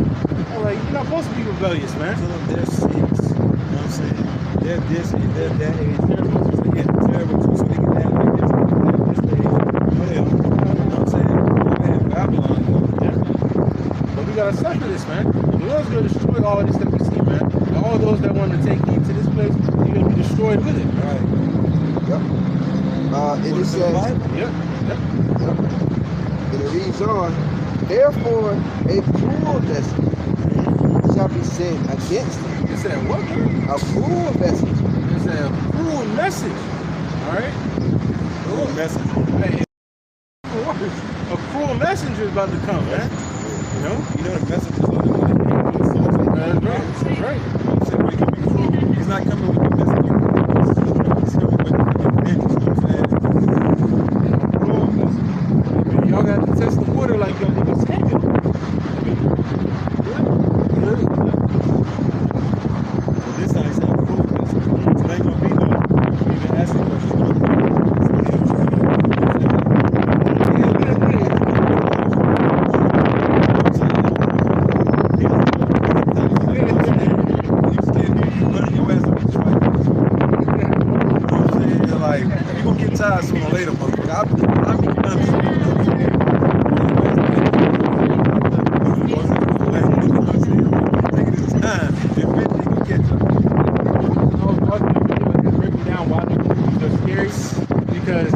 I'm like, you're not supposed to be rebellious, man. They're 6. You know what I'm saying? They're this age, they're that age. They're terrible too, so they can have like this age. You know what I'm saying? Man, Babylon, though. Yeah. But we gotta suffer this, man. The Lord's gonna destroy all this that we see, man. And all those that want to take heed to this place, they're gonna be destroyed with it. Right. Yep. And it says, Yep. and it reads on, therefore a cruel vessel shall be sent against him. It said what? A cruel vessel. It said a cruel message. Alright? Cruel message. Hey, a cruel messenger is about to come, man. You know the message is on the That's right. He said, when he can be cruel, he's not coming with the message. He's coming with the vengeance, you know what I'm saying? Cruel message. Y'all got to test the water like y'all niggas saying. This time he said cruel message. So they ain't gonna be no even asking questions. Sooner or later, motherfucker. I'll be honest with you. You know what I'm saying? Taking his time, eventually gonna catch up. Breaking down why they're scary because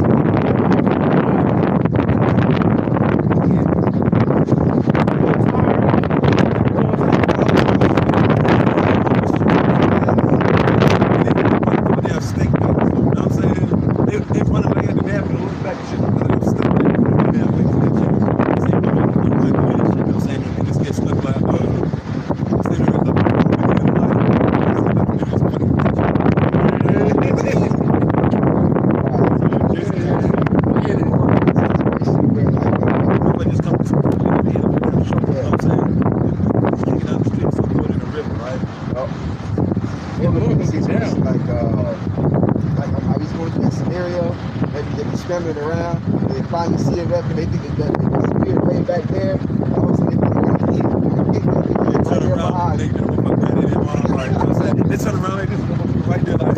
be scrambling around. They finally see a rep and they think that the spirit way back there. All of a sudden, they Turn around, they just look at it in my heart. They turn around, they just look right there like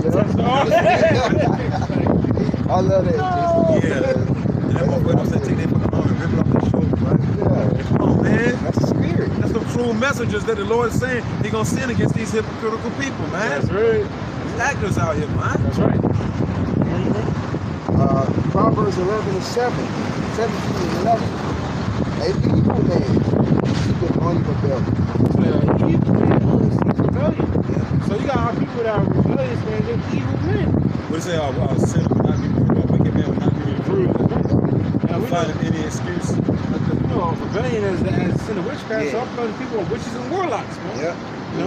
I love that. yeah. That motherfucker said, take their fucking arm and rip it off their shoulder, right? Yeah. Come on, man. That's the spirit. That's the true messengers that the Lord is saying He gonna send against these hypocritical people, man. That's right. These actors out here, man. That's right. Proverbs 11:7, 17 and 11. A evil man seeketh only rebellion. So, evil man only seeks rebellion. So you got our people that are rebellious, man. They're evil men. What say? Our sin will not be proved. Wicked man will not be reproved. Now, we Finding any excuse. you know, rebellion as sin of witchcraft. Yeah. So I'm talking people are witches and warlocks, man. Yeah. You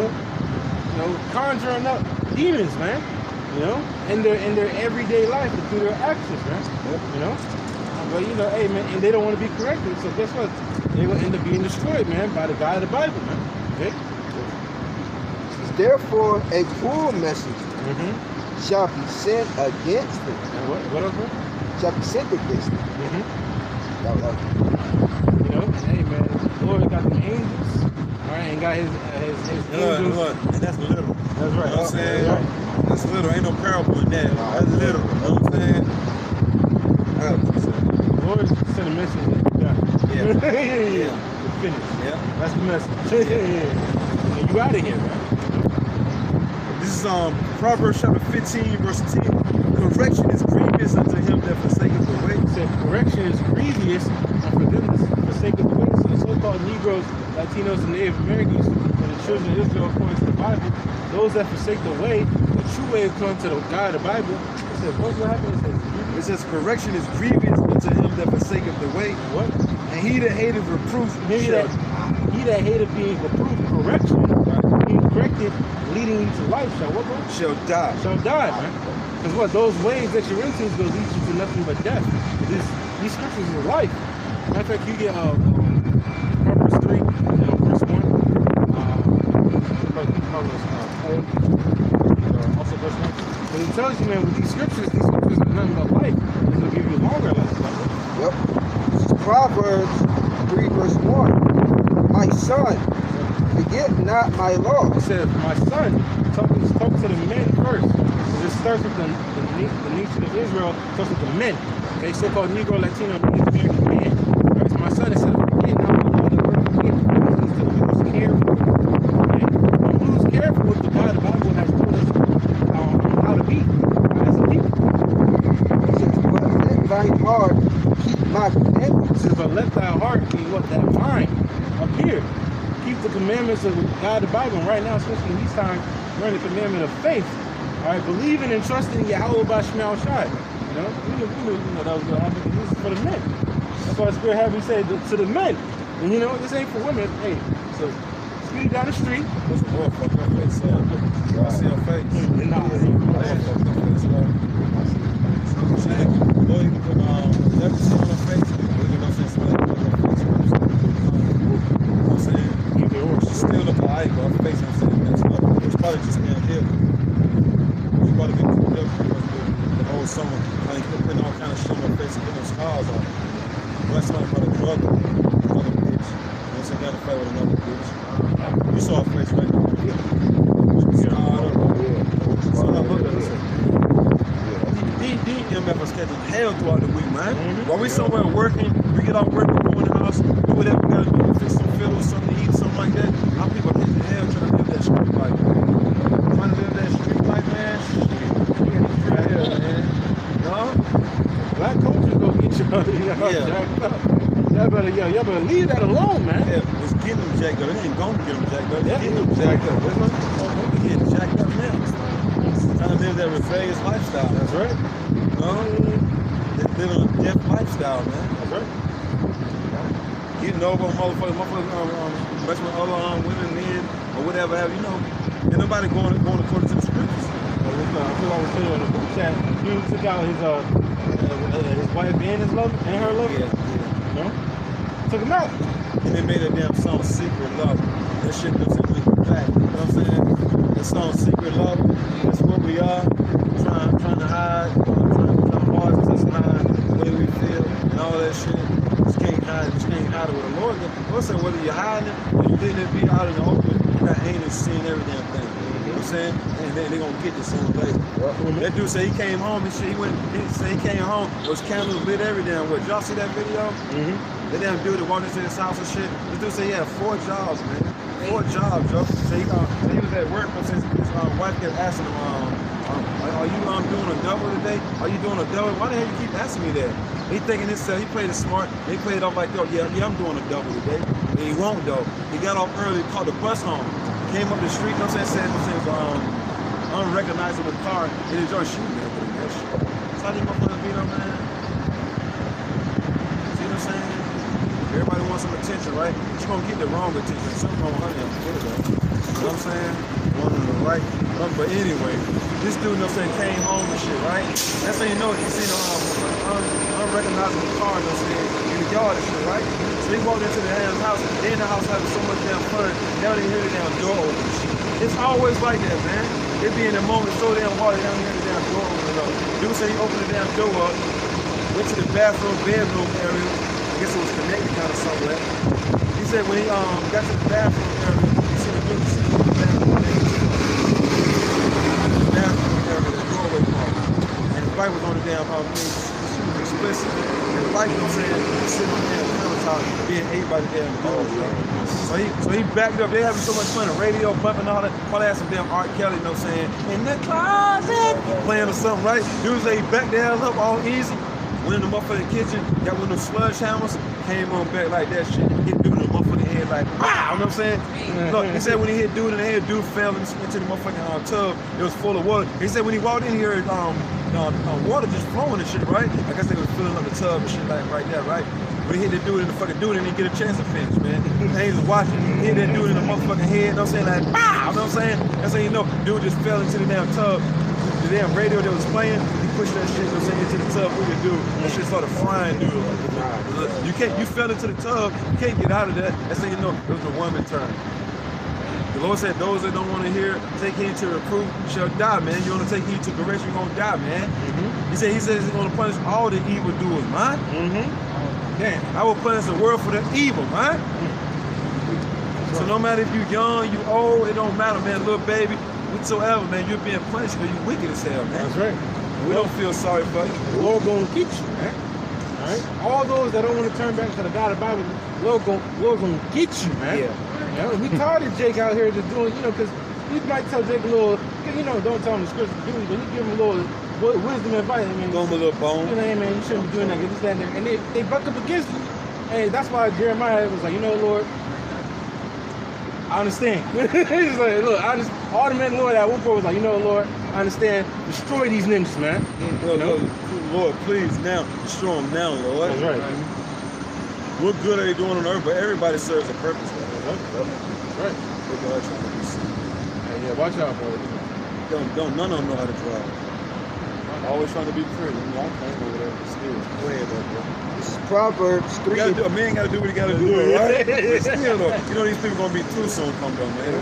know, conjuring up demons, man. You know, in their everyday life and through their actions, man. Yep. You know, but you know, hey, man, and they don't want to be corrected. So guess what? They will end up being destroyed, man, by the God of the Bible, man. Okay. Therefore, a cruel messenger Mm-hmm. shall be sent against them. And what else? Man? Shall be sent against them. Mm-hmm. Y'all You know, hey, man, the Lord got the angels, all right, and got his angels. Look, and that's little. That's right. You know what I'm saying? That's right. That's little. Ain't no parable in that. That's little. You know what I'm saying? The Lord sent a message that you got. Yeah. It's finished. Yeah. That's the message. And you out of here, man. This is Proverbs chapter 15, verse 10. Correction is grievous unto him that forsaketh the way. It said correction is grievous and forgiveness for sake of the way. So the so-called Negroes, Latinos, and Native Americans, and the children of Israel, according to the Bible, those that forsake the way, the true way according to the God of the Bible, it says, what's what happened? It says correction is grievous unto him that forsaketh the way. What? And he that hateth reproof He shall that hated being reproved correction, being corrected, leading you to life, shall die. shall die, man. Because what, those ways that you're into is going to lead you to nothing but death. These scriptures are life. Matter of fact, you get Proverbs 3, verse 1. Also verse 1. But it tells you, man, with these scriptures are nothing but life. It's going to give you longer life. Yep. This is Proverbs 3, verse 1. My son, forget not my law. It says, my son, talk to the men first. It starts with the nation of Israel, starts with the men. Okay, so-called Negro, Latino, Native American man. Right? So my son, it says, forget not my law. The word forget means to lose care for. Okay? Don't lose care for what the Bible has told us how to be as a people. It says, but let thine heart keep my It commandments. says, but let thy heart be what? That mind up here. Keep the commandments of God, the Bible. And right now, especially in these times, we're in the commandment of faith. All right, believing and trusting Yahweh by Shema Shai. You know, we knew that was going to happen because this is for the men. That's why the Spirit had me say to the men. And you know, this ain't for women. Hey, so speed down the street. What's the Lord fuck her face up? I see her face. Nah, Lord fuck her face up. Lord, you can put leprosy on her face. Or you can say something like her face. You know what I'm saying? either or. She still look like her face. I'm saying that's what. It's probably just down here. She probably been cooped up the whole summer. Like putting all kind of shit on her face and putting those scars on. Well, that's not about a drug another bitch. You know, so got to fight with another bitch. You saw her face, right? Yeah. Scarred up. So I looked at her. These MFers catching hell throughout the week, man. While we somewhere working, we get off work, we go in the house, do whatever we gotta do, fix some fiddles, something to eat, something like that. Our people catching hell trying to live that street life. Trying to live that street life, man. Hell, man. No? Black culture gonna get y'all Yeah. jacked up. Y'all better leave that alone, man. Yeah, it's getting them jacked up. It ain't gonna get them jacked up. It's Yeah. getting them jacked up. They're getting jacked up now. Trying to live that rebellious lifestyle. That's right. No? They're living a death lifestyle, man. That's right. Getting over motherfuckers messing with other women, men, or whatever have you know. Ain't nobody going according to the scriptures. I feel like I was saying in the group chat, dude took out his wife and his love and her love. Yeah. You know? Took him out. And they made that damn song Secret Love. That shit doesn't link back. You know what I'm saying? That song Secret Love, that's what we are. Trying to hide, trying hard to hide saying? Whether you're hiding it or you're letting it be out in the open, you got angels seeing every damn thing. You know what I'm saying? And they're going to get this sooner or later. That dude said he came home and shit. He said he came home, those candles lit every damn way. Y'all see that video? That damn dude that walked into his house and shit. This dude said he had 4 jobs, man. 4 jobs, yo. So he was at work, but his wife kept asking him, are you doing a double today? Are you doing a double? Why the hell you keep asking me that? He thinking himself, he played it smart. He played it off like, yo, yeah, I'm doing a double today. But he won't, though. He got off early, caught the bus home. Came up the street, you know what I'm saying, said unrecognizable car, and he started shooting at him. That's how these motherfuckers beat up, man. See what I'm saying? Everybody wants some attention, right? But you're gonna get the wrong attention. Something wrong with her, you know what I'm saying? One on the right. But anyway, this dude, you know what I'm saying, came home and shit, right? That's how you know he seen unrecognizable car, you know what I'm saying, in the yard and shit, right? So he walked into the damn house, they in the house having so much damn fun, they don't even hear the damn door open and shit. It's always like that, man. It be in the moment so damn water, they don't hear the damn door open up. Dude said he opened the damn door up, went to the bathroom, bedroom area. I guess it was connected kind of somewhere. He said when he got to the bathroom area, he said the dude sitting in the bathroom area, the doorway part. And the light was on the damn explicit. And the light, you know what I'm saying, was sitting on the damn countertop being ate by the damn dog. So he backed up. They having so much fun, the radio bumping all that. Probably had some damn R. Kelly, you know what I'm saying, in the closet, playing or something, right? Dude say he backed the hell up all easy. Went in the motherfucking kitchen, got one of them sludge hammers, came on back like that shit, hit dude in the motherfucking head like, wow, you know what I'm saying? Look, he said when he hit dude in the head, dude fell into the motherfucking tub, it was full of water. He said when he walked in here, water just flowing and shit, right? I guess they was filling up the tub and shit like right there, right? But he hit the dude in the fucking dude and he didn't get a chance to finish, man. And he was watching, he hit that dude in the motherfucking head, you know what I'm saying? Like, wow, you know what I'm saying? That's how you know, dude just fell into the damn tub. The damn radio that was playing, he pushed that shit, you know what I'm saying, into the tub with the dude. That shit started frying, dude. You fell into the tub, you can't get out of that. That's how you know it was a woman turn. The Lord said, those that don't want to hear, take heed to reproof, shall die, man. You want to take heed to correction, you're going to die, man. He said he's going to punish all the evildoers, man. Damn, I will punish the world for the evil, man. So no matter if you young, you old, it don't matter, man, little baby, whatsoever, man, you're being punished because you're wicked as hell, man. That's right. We don't feel sorry for you. The Lord gonna get you, man. All right. All those that don't want to turn back to the God of the Bible, the Lord gonna get you, man. Yeah. You know, we tired of Jake out here just doing, you know, because you might tell Jake a little, you know, don't tell him the scripture to do, but you give him a little wisdom advice. I mean, give him a little bone. You know, hey, man, you shouldn't be doing that, get this, that, and there. And they buck up against you. Hey, that's why Jeremiah was like, you know, Lord, I understand. He's like, look, all the men, Lord, at one point was like, you know, Lord, I understand. Destroy these ninjas, man. Lord, please now, destroy them now, Lord. That's right. What good are they doing on earth? But everybody serves a purpose. That's right. Look at trying to be seen. Hey, yeah, watch out, bro. None of them know how to drive. Always trying to be pretty. You know, I'm playing over there. Still, go ahead, bro. This is Proverbs 3. A man got to do what he got to do, right? But still, though, you know these people going to be too soon come down, man.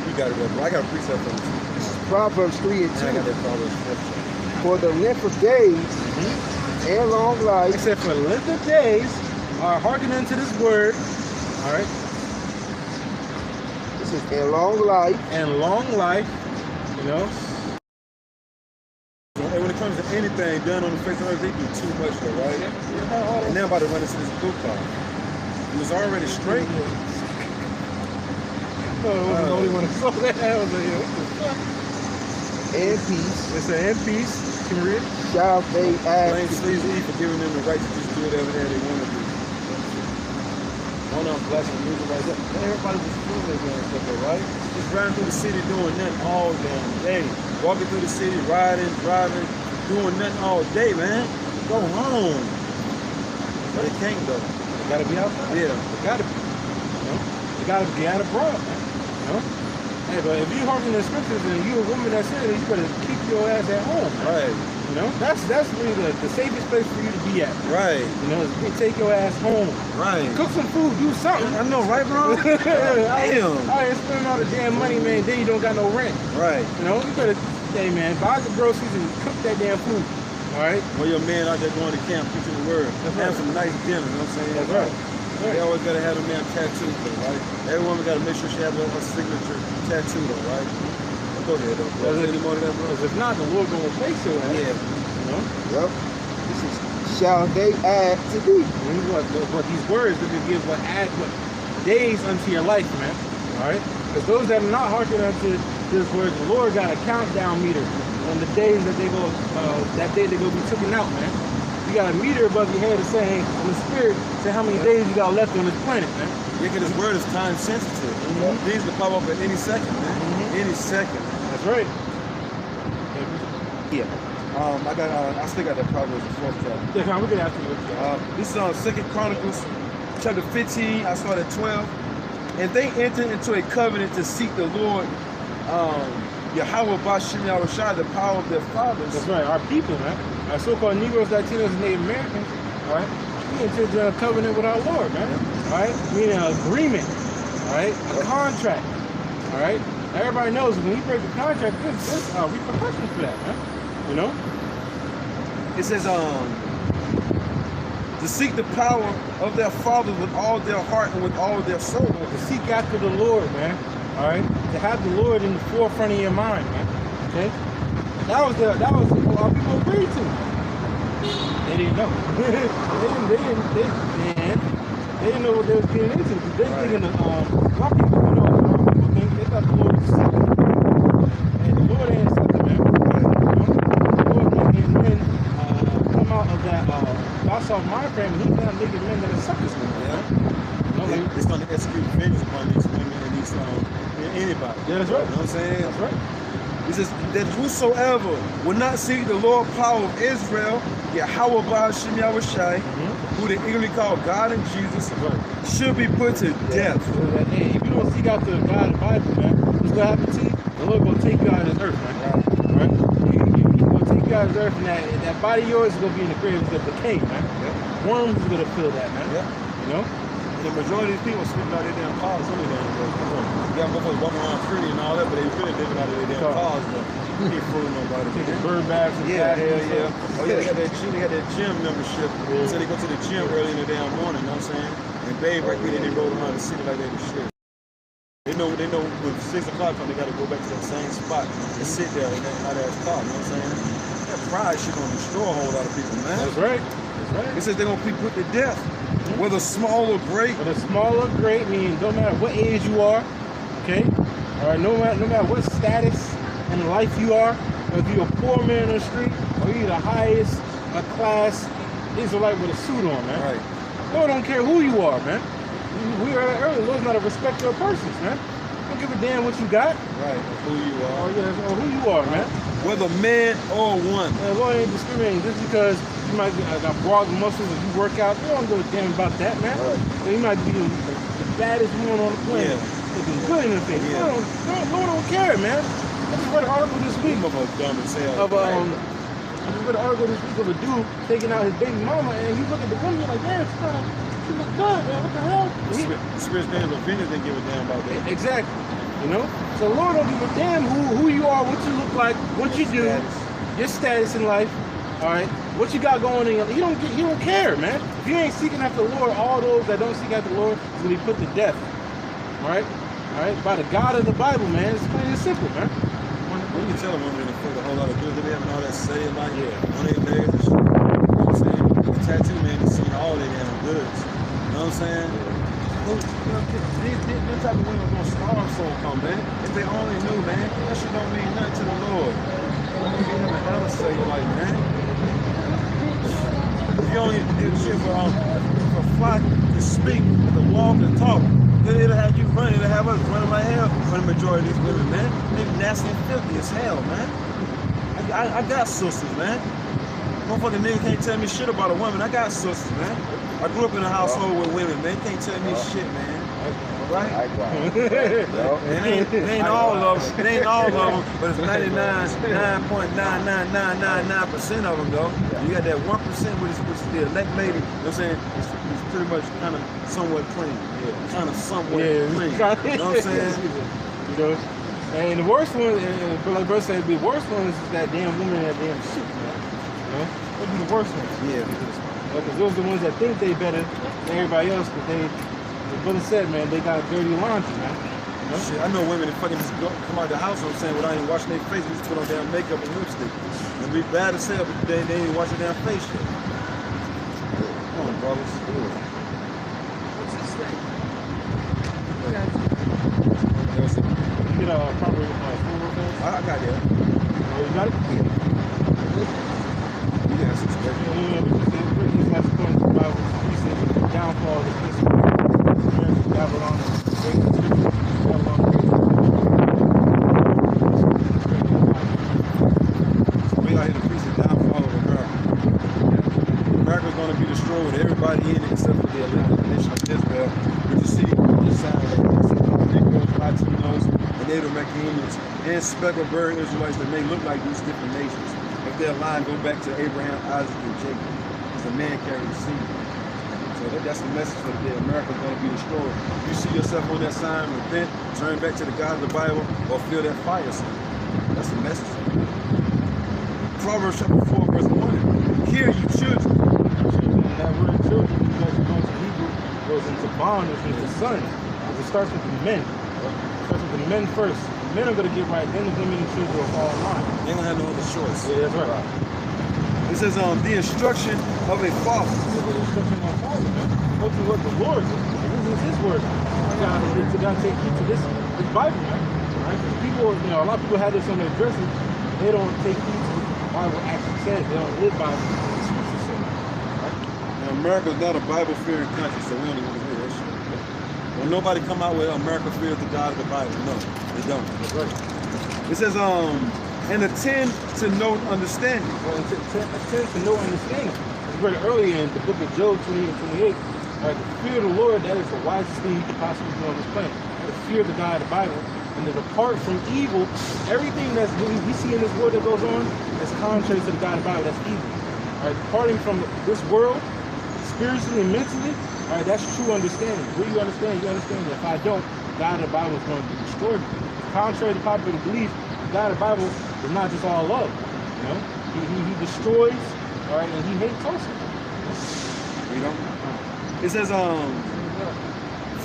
You got to go, bro. I got a precept on this. This is Proverbs 3 and 2. I got that Proverbs 4. For the length of days and long life. Except for the length of days are hearkening to this word. All right. This is and long life. And long life, you know. And when it comes to anything done on the face of earth, they do too much though, right? And now I'm about to run into this blue car. It was already straight. No, it wasn't the only one that saw that. I was like, what the fuck? And peace. It said, and peace. Can you read it? Shall they Blame ask slaves for giving them the right to just do whatever they want to do. One of them blasting music like that. Everybody was doing that damn stuff, right? Just riding through the city doing nothing all damn day. Walking through the city, riding, driving, doing nothing all day, man. Go home. But they can't though. They gotta be outside. Yeah. They gotta be. You know? They gotta be out abroad, man. You know? Hey, but if you hearken to the scriptures and you a woman that's in it, you better keep your ass at home. Man. Right. You know? That's really the safest place for you to be at. Right. You know, is take your ass home. Right. Cook some food, do something. I know, right, bro? Damn. Damn. I ain't spending all the damn money, man. Then you don't got no rent. Right. You know, you better, hey, man, buy the groceries and cook that damn food. All right? Or your man out there going to camp, preaching the word. That's Have right. some nice dinner, you know what I'm saying? That's right. They always gotta have them damn tattoos, though, right? Every woman gotta make sure she has her signature tattoo, though, right? Go ahead, though. Bro. Any more than that, bro? Because if not, the Lord gonna replace you. Yeah. You know? Yep. This is shall they add to thee. What these words that they give what add what days unto your life, man. All right? Because those that are not hearkening unto this word, the Lord got a countdown meter on the days that they go, that day they go be taken out, man. You got a meter above your head saying, in the spirit, say how many days you got left on this planet, man. Yeah, because this word is time sensitive. These can pop up at any second, man. Any second. That's right. Yeah. I still got that Proverbs the 4th chapter. Yeah, come on, we can ask you. This is 2 Chronicles chapter 15. I started at 12. And they entered into a covenant to seek the Lord, Yahweh Bashim Yahushua, the power of their fathers. That's right, our people, man. Our so-called Negroes, Latinos, and Native Americans, all right? We entered into a covenant with our Lord, man. All right? Meaning an agreement, all right? A contract, all right? Everybody knows when you break the contract, there's repercussions for that, man. You know? It says, to seek the power of their fathers with all their heart and with all their soul. To seek after the Lord, man. All right? To have the Lord in the forefront of your mind, man. Okay? That was what our people agreed to. They didn't know. they didn't know what they was getting into. They thinking of, our people, you know, people think they thought the Lord was something. And the Lord ain't something, man. The Lord didn't come out of that, I saw my family, he found niggas men that are suckers, man. It's going to execute vengeance upon these women and these, anybody. Yeah, that's right. You know what I'm saying? That's right. It says that whosoever will not seek the Lord power of Israel, Yahweh Bashim Yahushua, who they eagerly call God and Jesus, should be put to death. Hey, if you don't seek out the God of the Bible, man, what's going to happen to you? The Lord going to take you out of this earth, man. Right? He's going to take you out of this earth, and that body of yours is going to be in the grave of the decay, man. Worms is going to fill that, man. You know? The majority of these people sleeping out their damn cars anyway. You got motherfuckers walking around pretty and all that, but they really living out of their damn cars, but you ain't fooling nobody. Taking bird bags and hell yeah. Oh yeah, they got that gym membership. So they go to the gym early in the damn morning, you know what I'm saying? And babe right here, they roll around the city like they the shit. They know when 6 o'clock come, they gotta go back to that same spot and sit there in that hot ass car, you know what I'm saying? That pride shit gonna destroy a whole lot of people, man. That's right. That's right. It says they're gonna be put to death. Whether small or great. Whether small or great, meaning no matter what age you are, okay? All right, no matter what status in life you are, if you're a poor man on the street, or you're the highest class Israelite with a suit on, man. Right. Lord don't care who you are, man. We heard it earlier, Lord's not a respecter of persons, man. Don't give a damn what you got. Right, who you are. Or, yeah, or who you are, man. Whether man or woman. The Lord ain't discriminating just because you might got broad muscles if you work out. You don't give a damn about that, man. Right. So you might be the baddest woman on the planet. Looking good in the face. Yeah. Lord don't care, man. I just read an article this week Of a dumb as hell. I just read an article this week of a dude taking out his baby mama, and you look at the woman, you're like, damn, she look good, man. What the hell? The spirit's damn offended, they give a damn about that. Exactly. You know? So Lord don't give a damn who you are, what you look like, what you do, your status in life, all right? What you got going in your life. He don't care, man. If you ain't seeking after the Lord, all those that don't seek after the Lord is gonna be put to death. All right? All right? By the God of the Bible, man. It's plain and simple, man. When you tell them women to put a whole lot of good, they having all that say like on their legs and shit. You know what I'm saying? The tattoo man has seen all their damn goods. You know what I'm saying? These type of women are gonna starve so come, man. If they only knew, man, that shit don't mean nothing to the Lord. Don't mean nothing to ever say like, man. If you only did shit for a flock to speak, to walk and talk, then it'll have you running, it'll have us running like hell for the majority of these women, man. They nasty and filthy as hell, man. I got sisters, man. Motherfucking nigga can't tell me shit about a woman. I got sisters, man. I grew up in a household with women, man. Can't tell me shit, man. Right? It ain't all of them. It ain't all of them, but it's 99.99999% of them, though. You got that 1% which is the elect lady. You know what I'm saying? It's pretty much kind of somewhat clean. Kind of somewhat clean. You know what I'm saying? You know? And the worst one, like Bro said, the worst one is that damn woman in that damn suit, man. You know? That'd be the worst one. Yeah. Because those are the ones that think they better than everybody else, but they, the brother said, man, they got dirty laundry, man. You know? Shit, I know women that fucking just come out the house, I'm saying, without even washing their face, they just put on damn makeup and lipstick. And be bad as hell, but they ain't washing their face shit. Come on, brothers. What's his name? You get a proper full workout? I got that. Oh, you got it? You got some stuff. Yeah, because Britain has according to the Bible, he said the downfall of the peace of Babylon, Babylon. We out here to preach the downfall of America. America's going to be destroyed with everybody in it except for the elected nation of Israel, which you see on the side of the Negroes, Latinos, and Native Americans, and speckled bird Israelites that may look like these different nations. If their line go back to Abraham, Isaac, and Jacob, because the man carried the seed. So that's the message for the day. America's going to be destroyed. You see yourself on that sign, repent, turn back to the God of the Bible, or feel that fire sign. That's the message. Proverbs chapter 4, verse 1. Hear you children. And that word children, you guys are going to Hebrew, goes into bond, which means the son. It starts with the men. It starts with the men first. The men are going to get right, then the women and children will fall in line. They ain't gonna have no other choice. Yeah, that's right. It says the instruction of a father. This is the instruction of Father, man. Go to what the Lord is. This is His word. You got to take heed to this Bible, man. Right? People, you know, a lot of people have this on their dresses. They don't take heed to what the Bible actually says. They don't live by what the scriptures say. Right? Now, America's not a Bible-fearing country, so we don't even want to hear that shit. When nobody come out with America fears the God of the Bible, no, they don't. That's right. It says and attend to no understanding. Well, attend to no understanding. We read it earlier in the book of Job 28 and 28. Right, the fear of the Lord, that is the wisest thing you could possibly do on this planet. The fear of the God of the Bible. And to depart from evil, everything that's we see in this world that goes on is contrary to the God of the Bible. That's evil. All right, departing from this world, spiritually and mentally, all right, that's true understanding. Will you understand? You understand that if I don't, God of the Bible is going to be destroyed. Contrary to popular belief, God of the Bible is not just all love. You know, he destroys, all right, and he hates also. You know? It says,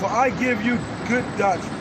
for I give you good doctrine.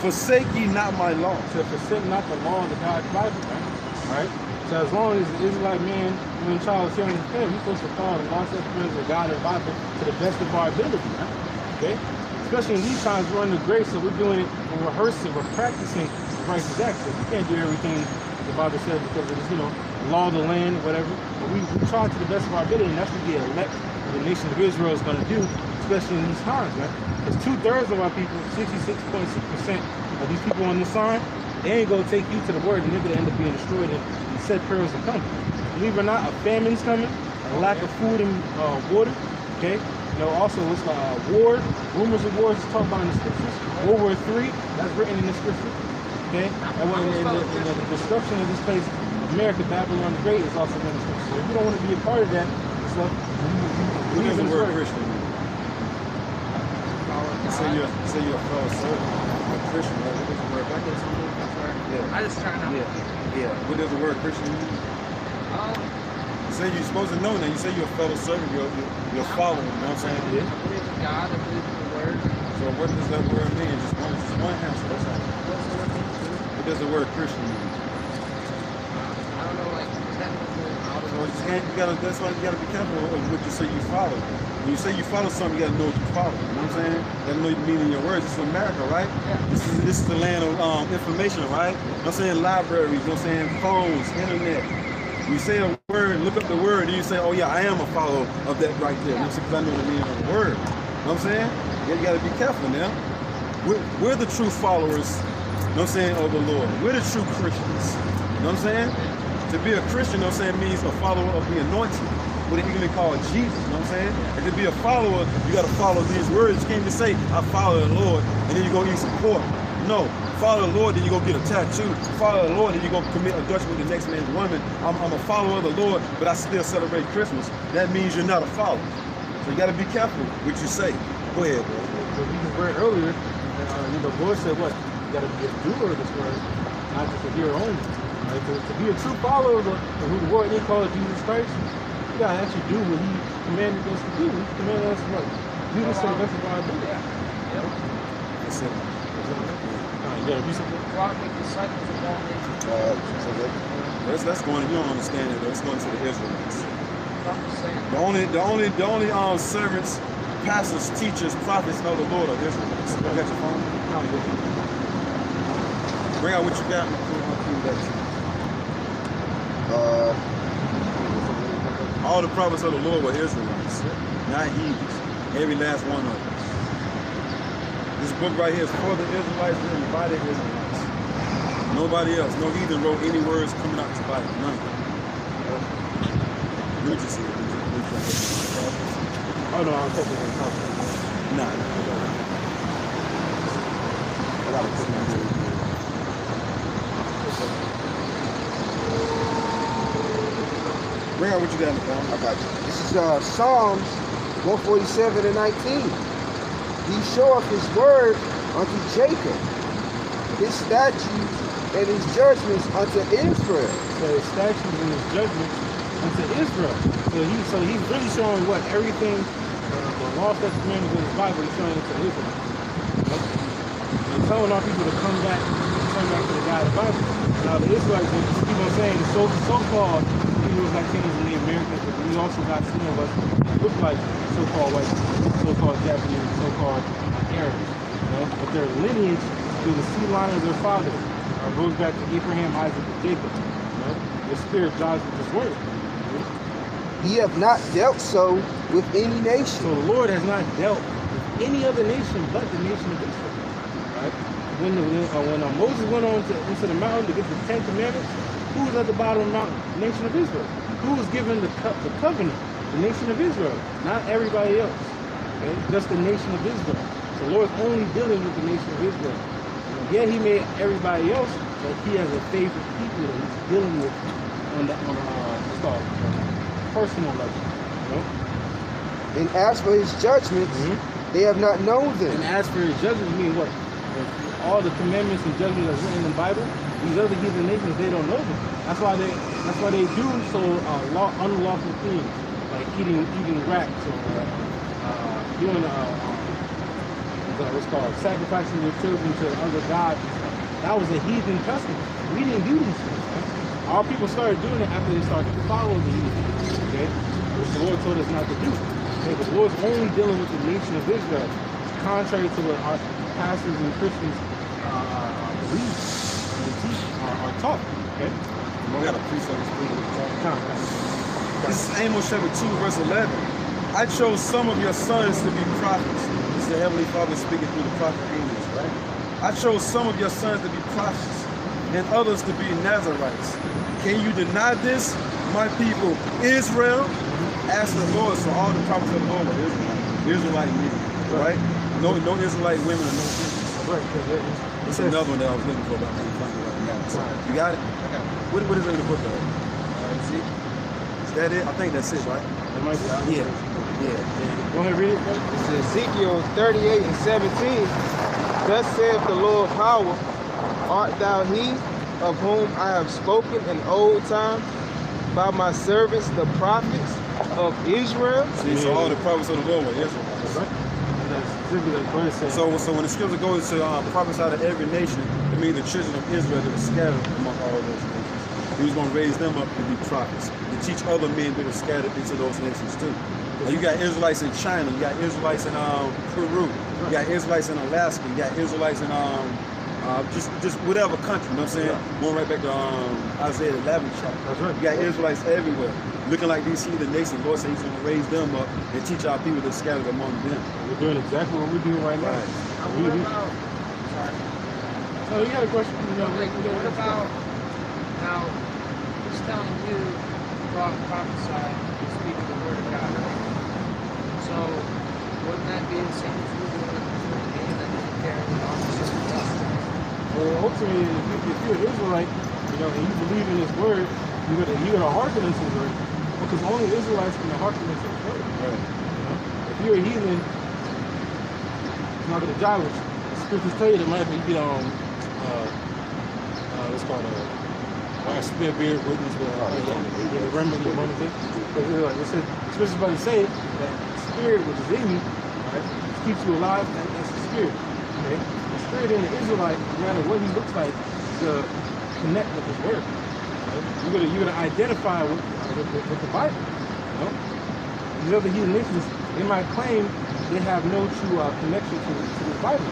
Forsake ye not my law. To forsake not the law of the God Bible, right? All right? So as long as the Israelite man, when child is hearing his parents, we're supposed to follow the law, statutes, of God and the Bible to the best of our ability, right? Okay? Especially in these times, we're under grace, so we're doing it, we're rehearsing, we're practicing the righteous acts. So we can't do everything the Bible says because of this, you know, law of the land, whatever. But we try to the best of our ability, and that's what the elect of the nation of Israel is going to do, especially in these times, man. Because 2/3 of our people, 66.6% of these people on this sign, they ain't going to take you to the word, and they're going to end up being destroyed, and said perils are coming. Believe it or not, a famine's coming, a lack of food and water, okay? You know, also what's war, rumors of wars is talked about in the scriptures. World War III, that's written in the scriptures, okay? And when the destruction of this place, America, Babylon the Great, is also in the scriptures. So if you don't want to be a part of that stuff, What does the word Christian mean? Say you're a fellow servant, a Christian, right? What does the word back I just trying to. Yeah. What does the word Christian mean? You say you're supposed to know that. You say you're a fellow servant, you're following, you know what I'm saying? I believe in God, I believe in the word. So what does that word mean? Just one answer, that's all. What's the word mean? What does the word Christian mean? I don't know, like, technically, That's why you gotta be careful of what you say you follow. When you say you follow something, you gotta know what you follow. You know what I'm saying? You gotta know the meaning of your words. This is America, right? Yeah. This is the land of information, right? You know what I'm saying? Libraries, you know what I'm saying? Phones, internet. You say a word, look up the word, and you say, oh yeah, I am a follower of that right there. You know what I'm saying? Because I know the meaning of the word. You know what I'm saying? You gotta be careful now. We're the true followers, you know what I'm saying, of the Lord. We're the true Christians. You know what I'm saying? To be a Christian, you know what I'm saying, means a follower of the anointing. What they even call Jesus, you know what I'm saying? And to be a follower, you got to follow these words. You can't just say, I follow the Lord, and then you go eat some pork. No, follow the Lord, then you go get a tattoo. Follow the Lord, then you go commit adultery with the next man's woman. I'm a follower of the Lord, but I still celebrate Christmas. That means you're not a follower. So you got to be careful what you say. Go ahead, bro. So we just read earlier, the Lord said what? You got to be a doer of this word, not just a hearer only. Right? To be a true follower of who the Lord did call Jesus Christ, you gotta actually do what He commanded us to do. He commanded us to what? Do this to the best of our ability. That's it. You gotta do something. Rock make disciples of all nations. That's going. You don't understand it. That's going to the Israelites. I'm just saying. The only servants, pastors, teachers, prophets of the Lord are Israelites. You got your phone? Bring out what you got. All the prophets of the Lord were Israelites, not heathens. Every last one of them. This book right here is for the Israelites, written by the Israelites. Nobody else. No heathen wrote any words coming out the Bible. None. You just see it. Oh no, I'm taking it. Nah. I gotta put my name. Bring out what you got in the phone. I got you. This is Psalms 147 and 19. He showeth his word unto Jacob, his statutes and his judgments unto Israel. So his statutes and his judgments unto Israel. So he's really showing what everything, the law, statutes, commandments in his Bible, he's showing it to Israel. And telling our people to come back to the God of the Bible. Now the Israelites, they just keep on saying, so-called Hebrews, Latinos, and the Americans, but we also got some of us that look like so-called white people, so-called Japanese, so-called Arabs. But their lineage through the seed line of their father goes back to Abraham, Isaac, and Jacob. The spirit drives with his word. He have not dealt so with any nation. So the Lord has not dealt with any other nation but the nation of Israel. Right? When Moses went on into the mountain to get the 10 Commandments, who was at the bottom of the mountain? The nation of Israel. Who was given the covenant? The nation of Israel. Not everybody else. Okay? Just the nation of Israel. So the Lord's only dealing with the nation of Israel. Yeah, he made everybody else, but he has a favorite people that he's dealing with on what's called personal level. And as for his judgments, they have not known them. And as for his judgments, you mean what? All the commandments and judgments that's written in the Bible, these other heathen nations, they don't know them. That's why they do so unlawful things, like eating rats or doing what's called sacrificing their children to other gods. That was a heathen custom. We didn't do these things. Right? Our people started doing it after they started to follow the heathen. Okay, which the Lord told us not to do. Okay, but the Lord's only dealing with the nation of Israel, contrary to what our pastors and Christians believe and teach are taught. Okay, We got a priest on the screen. This is Amos chapter 2, verse 11. I chose some of your sons to be prophets. This is the Heavenly Father speaking through the prophet Amos, right? I chose some of your sons to be prophets and others to be Nazarites. Can you deny this, my people, Israel? Ask the Lord. So all the prophets of the Lord were Israelite men, right? No Israelite women or no Christians. Right. It's another one that I was looking for, but I can't find it right now. So, you got it? What is in the book though? See? Is that it? I think that's it, right? That might be. Yeah. Go ahead and read it. It's Ezekiel 38 and 17. Thus saith the Lord power, art thou he of whom I have spoken in old time by my servants the prophets of Israel? See, so all the prophets of the Lord were Israelites. Right. And that's simply the verse says. So when the scripture goes to prophets out of every nation, it means the children of Israel that were scattered among all those nations. He was going to raise them up to be prophets, to teach other men that were scattered into those nations too. Now, you got Israelites in China, you got Israelites in Peru, you got Israelites in Alaska, you got Israelites in just whatever country, you know what I'm saying? Yeah. Going right back to Isaiah 11 chapter. That's right. You got Israelites everywhere, looking like these heathen nations. Lord said he's going to raise them up and teach our people that are scattered among them. We're doing exactly what we're doing right now. Right. What about, sorry, So you got a question? what about now he's telling you to go out and prophesy and speak the word of God, right? So wouldn't that be the same as you doing it for me and then you carry the office of God? Well, ultimately, if you're an Israelite, and you believe in His word, you're gonna hearken unto His word, because only Israelites can hearken unto His word. Right. If you're a heathen, it's not gonna jive with you. The scriptures tell you that, man, you get what's called spirit bears witness with the remnant of Romans 8. Because it said, Scripture's about to say that the spirit which is in you, right, keeps you alive, and that's the spirit. Okay? The spirit in the Israelite, no matter what he looks like, to connect with his word. Right? You're gonna identify with the Bible. You know? These other heathen nations, they might claim they have no true connection to the Bible.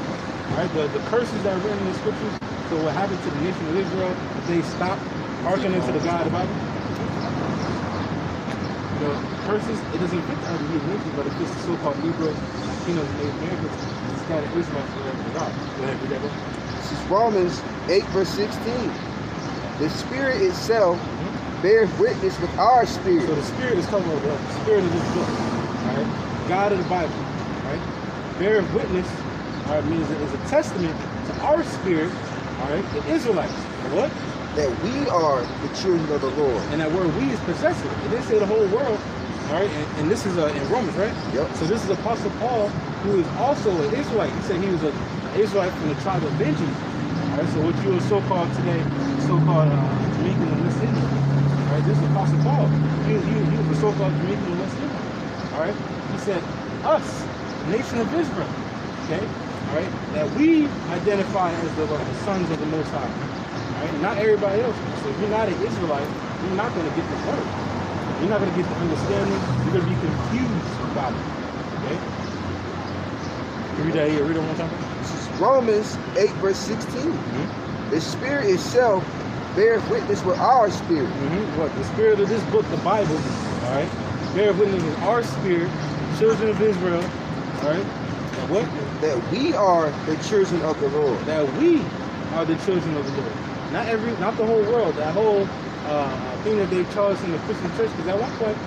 Right? The curses that are written in the scriptures. So what happened to the nation of Israel if they stopped hearkening to the God of the Bible? The curses, it doesn't fit the other heathen nations, but it fits the so-called Negroes, Latinos, and Native Americans, and scattered Israelites wherever they are. Go ahead, read that book. This is Romans 8, verse 16. The Spirit itself bears witness with our spirit. So the Spirit is coming with the Spirit of this book, right? God of the Bible, right? Bears witness, all right, means it is a testament to our spirit, all right, the Israelites. What? That we are the children of the Lord. And that word "we" is possessive. It didn't say the whole world, all right? And this is in Romans, right? Yep. So this is Apostle Paul, who is also an Israelite. He said he was an Israelite from the tribe of Benjamin. All right. So what you are so-called today, so-called Jamaican and West Indian. All right. This is Apostle Paul. He was the so-called Jamaican and West Indian. All right. He said, us, the nation of Israel. Okay. All right. That we identify as the sons of the Most High. Right? Not everybody else. So if you're not an Israelite, you're not going to get this word. You're not going to get the understanding. You're going to be confused about it. Okay? Can you read that here? Read it one more time. This is Romans 8, verse 16. The Spirit itself bears witness with our spirit. What? The spirit of this book, the Bible, all right, bears witness with our spirit, children of Israel, all right, and what? That we are the children of the Lord. That we are the children of the Lord. Not the whole world, that whole thing that they charged in the Christian church, because at one point,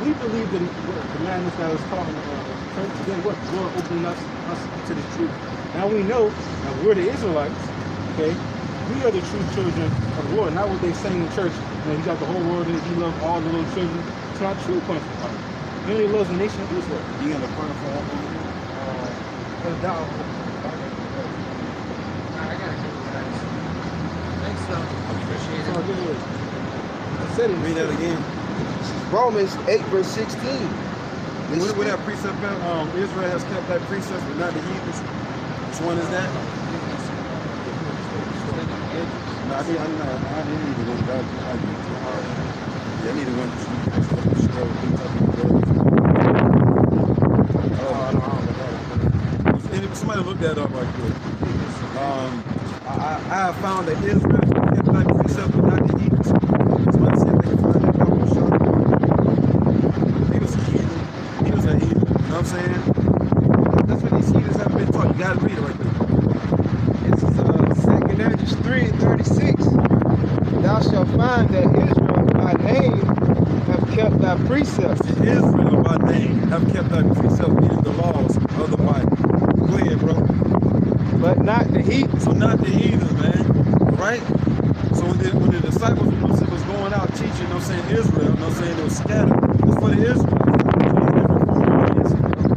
we believed in the madness that was taught in the church. Then what? The Lord opened us to the truth. Now we know that we're the Israelites, okay? We are the true children of the Lord, not what they sang in church. You know, he got the whole world and he loved all the little children. It's not true, according to the Bible. He only loves the nation of Israel. You got a front for that? I gotta go, guys. Thanks, though. Appreciate So it. I said it. Read that again. This is Romans 8, verse 16. What that precept about? Israel has kept that precept, but not the heathens. Which one is that? No, I didn't need the one that I need the one that somebody look that up right quick. I have found that Israel kept that precept, but not the heathens. Somebody said they can find that up and show. He was a heathen. He was a heathen. You know what I'm saying? That's what these heathens have been taught. You gotta read it right there. This is 2 Ezra 3:36. Thou shalt find that Israel by name have kept thy precepts. Israel by name have kept thy precepts, meaning the laws of the Bible. Go ahead, bro. But not the heathen. So not the heathens, man. Right? So when the disciples was going out teaching, Israel, they were scattered. It's for the Israelites.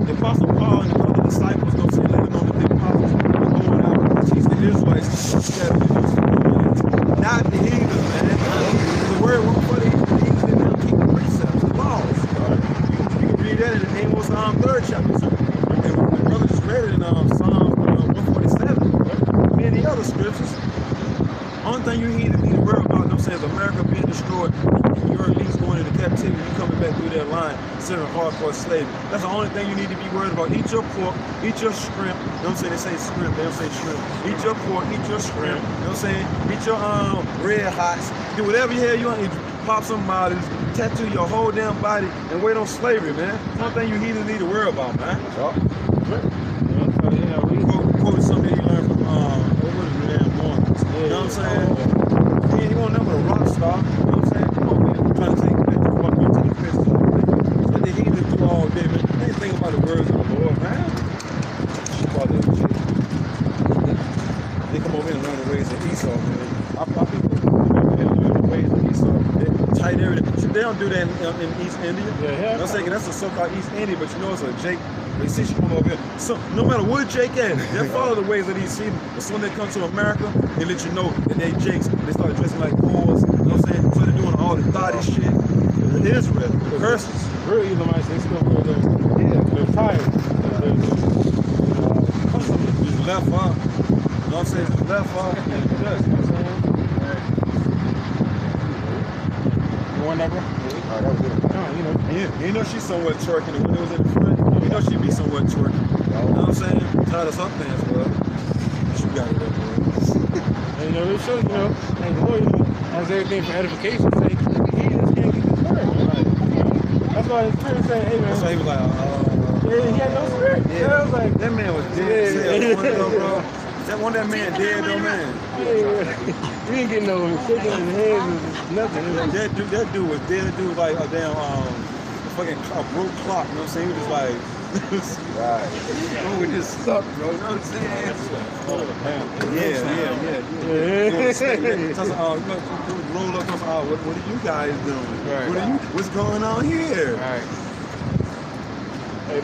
The Apostle Paul and the other disciples, let them know that the apostles were going out to teach the Israelites scattered. Not the heathens, man. The word for the heathens did not keep the precepts, the laws. You can read that in Amos 3rd chapter. And the brother just read it in Psalm 147. Many other scriptures. Only thing you need to worry about, is America being destroyed, and you're at least going into captivity, you coming back through that line, serving hardcore slavery. That's the only thing you need to be worried about. Eat your pork, eat your shrimp. They say shrimp, they don't say shrimp. Eat your pork, eat your shrimp. Eat your red hots. Do whatever the hell you want. Pop some mollies, tattoo your whole damn body, and wait on slavery, man. That's one thing you need to worry about, man. Quote something you learned from you know what I'm saying? He won't never a rock star. You know what I'm saying? Come on, man. I'm trying to take pictures. Fuck you, take pictures. That's what the heathens do all day, man. They ain't think about the words of the Lord, man. They come over here and learn the ways of Esau, man. Our people learn the ways of Esau. They tight everything. They don't do that in East India. Yeah, I'm saying that's a so-called East India, but you know it's a Jake. They see she come over here. So no matter what Jake at, they follow the ways that he's seen. But when they come to America, they let you know that they Jakes. They start dressing like boys. You know what I'm saying? So they're doing all the thotty shit. Israel, curses. Real Edomites, they still wear they're tired. Just left off. You know what I'm saying? Just left off. You know what I'm saying? One number? You know she's somewhat twerking. And when it was in the front, you know she be somewhat twerking. You know what I'm saying? Tired of some pants, well. She got it up, boy. And it shows, and the Lord has everything for edification's sake. He just can't get this word. Right. That's why his spirit said, hey man. That's why he was like, yeah, he had no spirit. Yeah, I was like, that man was dead. Bro. That man dead though, man. You ain't getting no shaking in the head or nothing. That dude was dead. That dude was like a damn fucking broke clock. You know what I'm saying? He was just like, Right. we just stuck, bro. You know what I'm saying? Yeah. Roll up, what are you guys doing? Right. What's going on here? Right.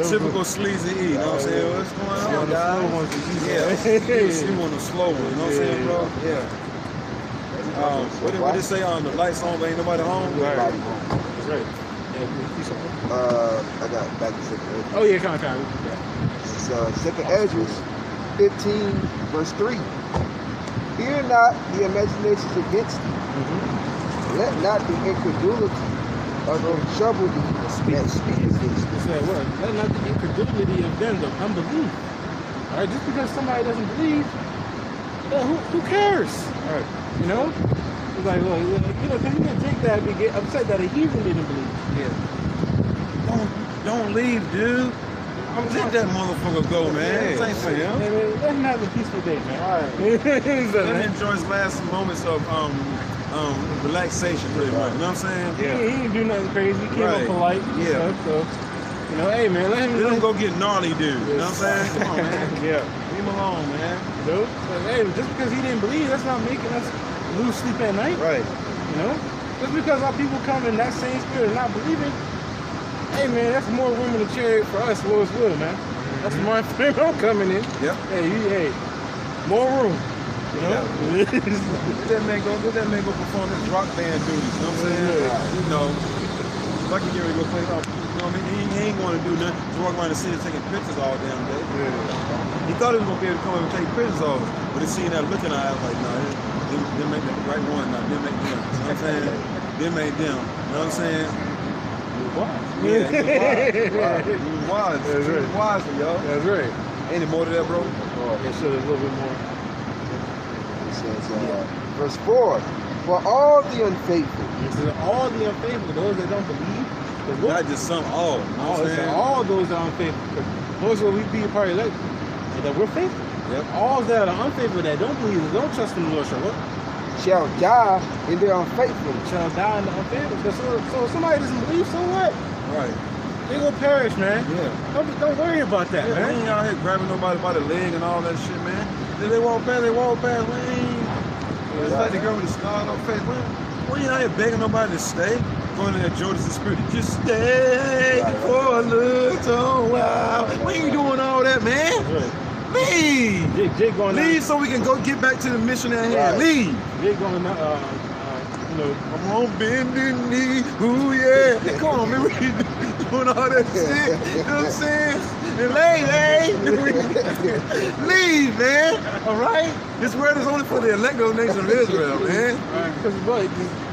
Typical sleazy E, you know what I'm saying? What's going on, guys? He one of the slow ones, you know what I'm saying, bro? Yeah. What did they say on the lights on, but ain't nobody home? Right. That's right. I got back to Second Ezra. Oh yeah, come on. It's Second Ezra 15, verse 3. Fear not the imaginations against thee. Let not the incredulity of them trouble thee that speak against thee. Let not the incredulity of them, the unbelief. All right, just because somebody doesn't believe, who cares? All right, it's like, well, because you can take that and get upset that a heathen didn't believe. Yeah. Don't leave, dude. Let that motherfucker go, man. Thanks for him. Let him have a peaceful day, man. All right. Let him enjoy his last moments of relaxation, pretty much. You know what I'm saying? Yeah. He didn't do nothing crazy. He came up polite. Yeah. So, hey, man, let him go get gnarly, dude. You know what I'm saying? Come on, man. Yeah. Leave him alone, man. So, hey, just because he didn't believe, that's not making us lose sleep at night. Right. Just because our people come in that same spirit and not believing, hey, man, that's more room in the chariot for us, Lord's will, man. That's my frame I'm coming in. Yep. Hey, more room. Let that man go perform his rock band duties. You know what I'm saying? If I can get ready to go play, he ain't going to do nothing. Just walk around the city taking pictures all damn day. Yeah. He thought he was going to be able to come over and take pictures of us, but he seen that look in our eyes like, no, they make the right one now. They make them. You know what I'm saying? They make them. You know what I'm saying? Yeah, he was wise. That's right. He was wise, yo. That's right. Any more to that, bro? It should have a little bit more. It says, verse 4, for all the unfaithful. All the unfaithful, those that don't believe. Not just some, all. You know what I'm saying? All those that are unfaithful. Most of what we be a part of that we're faithful. Yep. All that are unfaithful, that don't believe, that don't trust in the Lord, shall what? Shall die in their unfaithfulness. Shall die in the unfaithfulness. So if somebody doesn't believe, so what? Right. They gonna perish, man. Yeah. Don't worry about that, man. We ain't out here grabbing nobody by the leg and all that shit, man. If they walk past, they walk past. We ain't. It's like the girl with the scar on her face. We ain't out here begging nobody to stay. Going in there, Jordan's the spirit. Just stay for a little while. We ain't doing all that, man. Leave. Jake going leave so we can go get back to the mission at hand. Leave. Jake going I'm on bending knee. Ooh, yeah. Come on, man. We doing all that shit. You know what I'm saying? And leave, man. All right? This word is only for the elected nation of Israel, man. Because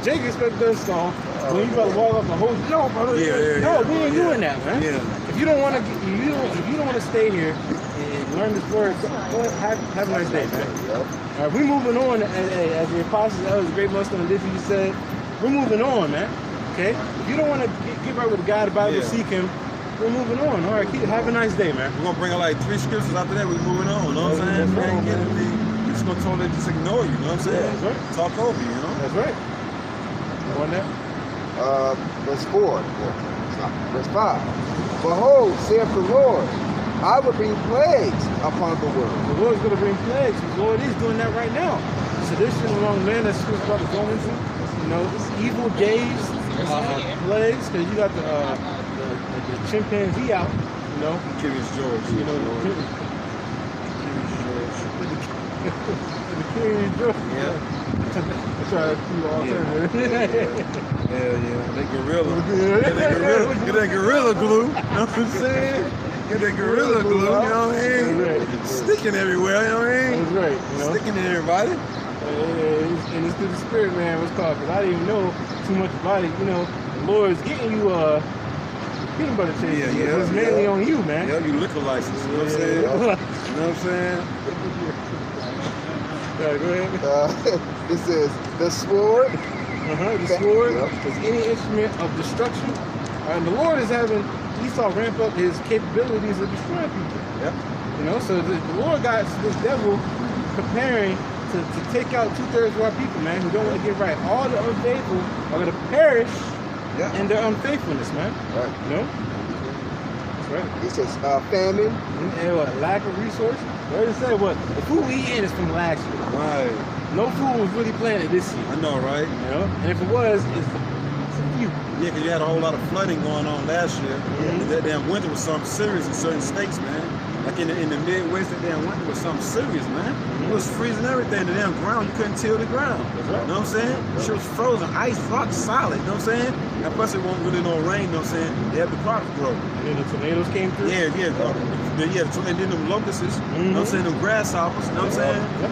Jake expected us to when you about to walk off the whole brother. We ain't doing that, man. Yeah. If you don't want to stay here and learn this word, go ahead, have a nice day, man. All right, we're moving on as the apostles, that was a great Muslim, and you said, we're moving on, man. Okay? If you don't want to get right with God, the Bible, seek Him, we're moving on. All right, have a nice day, man. We're gonna bring out like 3 scriptures after that. We're moving on. You know what I'm saying? We're just gonna totally just ignore you. You know what I'm saying? That's right. Talk over you. You know? That's right. On that. Verse 4. Verse 5. Behold, saith the Lord, I will bring plagues upon the world. The Lord's going to bring plagues. The Lord is doing that right now. Sedition among men, that's what it's about to go into. Evil days, legs, because you got the chimpanzee out, you know. Curious George. You know, the Curious George. Yeah. I try to do alternative. Hell yeah. That gorilla. Get that gorilla glue. You know what I'm saying? Get that gorilla glue, you know what I mean? That's right. Sticking everywhere, you know what I mean? That's right, you know. Sticking to everybody. And it's through the spirit, man, what's called, because I didn't even know too much about it. You know, the Lord's getting you peanut butter chase. Yeah. It's mainly on you, man. Yeah, you liquor license, you know what I'm saying? You know what I'm saying? Go ahead. It says the sword. The sword is any instrument of destruction. And the Lord is having Esau ramp up his capabilities of destroying people. Yep. You know, so the Lord got this devil preparing to take out 2/3 of our people, man, who don't want to get right. All the unfaithful are going to perish in their unfaithfulness, man. Right. You know? That's right. It says famine. And what, lack of resources. They already said what? The food we eat is from last year. Right. No food was really planted this year. I know, right? You know? And if it was, it's a few. Yeah, because you had a whole lot of flooding going on last year. And that damn winter was something serious in certain states, man. Like in the Midwest, that damn winter was something serious, man. It was freezing everything. The damn ground, you couldn't till the ground. That's right. You know what I'm saying? Shit was frozen, ice, rock solid. You know what I'm saying? And plus, it wasn't really no rain. You know what I'm saying? They had the crops grow. And then the tornadoes came through. Yeah. And then them locusts. You know what I'm saying? Them grasshoppers. You know what I'm saying? Yep.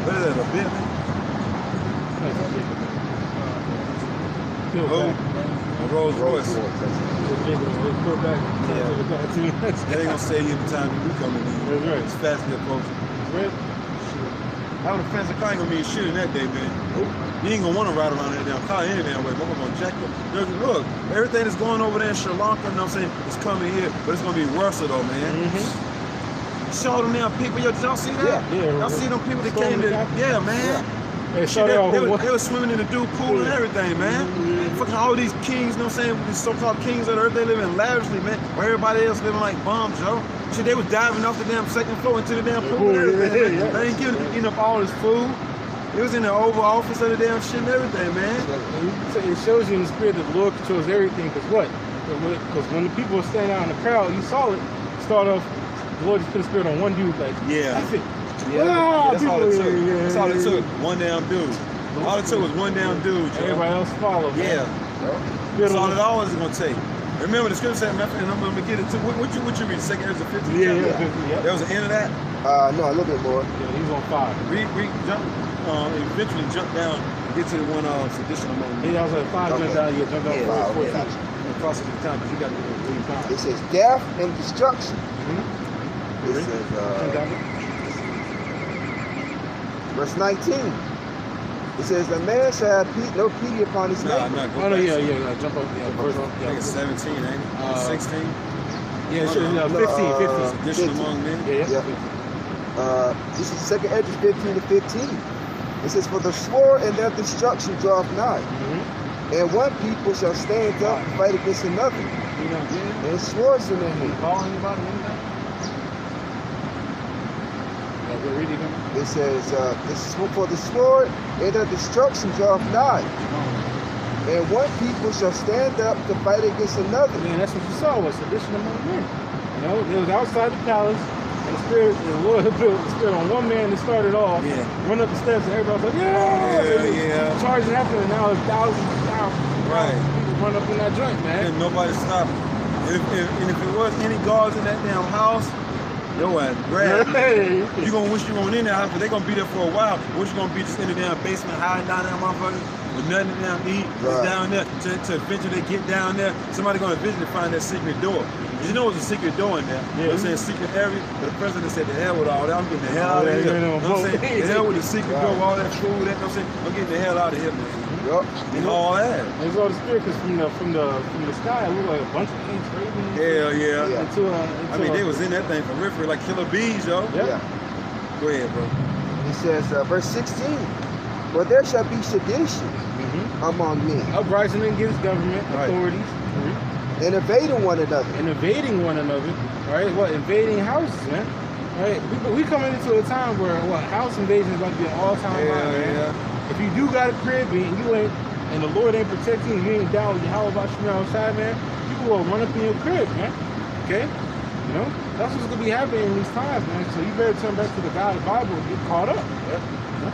What is that? A bit, man? Oh. A Rolls Royce. That ain't That ain't gonna save you the time you coming in. That's right. It's fast and approaching. Having a fancy car ain't gonna mean shit in that day, man. You ain't gonna want to ride around in that damn car any damn way. Mama gonna jack you. Look, everything that's going over there in Sri Lanka, you know what I'm saying, is coming here, but it's gonna be worse though, man. See all them damn people, y'all see that? Yeah. Y'all see them people that came to, yeah, man. Hey, Shit, they were swimming in the Duke pool and everything, man. Fucking all these kings, you know what I'm saying? These so-called kings of the earth, they living lavishly, man. While everybody else living like bums, yo. Shit, they was diving off the damn second floor into the damn pool and everything. They ain't eating up all this food. It was in the Oval Office of the damn shit and everything, man. It shows you in the spirit that the Lord controls everything. Because what? Because when the people were standing out in the crowd, you saw it start off. The Lord just put a spirit on one dude, like, that's it. That's all it took. That's all it took. One damn dude. All it took was one damn dude. Everybody else followed. Yeah. That's all it always is gonna take. Remember the scripture said, and I'm gonna get it to what you read, 2 Ezra 15. There was an end of that? No, a little bit more. Yeah, he was on 5. Read jump eventually jump down and get to the one sedition among them. Yeah, I was at 5 jump down, jump down 4. Process of time, because you got to read time. It says death and destruction. It says verse 19. It says the man shall have no pity upon his neighbor. Jump up. Verse, I think it's 17, ain't it? 16? Yeah, sure, 15. Sedition among men. This is 2 Ezra 15 to 15. It says, for the sword and their destruction draweth nigh. And one people shall stand up and fight against another. And swords in their hand. It says, this is for the sword and their destruction draweth nigh. And one people shall stand up to fight against another. Man, that's what you saw was sedition among men. You know, it was outside the palace, and the Lord built the spirit on one man that started off, run up the steps, and everybody was like, yeah. Charging after, and now it's thousands of people run up in that joint, man. And nobody stopped. And if it was any guards in that damn house, yo ass grab you. You gonna wish you weren't in that house, but they gonna be there for a while. Wish you gonna be just in the damn basement, hiding down there, motherfucker, with nothing to damn eat. Just down there to eventually get down there. Somebody gonna eventually find that secret door. You know there's a secret door in there. You know what I'm saying? Secret area. But the president said, the hell with all that. I'm getting the hell out of here. You know what I'm saying? The hell with the secret door, all that food, that, you know what I'm saying? I'm getting the hell out of here, man. And all that. It's all the spirit, because from the sky, it looked like a bunch of ants raving. I mean, they was in that thing for real, like killer bees, yo. Yeah. Go ahead, bro. It says, verse 16, for there shall be sedition among men. Uprising against government, authorities. And invading one another. Right? What? Invading houses, man. Right? We coming into a time where house invasion is about to be an all-time high, man. If you do got a crib and you ain't and the Lord ain't protecting you, you ain't down with your how about you outside, man, people will run up in your crib, man. Okay? You know? That's what's gonna be happening in these times, man. So you better turn back to the God of the Bible and get caught up. Yeah? You know?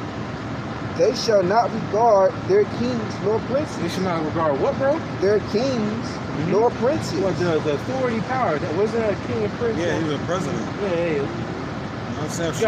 They shall not regard their kings nor princes. They should not regard what, bro? Their kings nor princes. What, the authority power? That wasn't a king and prince. Yeah, he was a president. Yeah, You know what I'm saying? Sri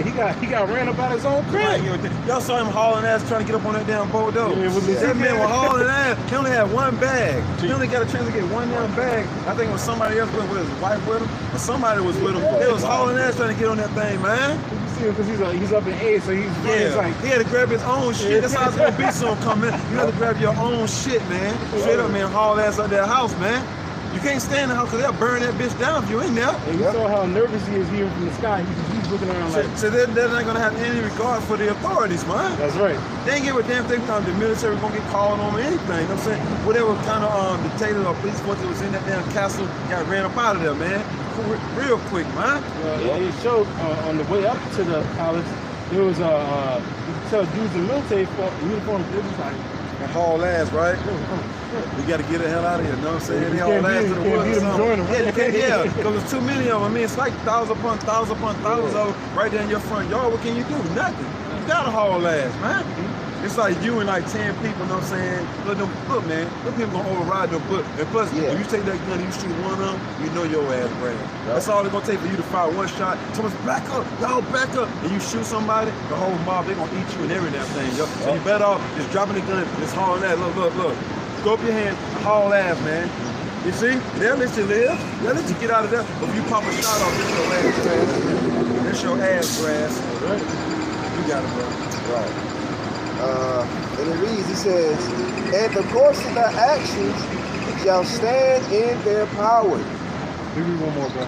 Lanka. he got ran up out his own crib. Y'all saw him hauling ass trying to get up on that damn boat though. Yeah, that man was hauling ass. He only had one bag. He only got a chance to get one damn bag. I think it was somebody else with his wife with him, or somebody was with him. They was hauling ass trying to get on that thing, man. You see him because he's up in age, so he's like he had to grab his own shit. That's how it's gonna be soon coming. You have to grab your own shit, man. Straight up, man, haul ass out that house, man. You can't stay in the house because they'll burn that bitch down if you in there. And you saw how nervous he is viewing from the sky. He's looking around like... So they're not going to have any regard for the authorities, man. That's right. They ain't give a damn thing the military going to get called on or anything. You know what I'm saying? Whatever kind of dictator or police force that was in that damn castle got ran up out of there, man. Real quick, man. It showed on the way up to the palace, there was you could tell dudes in military uniform. It was like... haul ass, right? We got to get the hell out of here, you know what I'm saying? They haul ass to the woods or something. Yeah, because there's too many of them. I mean, it's like thousands upon thousands upon thousands of them right there in your front yard. What can you do? Nothing. You got to haul ass, man. It's like you and like 10 people, you know what I'm saying? Look, man, them people gonna override them. And plus, if you take that gun and you shoot one of them, you know your ass ran. That's all it's gonna take for you to fire one shot. Someone's back up, y'all back up, and you shoot somebody, the whole mob, they gonna eat you and every damn thing, yo. So you better off just dropping the gun, just hauling that. Look. Go up your hand, haul ass, man. You see? They'll let you live. They'll let you get out of there. But if you pop a shot off, that's your ass grass. That's your ass grass. Right. You got it, bro. Right. And it reads, it says, and the course of their actions shall stand in their power. Give me one more, bro.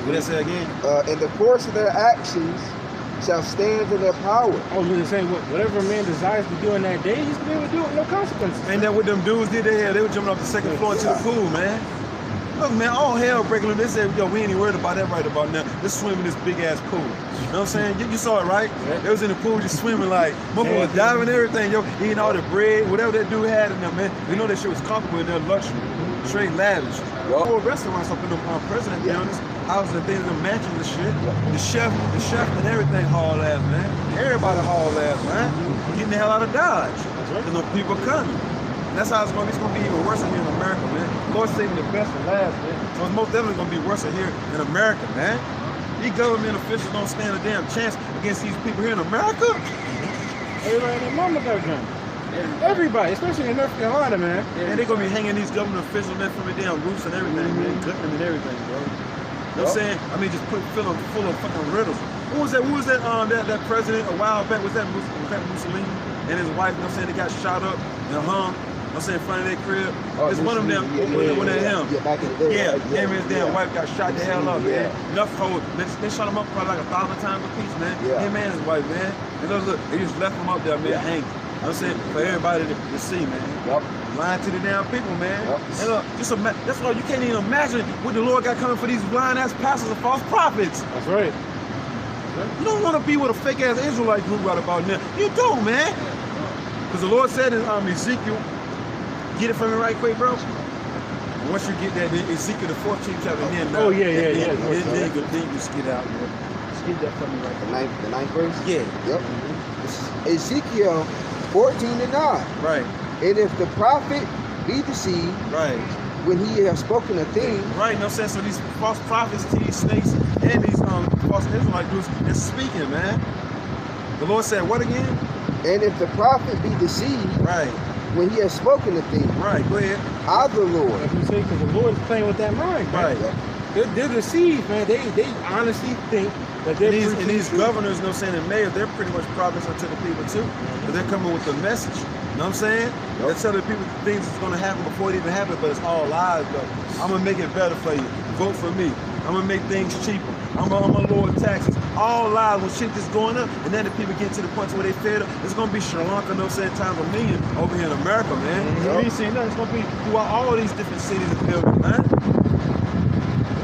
What did I say again? And the course of their actions shall stand in their power. I was going to say, whatever a man desires to do in that day, he's going to be able to do it with no consequences. Ain't that what them dudes did there? They were jumping off the second floor into the pool, man. Look, man, all hell breaking loose. They said, yo, we ain't even worried about that right about now. Let's swim in this big ass pool. You know what I'm saying? You saw it, right? Yeah. They was in the pool just swimming like, motherfucker was diving and everything, yo, eating all the bread, whatever that dude had in there, man. We know that shit was comfortable in their luxury. Straight lavish. Whole restaurants up in the president buildings, houses and things, the mansions and shit. The chef and everything haul ass, man. Everybody haul ass, man. Getting the hell out of Dodge. Because no people coming. That's how it's going to be even worse here in America, man. Lord saving the best for last, man. So it's most definitely going to be worse here in America, man. These government officials don't stand a damn chance against these people here in America. Everybody and their mama got a gun. Everybody, especially in North Carolina, man. And they're going to be hanging these government officials, man, from the damn roofs and everything, man. Cutting them and everything, bro. You know what I'm saying? I mean, just fill them full of fucking riddles. Who was that that president a while back? Was that Mussolini and his wife, you know what I'm saying? They got shot up and hung. I'm saying in front of their crib. It's one of them, one of him. Yeah, back in the day. Yeah, him and his damn wife got shot the hell up, man. Enough hold. They shot him up probably like 1,000 times a piece, man. Him and his wife, man. And look, they just left him up there, man, hanging. I'm saying for everybody to see, man. Lying to the damn people, man. And look, that's why you can't even imagine what the Lord got coming for these blind ass pastors and false prophets. That's right. You don't want to be with a fake ass Israelite group right about now. You don't, man. Because the Lord said in Ezekiel, get it from me right quick, bro. Once you get that, Ezekiel the 14th chapter, then you can skid out, man. Skid that from me right quick. The ninth verse? Yeah. Yep. This is Ezekiel 14:9. Right. And if the prophet be deceived, right, when he has spoken a thing, right, no sense. So these false prophets, these snakes, and these false Israelite groups, they're speaking, man. The Lord said, what again? And if the prophet be deceived, right, when he has spoken a thing, right, go ahead. I the Lord. Like you say, because the Lord is playing with that mind, right? They're deceived, man. They honestly think that they're and these governors, you know what I'm saying, and mayors, they're pretty much prophets unto the people too. But they're coming with the message. You know what I'm saying? They're telling people things that's going to happen before it even happens, but it's all lies, though. I'm going to make it better for you. Vote for me. I'm going to make things cheaper. I'm going to lower taxes. All lies when shit is going up, and then the people get to the point where they fed up. It's going to be Sri Lanka, you know what I'm saying, times a million over here in America, man. You ain't seen nothing. It's going to be throughout all these different cities and buildings, man.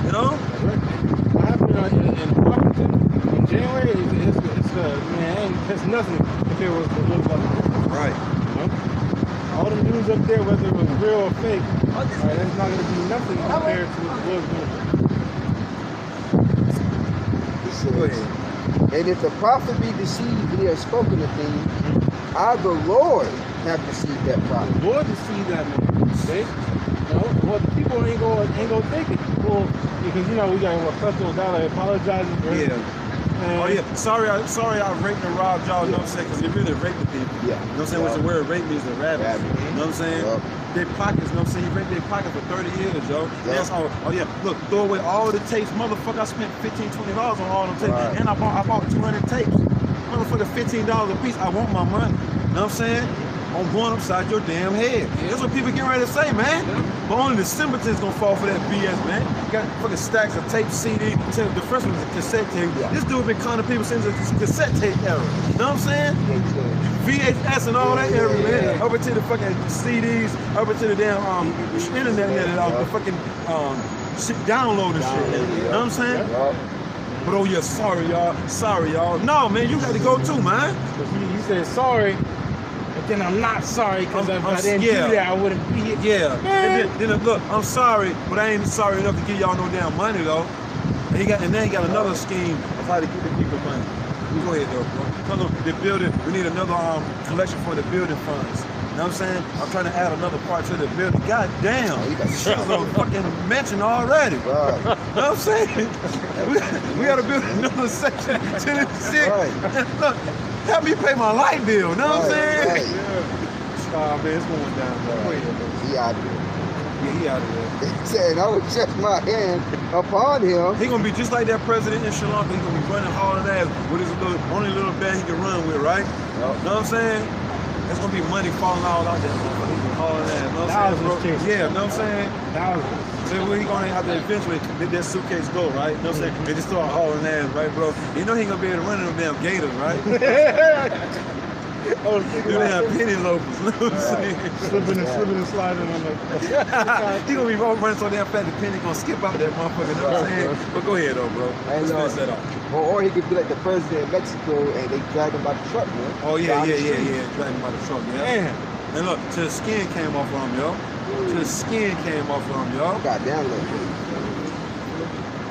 You know? What happened in Washington in January, it's man, it's nothing compared with the little government. Right. You know? them dudes up there, whether it was real or fake, all right, that's not going to be nothing compared to what the Lord's going to do. He says, and if the prophet be deceived and he has spoken a thing, I, the Lord, have deceived that prophet. The Lord deceived that man. See? No, well, the people ain't gonna take it. Well, because you know we got what $1 apologizing for it. Yeah. Oh yeah, sorry I raped and robbed y'all, you know what I'm saying? Because they really raped the people. Yeah. You know what I'm saying? What's the word rape means the rabbit. You know what I'm saying? Yep. Their pockets, you know what I'm saying? He raped their pockets for 30 years, yo. Yep. That's all. Oh yeah, look, throw away all the tapes. Motherfucker, I spent $15, $20 on all them tapes. Right. And I bought 200 tapes. Motherfucker, $15 a piece. I want my money. You know what I'm saying? I'm going upside your damn head. That's what people get ready to say, man. But only the simpletons gonna fall for that BS, man. Got fucking stacks of tape, CD. The first one was a cassette tape. This dude been conning people since the cassette tape era. You know what I'm saying? VHS and all that era, man. Over to the fucking CDs, over to the damn internet and all the fucking shit, download and shit. You know what I'm saying? But oh yeah, sorry y'all. No, man, you got to go too, man. He said sorry. But then I'm not sorry because if I didn't do that, I wouldn't be here. Yeah. And then look, I'm sorry, but I ain't sorry enough to give y'all no damn money though. And then he got another scheme of how to give the people money. Go ahead though, bro. Tell them the building, we need another collection for the building funds. You know what I'm saying? I'm trying to add another part to the building. God damn. Shit's a fucking mention already. Right. You know what I'm saying? We gotta build another section to this shit. Right. Look, help me pay my light bill. You know what I'm saying? Right. Man, it's going down. Bro. He out there. Yeah, he out of there. He said, I would stretch my hand upon him. He gonna be just like that president in Sri Lanka. He gonna be running hauling ass with his only little band he can run with, right? You know what I'm saying? There's gonna be money falling all out there. He can hauling ass. You know what I'm saying, bro? Yeah, you know what I'm saying? So he gonna have to eventually let that suitcase go, right? You know what I'm saying? They just start hauling ass, right, bro? You know he ain't gonna be able to run in them damn gators, right? Oh, do they have penny loafers? You know what I'm saying? Slipping and sliding on the. He gonna be running so damn fast the penny gonna skip out that motherfucker. You know what I'm saying? But go ahead though, bro. Let's finish that off. Or he could be like the president of Mexico and they drag him by the truck, man. Oh yeah, drag him by the truck, yeah. Man. And look, till the skin came off of him, yo. Till the skin came off of him, yo. Goddamn, look.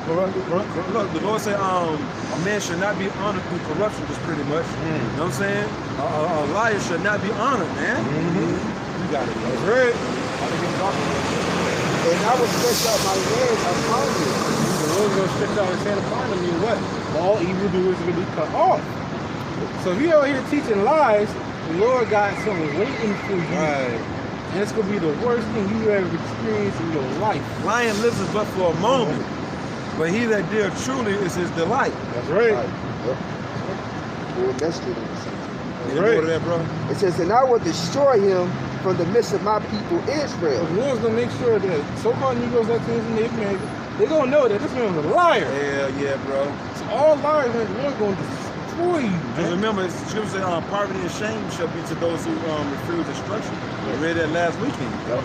Look, the Lord said, a man should not be honored through corruption, just pretty much. You know what I'm saying? A liar should not be honored, man. You got it, yo. That's right. And I will stretch out my hand upon you. The Lord's going to stretch out his hand upon them. Mean what? All evildoers are going to be cut off. So if you're out here teaching lies, the Lord got something waiting for you. Right. And it's going to be the worst thing you ever experienced in your life. Lying lives is but for a moment. But he that deal truly is his delight. That's right. Yep. Well, that's good. Get more of that, bro. It says, and I will destroy him from the midst of my people Israel. The Lord's going to make sure that so-called Negroes, Latinos, and Native Americans, they're going to know that this man was a liar. Yeah, bro. So all liars, man, the Lord's going to destroy you. And remember, the scripture says, poverty and shame shall be to those who refuse instruction. We read that last weekend. Yep.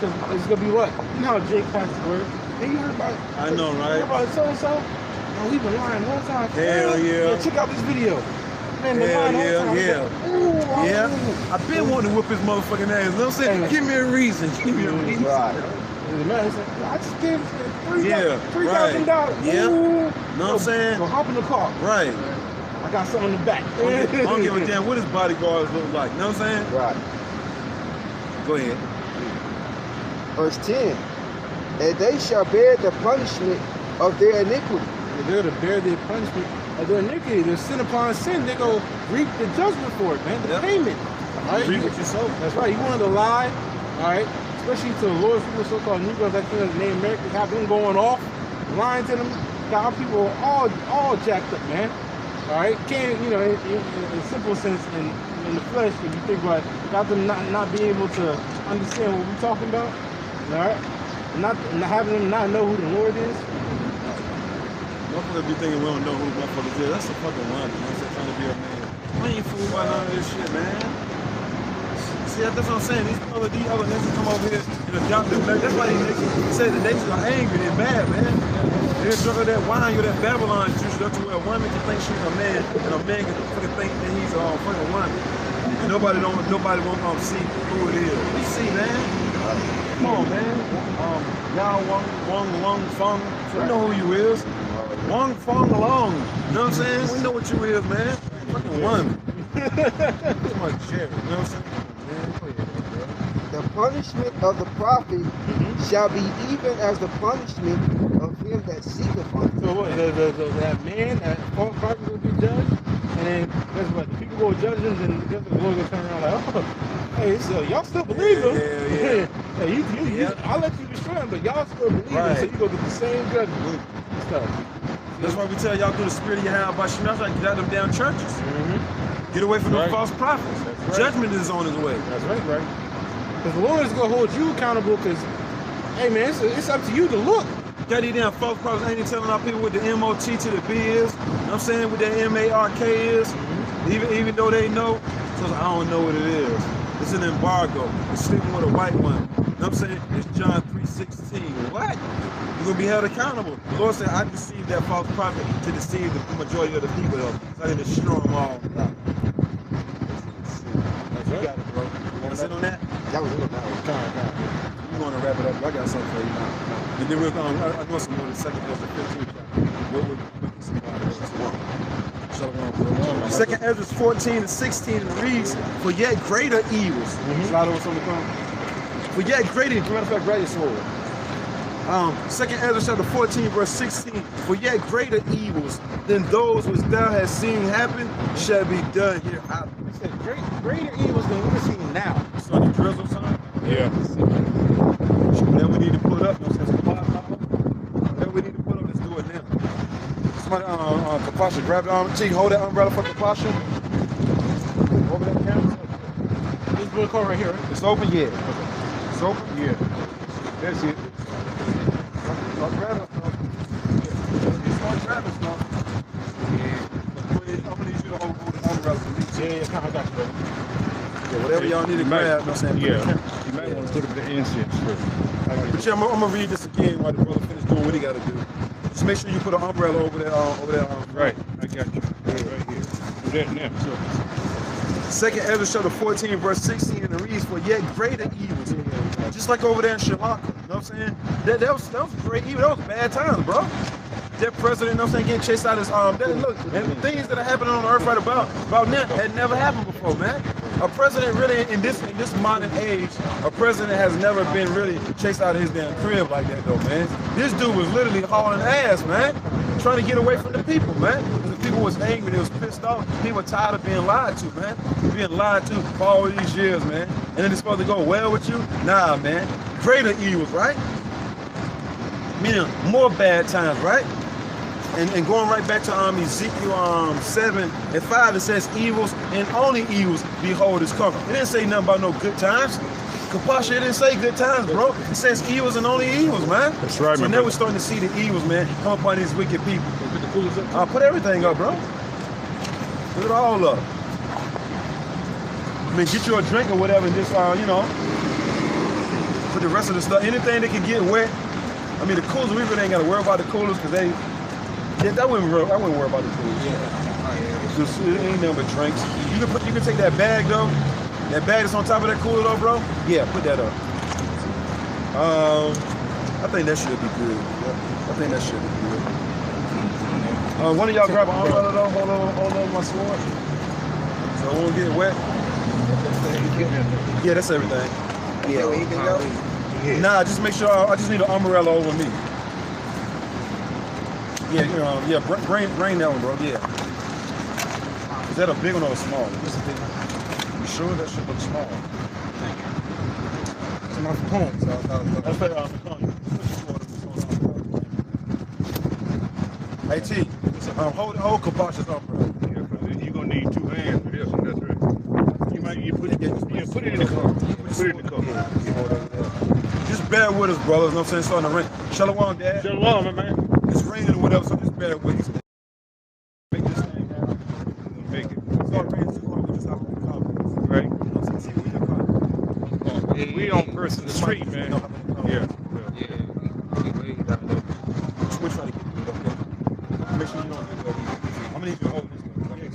Because it's going to be what? You know how Jake passed the word? Hey, you heard about it? I know, right? You heard about so-and-so? Oh, he been lying the whole time. Hell yeah. Check out this video. Man, been lying the whole time. Yeah. I've been wanting to whip his motherfucking ass. You know what I'm saying? Give me a reason. Give me a reason. Right. The man said, I just gave $3,000. Yeah. Know what I'm saying? So hop in the car. Right. I got something in the back. I don't give a damn what his bodyguards look like. You know what I'm saying? Right. Go ahead. Verse 10. And they shall bear the punishment of their iniquity. They're to bear their punishment of their iniquity. Their sin upon sin. They're going to reap the judgment for it, man. The payment. All right? Reap what you sow. That's right. You wanted to lie, all right? Especially to the Lord's people, so-called Negroes, Latinos, Native Americans, have them going off, lying to them. Got our people all jacked up, man. All right? Can't, you know, in simple sense, in the flesh, if you think about it, got them not being able to understand what we're talking about, all right? Not having them not know who the Lord is. Motherfuckers be thinking we don't know who motherfuckers is. That's a fucking lie. You know what I'm saying? Trying to be a man. I ain't fooled by none of this shit, man. See, that's what I'm saying. These other nations come over here and adopt the black. That's why they say the nations are angry. They're bad, man. They're drinking that wine with that Babylon juice up to where a woman can think she's a man and a man can fucking think that he's a fucking woman. And nobody won't see who it is. You see, man. Come on, man. Now Wong Fong. We know who you is. Wong Fong Long. You know what I'm saying? We know what you is, man. Fucking one. Come on, Jerry. You know what I'm saying? The punishment of the prophet shall be even as the punishment of him that seeketh unto So what? That man, that false prophet will be judged, and then guess what? The people go judge him, and guess what? The Lord will turn around like, oh, hey, so y'all still believe him? Yeah. Hey, I'll let you destroy him, but y'all still believe him, so you go get the same judgment. Stuff. That's why we tell y'all through the spirit of Yahweh Shemel, like get out of them damn churches. Get away from the false prophets. Right. Judgment is on his way. That's right. Because the Lord is going to hold you accountable because, hey man, it's up to you to look. Got these damn false prophets ain't even telling our people what the MOT to the B is. You know what I'm saying? What that MARK is. Even though they know. So I don't know what it is. It's an embargo. It's sleeping with a white one. You know what I'm saying? It's John 3:16. What? You're going to be held accountable. The Lord said, I deceived that false prophet to deceive the majority of the people, though. So I didn't destroy them all. You got it, bro. You want to sit on that? That was it. You want to wrap it up? I got something for you now. And then we'll go on. I know some more in the second Ezra 15 chapter. Second Ezra 14 and 16 and it reads, for yet greater evils. Slide over some of the comments. For yet greater, matter of fact, greater sword. Second Ezra chapter 14 verse 16, for yet greater evils than those which thou hast seen happen shall be done here. He said, greater evils than we're seeing now. So the drizzle, son? Yeah. That we need to put up. That we need to put up. Let's do it now. Somebody, Kapasha, grab the T, hold that umbrella for Kapasha. Over that camera. This blue car right here, right? It's open, yeah. It's open, yeah. That's it. Start grabbing stuff. Start grabbing stuff. I'm gonna need you to hold the umbrella for me. Yeah, I got you, bro. Yeah, whatever y'all need to grab, you know what I'm saying? Yeah. You might want to put up the incense first. But yeah, I'm gonna read this again while the brother finish doing what he gotta do. Just make sure you put an umbrella over there. Right. I got you. Right here. Do that now. Sure. Second Ezra chapter 14 verse 16 and it reads, for yet greater evils. Just like over there in Sri Lanka, you know what I'm saying? That was great evil. That was bad times, bro. That president, you know what I'm saying, getting chased out his look, and things that are happening on earth right about now had never happened before, man. A president really in this modern age, a president has never been really chased out of his damn crib like that though, man. This dude was literally hauling ass, man. Trying to get away from the people, man. The people was angry, they was pissed off. People were tired of being lied to, man. Being lied to for all these years, man. And then it's supposed to go well with you? Nah, man. Greater evils, right? Meaning more bad times, right? And going right back to Ezekiel 7 and 5, it says evils and only evils behold is coming. It didn't say nothing about no good times. Kapasha, it didn't say good times, bro. It says evils and only evils, man. That's right, so man. now we're starting to see the evils, man, come upon these wicked people. Put everything up, bro. Put it all up. I mean, get you a drink or whatever and just, you know, put the rest of the stuff, anything that can get wet. I mean, the coolers, we really ain't got to worry about the coolers because they, yeah, I wouldn't worry about the coolers. Yeah. Just, it ain't nothing but drinks. You can take that bag, though. That bag that's on top of that cooler, though, bro. Yeah, put that up. I think that should be good. I think that should be good. One of y'all grab an umbrella, though. Hold on my sword. So it won't get wet. Yeah, that's everything. Yeah, where you can go? Nah, just make sure, I just need an umbrella over me. Yeah, bring that one, bro, yeah. Is that a big one or a small one? This is a big one. You sure that should look small? Thank you. It's my phone, so that's better off the phone. Hey, T, hold Kapasha's umbrella. Yeah, because you're going to need 2 hands for this one, that's right. You put it in the car. Put it in the car. Just bear with us, brothers. You know what I'm saying? It's starting to rain. Shalom, Dad. Shalom, my man. It's raining or whatever, so just bear with us. Make this thing down. Make it. It's not raining too hard. We just have to be confident. Right. You know what I'm saying? See where you're confident. We on person the street, man. Yeah. Switch trying to get it up. Make sure you don't get it up. I'm going to need you to hold this. Go ahead.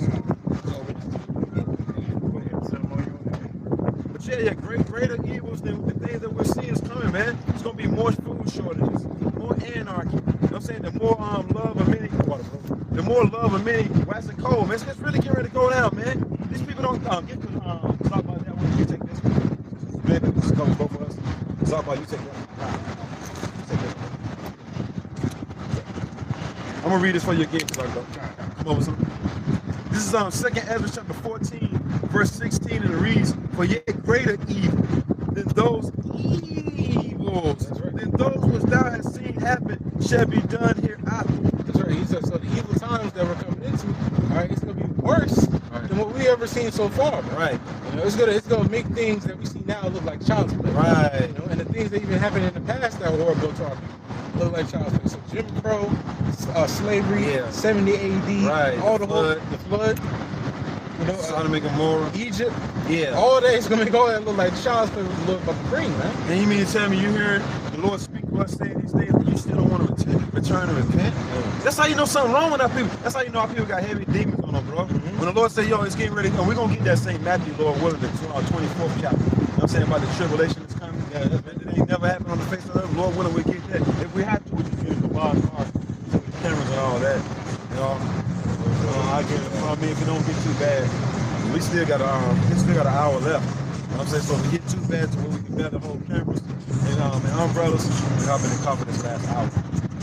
more food shortages, more anarchy. You know what I'm saying? The more love of many, the more love of many waxing cold, man. It's really getting ready to go down, man. These people don't get to talk about that one. You take this one. This is big. This covers both of us. Talk about you take that. I'm gonna read this for you again because I go. Come over some. This is 2nd Ezra chapter 14, verse 16, and it reads, "For yet greater evil than those evils, than those which thou hast seen happen, shall be done hereafter." That's right. He said, so the evil times that we're coming into, all right, it's gonna be worse than what we ever seen so far, man. Right. You know, it's gonna make things that we see now look like child's play. Right. You know, and the things that even happened in the past that were horrible to our people look like child's play. So Jim Crow, slavery, 70 AD, right. all the flood. You know, Sodom and Gomorrah, Egypt, all that is gonna make all that look like child's play, look like a dream, man. And you mean to tell me you hearing the Lord speak to us saying these days, and you still don't want to return and repent? That's how you know something wrong with our people. That's how you know our people got heavy demons on them, bro. When the Lord say, yo, it's getting ready, and we're gonna get that St. Matthew, Lord willing, the 24th chapter. You know what I'm saying about the tribulation that's coming. It ain't never happened on the face of the earth. Lord willing, we get that. If we have to, we just use the wild card, so the cameras and all that. You know, I get it. I mean, if it don't get too bad, we still got an hour left. You know what I'm saying? So if we get too bad to where we can bear the whole cameras and umbrellas, we're helping the cover this last hour.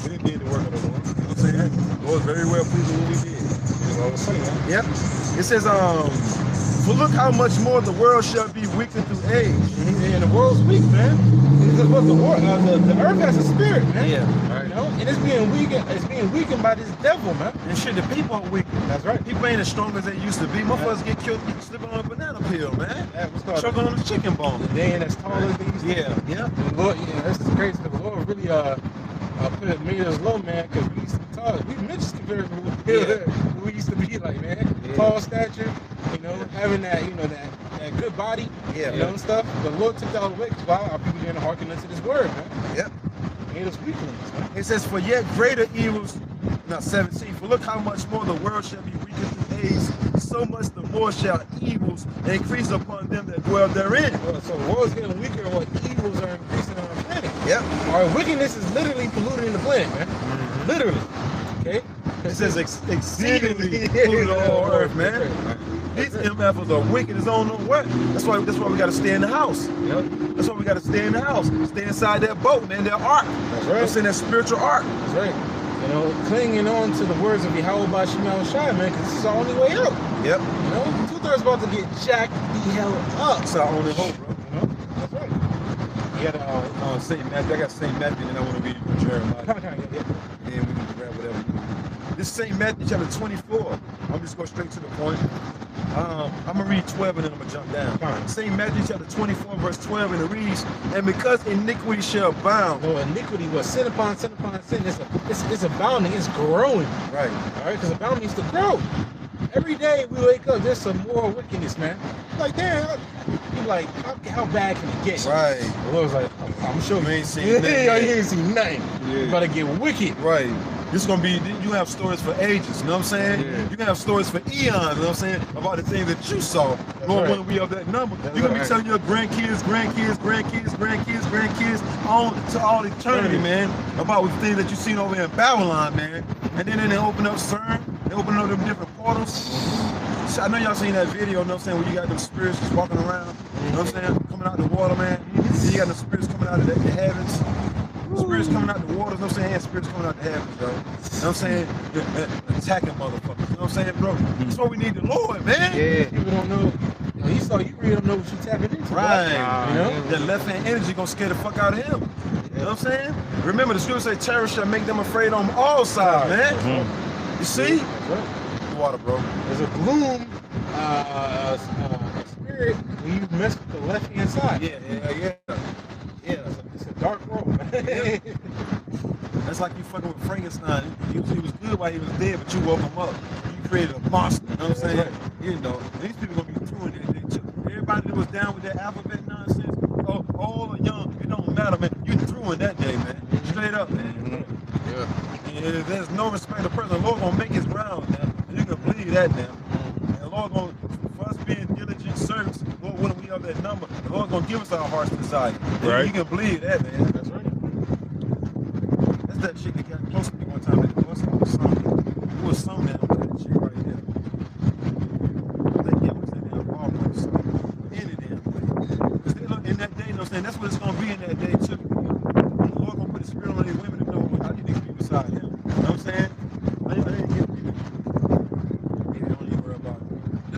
We didn't need the work of the Lord. You know what I'm saying? The Lord very well pleased with what we did. You know what I'm saying? Yep. It says, for look how much more the world shall be weakened through age. And the world's weak, man. Because what the earth has a spirit, man. Yeah. You know, and it's being weakened by this devil, man. And shit, the people are weakened. That's right. People ain't as strong as they used to be. Motherfuckers get killed slipping on a banana peel, man. Choking on a chicken bone. They ain't as tall as they used to be. Yeah. The Lord, that's crazy. The Lord really made us low, man, because we used to be tall. We midgets compared to who we used to be, like, man. Tall stature, you know, having that, you know, that good body, you know, and stuff. The Lord took that all away because our people didn't hearken unto this word, man. Yep. Made us weaklings, man. It says, for yet greater evils, now 17, for look how much more the world shall be weakened through age, so much the more shall evils increase upon them that dwell therein. So the world's getting weaker and what evils are increasing on our planet. Yep. Our wickedness is literally polluting the planet, man. Literally. Okay? It says exceedingly polluted the whole earth, man. These MFers are wicked as on no what. That's why we gotta stay in the house. Yep. That's why we gotta stay in the house. Stay inside that boat, man, that ark. That's right. That's in that spiritual ark. That's right. You know, clinging on to the words of Yahweh Bashim Shai, man, because this is our only way out. Yep. You know, 2/3 about to get jacked the hell up. It's our only hope, bro. You know? That's right. You got St. Matthew. I got St. Matthew, and I want to read from Jeremiah. Yeah. And we can grab whatever. This is St. Matthew chapter 24. I'm just going straight to the point. I'm going to read 12 and then I'm going to jump down. St. Matthew chapter 24 verse 12, and it reads, and because iniquity shall abound. No, iniquity was sin upon sin upon sin. It's abounding, it's growing. Right. All right, because abound means to grow. Every day we wake up, there's some more wickedness, man. Like, damn, you're like, how bad can it get? Right. The Lord's like, I'm sure you ain't seen nothing. You ain't seen nothing. You're about to get wicked. Right. This is gonna be, you have stories for ages, you know what I'm saying? Yeah. You can have stories for eons, you know what I'm saying? About the things that you saw. Lord, when we of that number. You're gonna be telling your grandkids, on to all eternity, man, about the things that you seen over in Babylon, man. And then they open up CERN, they open up them different portals. I know y'all seen that video, you know what I'm saying, where you got them spirits just walking around, you know what I'm saying, coming out of the water, man. Then you got the spirits coming out of the heavens. Spirits coming out the waters, you know what I'm saying? Spirits coming out the heavens, bro. You know what I'm saying? Attacking motherfuckers. You know what I'm saying, bro? That's why we need the Lord, man. Yeah, people don't know. You saw, you really don't know what you're tapping into. Right. You know? That left hand energy gonna scare the fuck out of him. You know what I'm saying? Remember, the scripture say terror shall make them afraid on all sides, man. You see? The water, bro. There's a gloom spirit when you mess with the left hand side. Yeah. It's a dark world, man. That's like you fucking with Frankenstein. He was good while he was dead, but you woke him up. You created a monster. You know what I'm saying? You know, these people gonna be doing anything too. Everybody that was down with that alphabet nonsense, old or young, it don't matter, man. You threw in that day, man. Straight up, man. And there's no respect of person. The Lord gonna make his rounds, man. And you can believe that now. And the Lord gonna, for us being diligent servants, Lord, when we have that number, the Lord gonna give us our heart's desire. Right. You can believe that, man. That's right.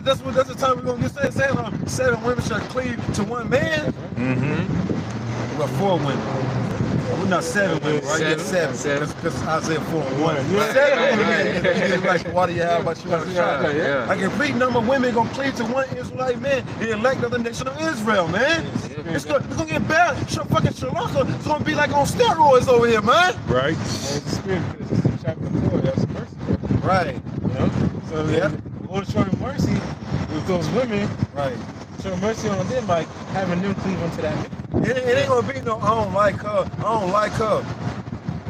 that's the time we're gonna get saying 7 women shall cleave to one man. Mm-hmm. Well, 4 women. We're not 7 women, right? Yeah, 7. Because Isaiah 4:1. 7 women. Like, what do you have about you on the shot? Yeah. A complete number of women gonna cleave to one Israelite man and elect of the nation of Israel, man. It's gonna get bad. Fucking Sri Lanka is gonna be like on steroids over here, man. Right. It's the spirit, because it's in chapter 4, that's mercy. Right. You know? So Yeah. the Lord showing mercy with those women, Right. showing mercy on them, like having them cleave unto that man. It ain't gonna be no, I don't like her.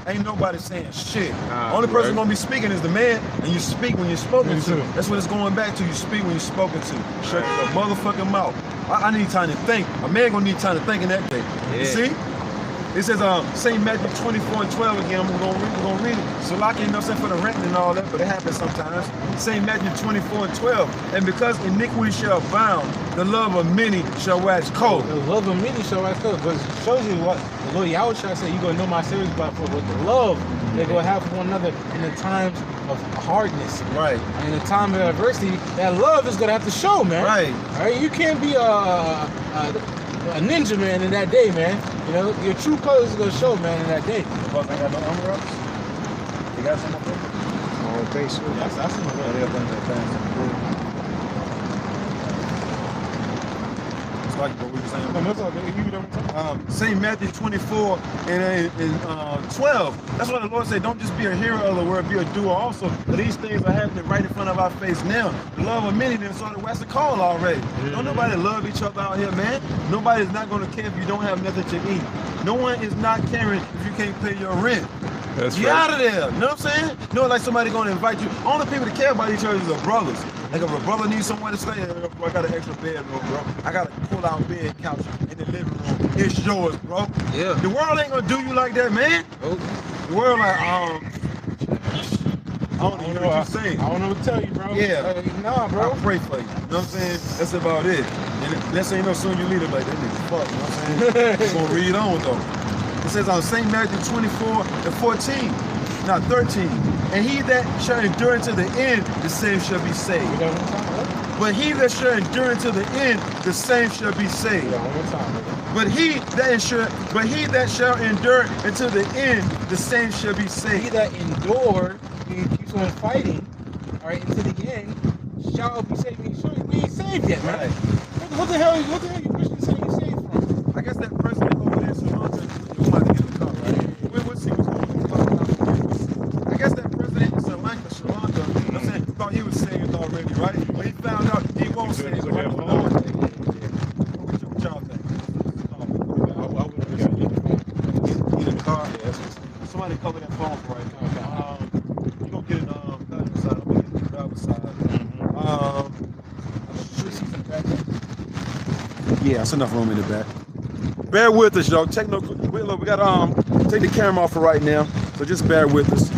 Ain't nobody saying shit. Only person gonna be speaking is the man, and you speak when you're spoken to. That's what it's going back to. You speak when you're spoken to. Shut your motherfucking mouth. I need time to think. A man gonna need time to think in that day. You see? It says St. Matthew 24:12 again. We're gonna read it. So like, you know, for the renting and all that, but it happens sometimes. St. Matthew 24:12. And because iniquity shall abound, the love of many shall wax cold. The love of many shall wax cold. Because it shows you what the Lord Yahweh said, you're going to know my series about for with the love they're going to have for one another in the times of hardness. Right. In the time of adversity, that love is going to have to show, man. Right. All right. You can't be a ninja, man, in that day, man. You know, your true colors is going to show, man, in that day. But I got no armor ups. You got some up there? I don't think so. I see my brother. It's like what we were saying. No, that's all good. You don't talk. St. Matthew 24 and 12. That's why the Lord said, don't just be a hearer of the word, be a doer also. But these things are happening right in front of our face now. The love of many then started west the call already. Don't nobody love each other out here, man. Nobody's not going to care if you don't have nothing to eat. No one is not caring if you can't pay your rent. That's Get right. out of there. You know what I'm saying? You know, like somebody going to invite you. Only people that care about each other is the brothers. Like if a brother needs somewhere to stay, I got an extra bedroom, bro. I got a pull-out bed couch in the living room. It's yours, bro. Yeah. The world ain't gonna do you like that, man. Oh. The world like, I don't even know what you're saying. I don't know what to tell you, bro. Yeah. Nah, bro. I'll pray for you. You know what I'm saying? That's about it. And let's say, you know, soon you leave it like that nigga fuck. You know what I'm saying? It's gonna read on though. It says on St. Matthew 24:14, not 13. And he that shall endure unto the end, the same shall be saved. You got one time, bro? But he that shall endure unto the end, the same shall be saved. You got one more time, bro. But he that shall endure until the end, the same shall be He saved. that endure, he keeps on fighting, all right, until the end, shall be saved. We ain't saved yet, man. Right. What the hell you Christians saying you saved from? I guess that person over there, you might get a call, right? We'll see what's going on. I guess that president in Sri Lanka, you know what I'm saying, thought he was saved already, right? But he found out he won't save. Right? What y'all think? In the car? Somebody cover that phone for right now. You gonna get it passenger side, I'm gonna get the driver's side. Yeah, that's enough room in the back. Bear with us, y'all. We gotta take the camera off for right now, so just bear with us.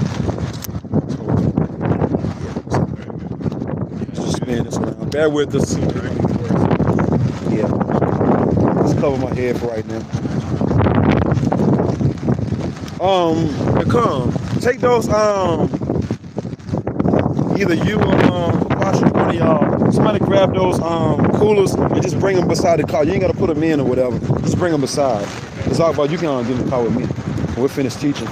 Just spin this around. Bear with us. Yeah. Just cover my head for right now. Come. Take those either you or Pasha, one of y'all, somebody grab those coolers and just bring them beside the car. You ain't gotta put them in or whatever. Just bring them beside. It's all about you can get in the car with me. We're finished teaching.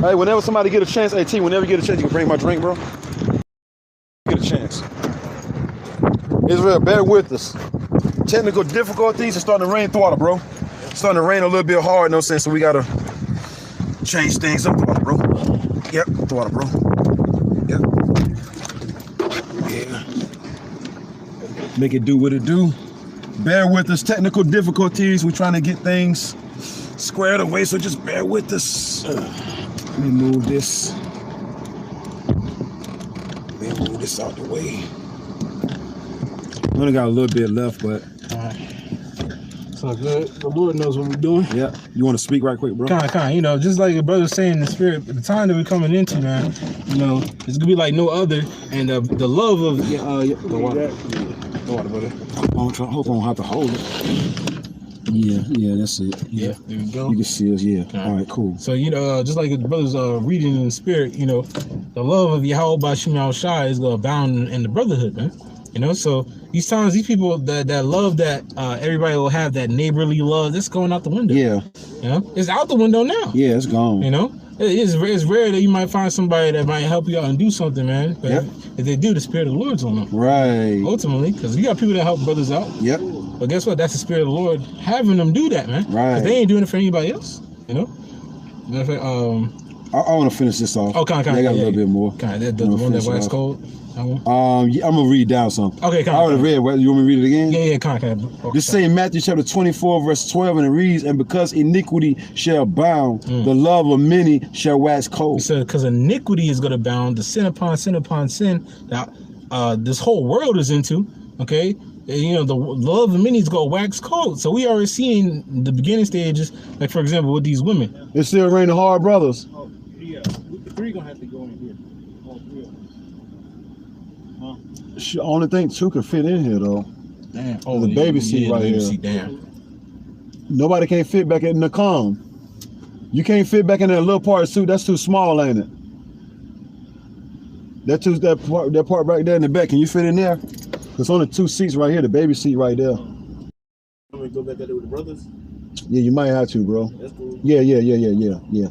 Hey, whenever somebody get a chance, hey T, whenever you get a chance, you can bring my drink, bro. Get a chance. Israel, bear with us. Technical difficulties. It's starting to rain thwatter, bro. It's starting to rain a little bit hard, no sense, so we gotta change things up, thwatter, bro. Yep, thwatter, bro. Yep. Yeah. Make it do what it do. Bear with us. Technical difficulties. We're trying to get things squared away, so just bear with us. Let me move this. Let me move this out the way. We only got a little bit left, but It's all good. The Lord knows what we're doing. yeah. You want to speak right quick, bro? Kind, you know, just like your brother saying in the spirit, the time that we're coming into, man, you know, it's gonna be like no other, and the love of the water. The water, brother. Hope I don't have to hold it. Yeah, that's it. Yeah, there we go. You can see us, yeah. Okay. All right, cool. So, you know, just like the brothers reading in the spirit, you know, the love of Yahweh by Shem Shai is going to abound in the brotherhood, man. You know, so these times, these people that love that everybody will have that neighborly love, that's going out the window. Yeah. You know, it's out the window now. Yeah, it's gone. You know, it's rare that you might find somebody that might help you out and do something, man. But Yep. if they do, the Spirit of the Lord's on them. Right. Ultimately, because you got people that help brothers out. Yep. But guess what? That's the Spirit of the Lord having them do that, man. Right. 'Cause they ain't doing it for anybody else. You know. Matter of fact, I want to finish this off. Oh, kind of. I got a little bit more. Kind of. The one that wax cold. That one? Yeah, I'm gonna read down something. Okay, I already read. You want me to read it again? Yeah, kind of. This same Matthew chapter 24, verse 12, and it reads, "And because iniquity shall abound, the love of many shall wax cold." So, because iniquity is going to abound, the sin upon sin upon sin that this whole world is into. Okay, and, you know, the love of many is going to wax cold. So we already seen the beginning stages, like for example with these women. It's still raining hard, brothers. Oh yeah, the three gonna have to go in here. All three of them. I only think two can fit in here though. Damn. The baby seat right here. Seat, damn. Nobody can fit back in the calm. You can't fit back in that little part too. That's too small, ain't it? That part right there in the back. Can you fit in there? There's only two seats right here. The baby seat right there. I'm gonna go back out there with the brothers. Yeah, you might have to, bro. That's cool. Yeah. Okay.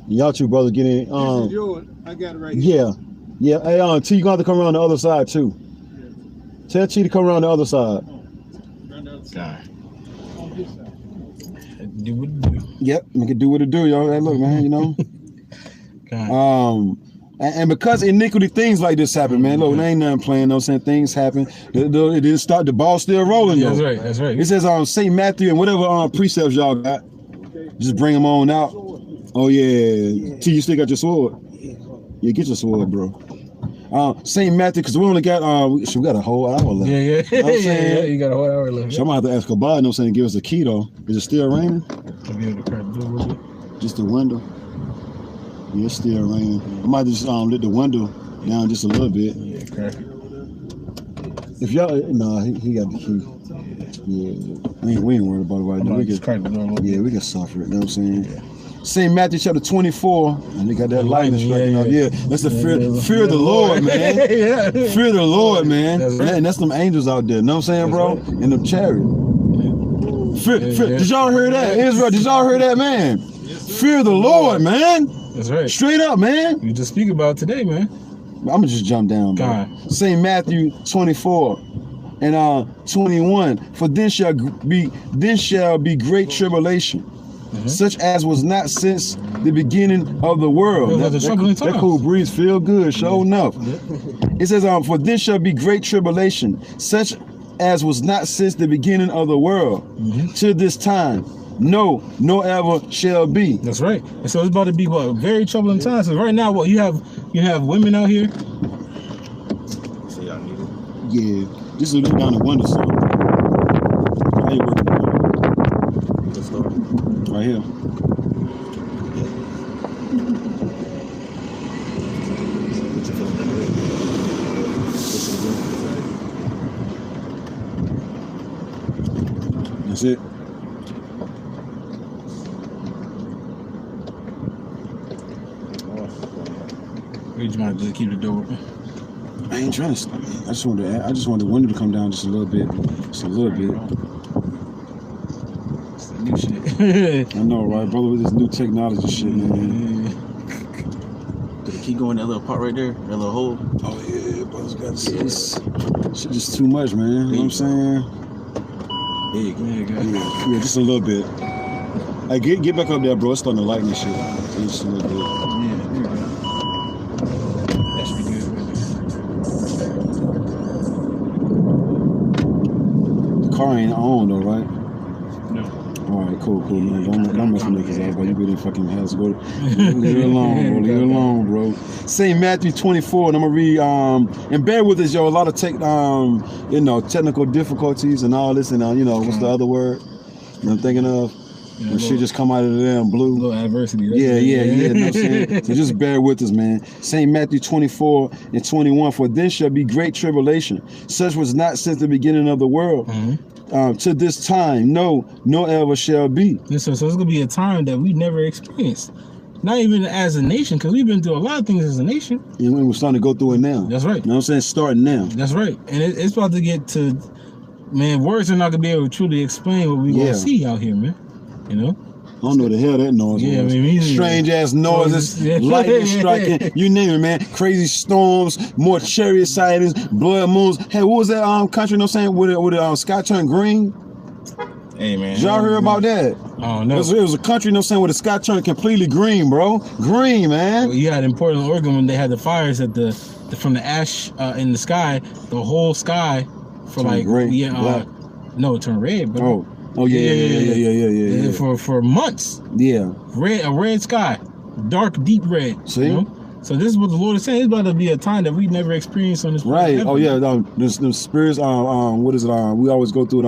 Y'all two brothers get in. This is yours. I got it right here. Yeah. Hey, T, you gonna have to come around the other side too. Tell T to come around the other side. God. Do what it do. Yep, we can do what it do, y'all. Hey, look, man, you know. God. And because iniquity things like this happen, man. Look, there ain't nothing playing. No saying things happen. It didn't start. The ball still rolling though. That's right. That's right. It says St. Matthew and whatever precepts y'all got, just bring them on out. Oh yeah, T, you still got your sword? Yeah, get your sword, bro. St. Matthew, because we only got we got a whole hour left. Yeah. You know what I'm saying? Yeah. You got a whole hour left. So I'm gonna have to ask Kabad, no saying, give us a key though. Is it still raining? I'll be able to crack the door with it. Just the window. Yeah, it's still raining. I might just let the window down just a little bit. Yeah, crack it. If y'all, no, he got the key. Yeah, we ain't worried about it right now. We just crack the door a little bit. Yeah, we can suffer it. You know what I'm saying? Yeah. St. Matthew chapter 24, and they got that lightning striking out. Yeah, that's the fear of the Lord, man. Yeah. Fear of the Lord, man. That's right. And that's them angels out there. You know what I'm saying, bro? That's right. In the chariot. Did y'all hear that? Israel, did y'all hear that, man? Fear the Lord, man. That's right. Straight up, man. You just speak about it today, man. I'm gonna just jump down, bro. God. St. Matthew 24 and 21. For then shall be great tribulation, such as was not since the beginning of the world. That cool breeze feel good, sure enough. It says, for then shall be great tribulation, such as was not since the beginning of the world to this time. No ever shall be. That's right. And so it's about to be very troubling times. So right now, you have women out here. So y'all need it. Yeah, just look down the window, so. How you working? Let's start. Right here. That's it. We just want to keep the door open. I ain't trying to. I just want the window to come down just a little bit. Just a little bit. It's the new shit. I know, right, brother? With this new technology shit, man. Did the key go in that little part right there? That little hole? Oh yeah, brother's got this. Shit just too much, man. You know what I'm saying? There you go. Yeah, just a little bit. Hey, get back up there, bro. It's starting to lighten this shit. Just a little bit. Yeah, there you go. That should be good. The car ain't on though, right? No. All right, cool, man. Don't mess with niggas out, bro. You be in fucking house. Go. Leave it alone, bro. Leave it alone, bro. St. Matthew 24, and I'm gonna read. And bear with us, yo. A lot of technical difficulties and all this, and what's the other word I'm thinking of? Yeah, and shit just come out of the damn blue. A little adversity. Yeah. You know what I'm saying? So just bear with us, man. St. Matthew 24 and 21. For then shall be great tribulation, such was not since the beginning of the world. To this time, no ever shall be. Listen, so it's gonna be a time that we never experienced. not even as a nation, because we've been through a lot of things as a nation. And we're starting to go through it now. That's right. You know what I'm saying? Starting now. That's right. And it's about to get to, man, words are not going to be able to truly explain what we're going to see out here, man. You know? I don't know what the hell that noise was. I mean, strange ass noises, lightning striking, you name it, man. Crazy storms, more chariot sightings, blood moons. Hey, what was that country, you know what I'm saying, where the sky turned green? Hey, man. Did y'all hear about that? Oh, no. It was a country, you know what I'm saying, where the sky turned completely green, bro. Green, man. Well, you had in Portland, Oregon, when they had the fires at from the ash in the sky, the whole sky for turned like, gray, no, it turned red, bro. Oh yeah. For months. Yeah. A red sky, dark, deep red. See? You know? So this is what the Lord is saying. It's about to be a time that we never experienced on this planet. Right. Ever. Oh yeah. The spirits. What is it? We always go through it.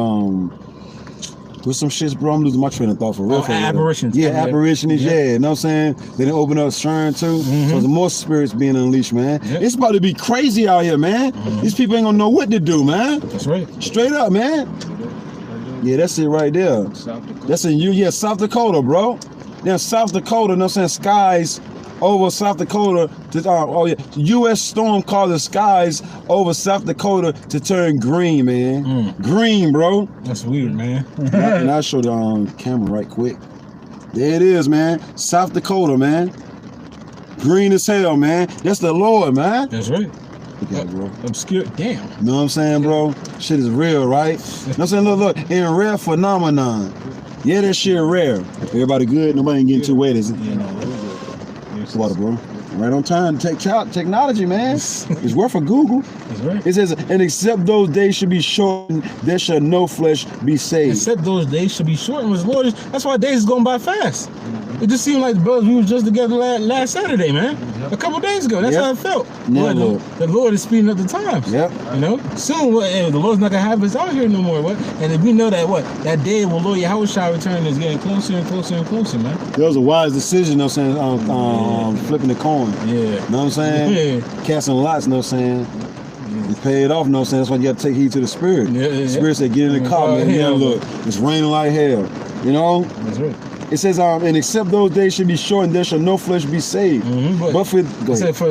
With some shits, bro. I'm losing my train of thought for real. Apparitions. Yeah, apparitions. Yeah. You know what I'm saying? They didn't open up Shrine too. So there's more spirits being unleashed, man. Yep. It's about to be crazy out here, man. These people ain't gonna know what to do, man. That's right. Straight up, man. Yeah, that's it right there. That's in South Dakota, bro. Yeah, South Dakota, you know what I'm saying? Skies over South Dakota U.S. storm caused the skies over South Dakota to turn green, man. Green, bro. That's weird, man. And I'll show the camera right quick. There it is, man. South Dakota, man. Green as hell, man. That's the Lord, man. That's right. Look at it, bro. Obscure. Damn. You know what I'm saying, bro? Shit is real, right? You know what I'm saying? Look, in rare phenomenon. Yeah, that shit rare. Everybody good? Nobody ain't getting too wet, is it? Yeah, no, Water, bro. Right on time. Technology, man. It's worth a Google. That's right. It says, and except those days should be shortened, there shall no flesh be saved. Except those days should be shortened. Lord, that's why days is going by fast. It just seemed like the brothers, we was just together last Saturday, man. A couple days ago. That's how it felt. Yeah, the Lord is speeding up the times. Yep. You know? Soon, the Lord's not going to have us out here no more. And if we know that, that day when Lord Yahushua return is getting closer and closer and closer, man. That was a wise decision, you know what I'm saying? Flipping the coin. Yeah. You know what I'm saying? Yeah. Casting lots, you know what I'm saying? You pay it off, you know what I'm saying? That's why you got to take heed to the Spirit. Yeah. Spirit said, get in the car, man. Yeah, look, it's raining like hell. You know? That's right. It says, and except those days should be shortened, there shall no flesh be saved. But for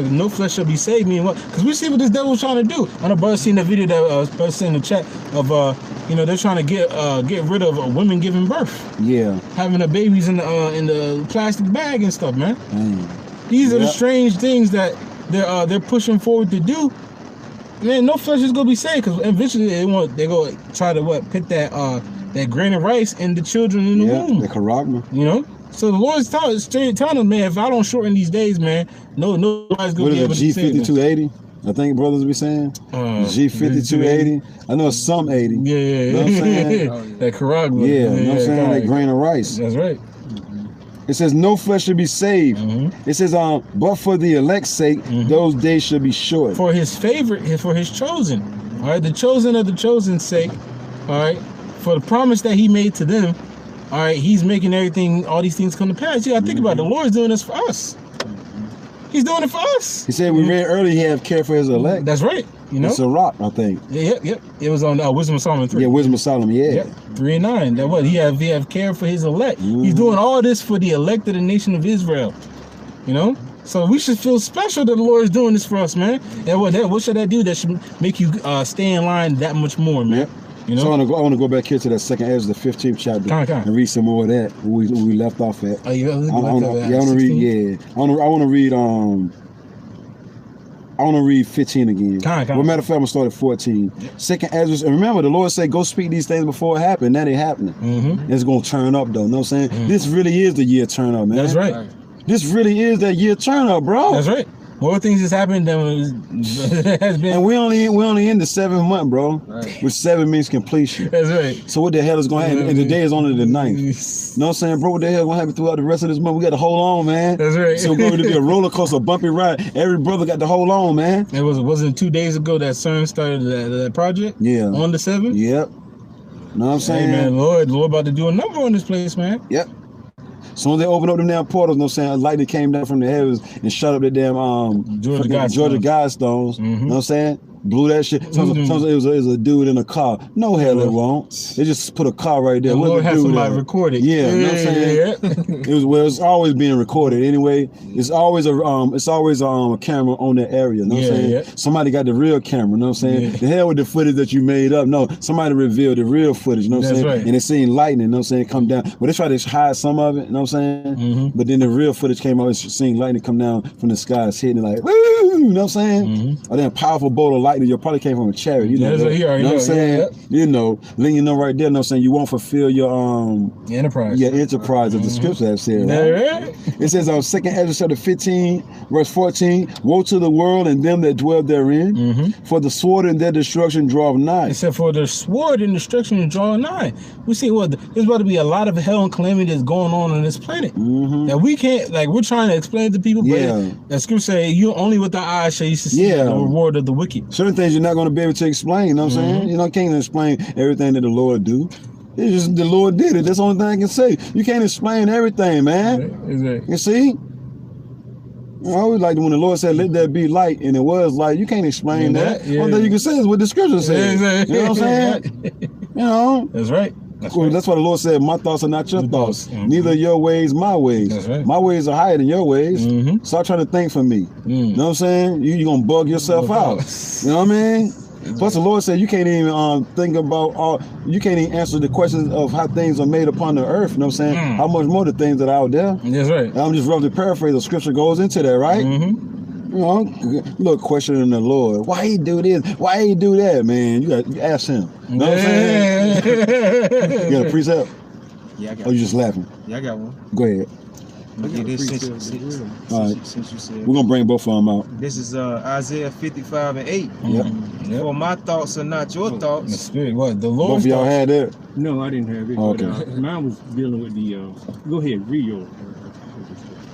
no flesh shall be saved, mean what? Because we see what this devil's trying to do. I know brother seen the video that brother sent in the chat of they're trying to get rid of women giving birth. Yeah. Having the babies in the plastic bag and stuff, man. These are the strange things that they're pushing forward to do. Man, no flesh is gonna be saved because eventually they go try to put that grain of rice in the children in the womb. The charagma. You know? So the Lord's telling them, man, if I don't shorten these days, man, nobody's going to be able to save them. G5280? I think brothers be saying. G5280. I know it's some 80. Yeah. You know what I'm saying? That charagma. Yeah, you know what I'm saying? That grain of rice. That's right. It says, no flesh should be saved. It says, but for the elect's sake, those days should be short. For his favorite, for his chosen. All right, the chosen of the chosen's sake. All right. For the promise that he made to them, all right, he's making all these things come to pass. You gotta think about it. The Lord's doing this for us. He's doing it for us. He said we read earlier he have care for his elect. That's right. You know? It's a rock, I think. Yep. It was on Wisdom of Solomon 3. Yeah, Wisdom of Solomon, yeah. Yep. 3 and 9. That what? He have care for his elect. He's doing all this for the elect of the nation of Israel. You know? So we should feel special that the Lord is doing this for us, man. And what should that do? That should make you stay in line that much more, man. Yep. You know? So I want to go back here to that second Ezra, the 15th chapter, and read some more of that where we left off at. Oh, you left off at? I want to read. Yeah, I want to read. I want to read 15 again. Well, matter of fact, I'm gonna start at 14. Second Ezra, and remember, the Lord said, "Go speak these things before it happened." That ain't happening. It's gonna turn up, though. You know what I'm saying? This really is the year turn up, man. That's right. This really is that year turn up, bro. That's right. More things has happened than has been. And we only in the 7th month, bro. Right. Which 7 means completion. That's right. So what the hell is going to happen? And the day is only the 9th. You know what I'm saying, bro? What the hell is going to happen throughout the rest of this month? We got to hold on, man. That's right. So it's going to be a roller coaster, bumpy ride. Every brother got to hold on, man. It wasn't 2 days ago that CERN started that project? Yeah. On the 7th? Yep. You know what I'm saying? Hey, man, Lord about to do a number on this place, man. Yep. So when they open up them damn portals, you know what I'm saying, lightning came down from the heavens and shut up the damn Georgia Guidestones. You know what I'm saying? blew that shit. Sometimes it was a dude in a car. No, hell it won't. They just put a car right there. The What's Lord the has dude somebody there? recorded. Yeah, you know what I'm saying? It's always being recorded anyway. It's always a camera on that area. You know what I'm saying? Somebody got the real camera. You know what I'm saying? The hell with the footage that you made up. No, somebody revealed the real footage. You know what I'm saying? Right. And they seen lightning. You know what I'm saying? Come down. But they try to hide some of it. You know what I'm saying? But then the real footage came out. And seeing lightning come down from the sky, it's hitting it like, woo! You know what I'm saying? Or then a powerful bolt of lightning. You probably came from a chariot. You know, you know what I'm saying? You know, then you know right there. You know what I'm saying? You won't fulfill your enterprise. Yeah, enterprise as the scripture has said. Right? It says on 2nd Ezra chapter 15, verse 14, woe to the world and them that dwell therein, for the sword and their destruction draweth nigh. It said for the sword and destruction draweth nigh. We see there's about to be a lot of hell and calamity that's going on this planet. That we can't, like, we're trying to explain to people, but that scripture say you only with the eyes shall you see the reward of the wicked. Certain things you're not going to be able to explain, you know what I'm saying? You know, can't explain everything that the Lord do. It's just the Lord did it. That's the only thing I can say. You can't explain everything, man. You see? I always like when the Lord said, let there be light, and it was light. You can't explain that. One thing you can say is what the scripture says. You know what I'm saying? You know? That's right. That's why the Lord said, my thoughts are not your thoughts. Neither your ways, my ways. That's right. My ways are higher than your ways. Start trying to think for me. You know what I'm saying? You're going to bug yourself out. You know what I mean? Plus the Lord said you can't even think about you can't even answer the questions of how things are made upon the earth. You know what I'm saying? How much more the things that are out there. That's right. I'm just roughly paraphrasing. The scripture goes into that, right? You know, look, questioning the Lord. Why he do this? Why he do that, man? You ask him. You know what I'm saying? You got a precept? Yeah, I got one. You just laughing? Yeah, I got one. Go ahead. Since you said. We're gonna bring both of them out. This is Isaiah 55:8. Yep. For my thoughts are not your thoughts. The spirit, what? The Lord. Both of y'all had that? No, I didn't have it. Okay. But, mine was dealing with the. Go ahead, read yours.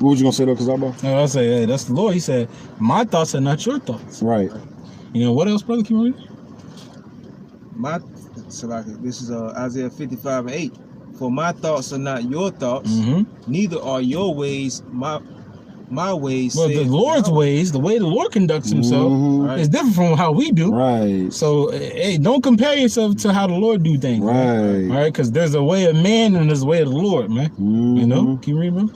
What was you gonna say though, Kazaba? No, I say, hey, that's the Lord. He said, my thoughts are not your thoughts. Right. You know what else, brother? Can you read? This is Isaiah 55:8. For my thoughts are not your thoughts, neither are your ways my ways. Well, the Lord's ways, the way the Lord conducts himself, is different from how we do. Right. So, hey, don't compare yourself to how the Lord do things. Right. All right, because there's a way of man and there's a way of the Lord, man. You know? Can you read, bro?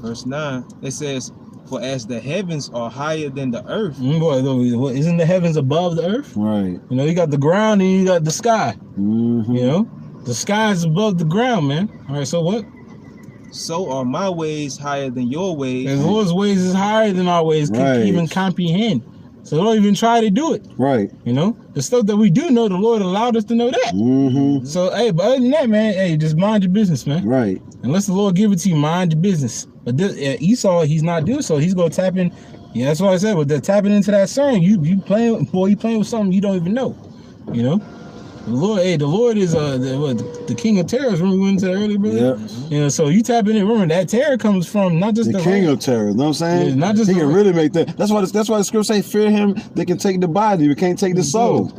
Verse 9, it says, for as the heavens are higher than the earth. Isn't the heavens above the earth? Right. You know, you got the ground and you got the sky. You know? The sky is above the ground, man. All right, so what? So are my ways higher than your ways. And the Lord's ways is higher than our ways. Can even comprehend. So don't even try to do it. Right. You know? The stuff that we do know, the Lord allowed us to know that. So, hey, but other than that, man, hey, just mind your business, man. Right. Unless the Lord give it to you, mind your business. But Esau, he's not doing so. He's going to tap in. Yeah, that's what I said. With the tapping into that CERN, you playing with something you don't even know. You know? The Lord is the king of terrors. Remember we went into that earlier, brother? Yeah. You know, so you tap in. Remember that terror comes from not just the king of terror. You know what I'm saying? Yeah, not just he can really make that. That's why the scripture say, fear him. They can take the body, but can't take the soul.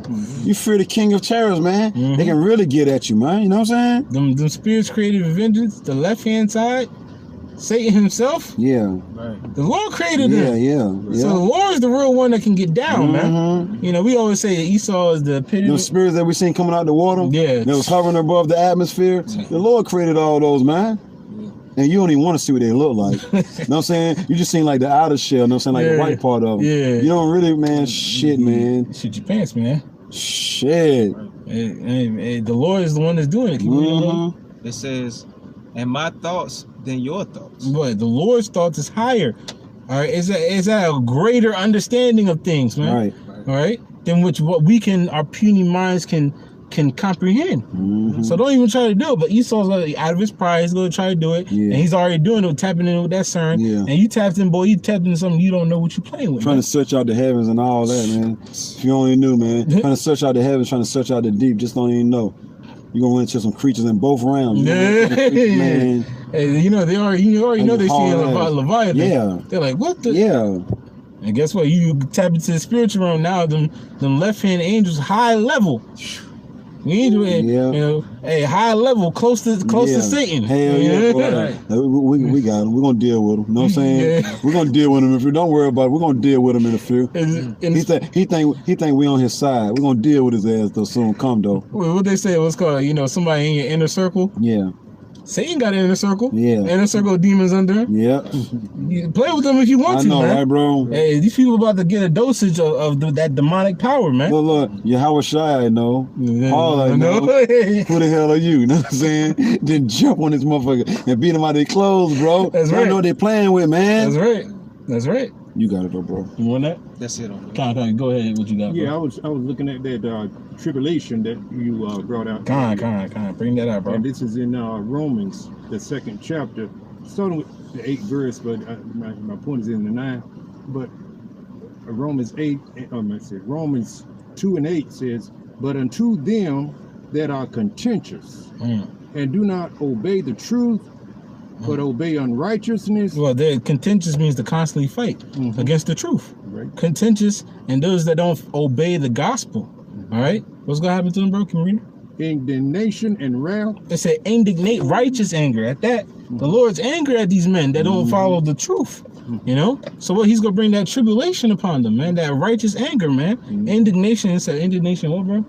You fear the king of terrors, man. They can really get at you, man. You know what I'm saying? Them spirits created vengeance. The left hand side. Satan himself? Yeah. Right. The Lord created him. Yeah. So the Lord's the real one that can get down, man. You know, we always say that Esau is the epitome. The spirits that we seen coming out the water, that was hovering above the atmosphere. The Lord created all those, man. And you don't even want to see what they look like. You know what I'm saying? You just seen like the outer shell, you know what I'm saying? Like the white part of them. You don't really, man, shit, man. Shit your pants, man. Shit. Hey, the Lord is the one that's doing it. Can you it says, and my thoughts than your thoughts. But the Lord's thoughts is higher. All right, is that a greater understanding of things, man? Right. All right, than what we can, our puny minds can comprehend. So don't even try to do it. But Esau's out of his pride, he's going to try to do it, and he's already doing it, tapping in with that CERN. And you tapped in, boy. You tapped into something you don't know what you're playing with. Trying to search out the heavens and all that, man. If you only knew, man. Trying to search out the heavens, trying to search out the deep, just don't even know. You're gonna run into some creatures in both realms. Man. Hey, you know they already know they see Leviathan. Yeah. They're like, what the? Yeah. And guess what? You tap into the spiritual realm now. Them left hand angels, high level. We ain't doing, Yeah. you know, hey, high level, close to Satan. Hell yeah, we got him. We're gonna deal with him. You know what I'm saying? Yeah. We're gonna deal with him. If you don't worry about it, we're gonna deal with him in a few. He think we on his side. We're gonna deal with his ass though soon. Come though. What they say? What's called? You know, somebody in your inner circle. Yeah. Satan got an inner circle. Yeah. Inner circle of demons under him. Yeah. You play with them if you want I to, know, man. right, bro? Hey, these people about to get a dosage of that demonic power, man. Look, Yahweh Shai, I know. Paul, I know. know. Who the hell are you? You know what I'm saying? Then jump on this motherfucker and beat him out of their clothes, bro. That's I right. know what they playing with, man. That's right. That's right. You got it though, bro. You want that? That's it on Go ahead. What you got? Yeah, bro? I was looking at that tribulation that you brought out. Bring that out, bro. And this is in Romans, the 2nd chapter, starting with the 8th verse, but my point is in the 9th. But Romans 2 and 8 says, "But unto them that are contentious and do not obey the truth, but obey unrighteousness." Well, contentious means to constantly fight against the truth. Right. Contentious, and those that don't obey the gospel. All right, what's gonna happen to them, bro? Can you read it? Indignation and wrath. It said indignate, righteous anger. At that, the Lord's anger at these men that don't follow the truth. You know, so what he's gonna bring that tribulation upon them, man. That righteous anger, man. Indignation. It said indignation. What, bro?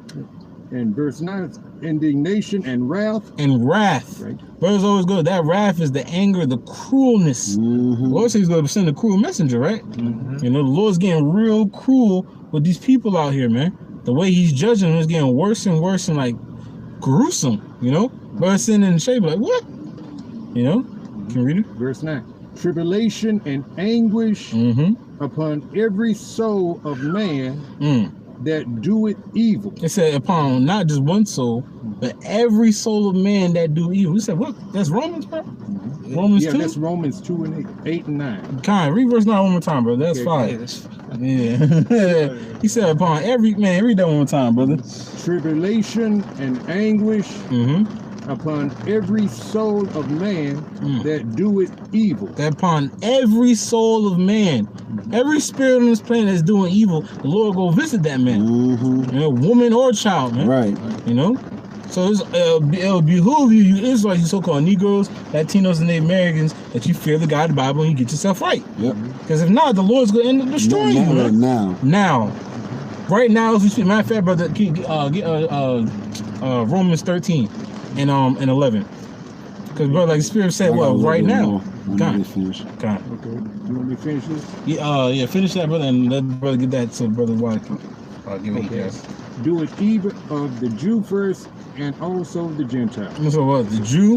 And verse 9, indignation and wrath. And wrath. Right. Brothers always go. That wrath is the anger, the cruelness. The Lord says he's gonna send a cruel messenger, right? You know, the Lord's getting real cruel with these people out here, man. The way he's judging them is getting worse and worse and like gruesome. You know, brothers sitting in the shade like, what? You know, can you read it? Verse 9, tribulation and anguish upon every soul of man that doeth evil. It said upon not just one soul, but every soul of man that do evil. We said, what? That's Romans, bro? Romans 2? That's Romans 2 and 8 and 9. Kind, read verse 9 one more time, bro. That's fine. Yeah. He said upon every man, read that one more time, brother. Tribulation and anguish upon every soul of man that doeth evil. That upon every soul of man, every spirit on this planet that's doing evil, the Lord go visit that man. You know, woman or child, man. Right. You know? So it'll behoove you, you Israelites, you so-called Negroes, Latinos, and Native Americans, that you fear the God of the Bible and you get yourself right. Yep. Because if not, the Lord's going to end up destroying you, man. Now. Right now, as we speak, matter of fact, brother, get Romans 13 and 11. Because, brother, like the Spirit said, well, right now. God. Finish. God. Okay. You want me to finish this? Yeah, finish that, brother, and let brother get that so brother White can give me yes. Do it evil of the Jew first and also the Gentile. So what? The Jew,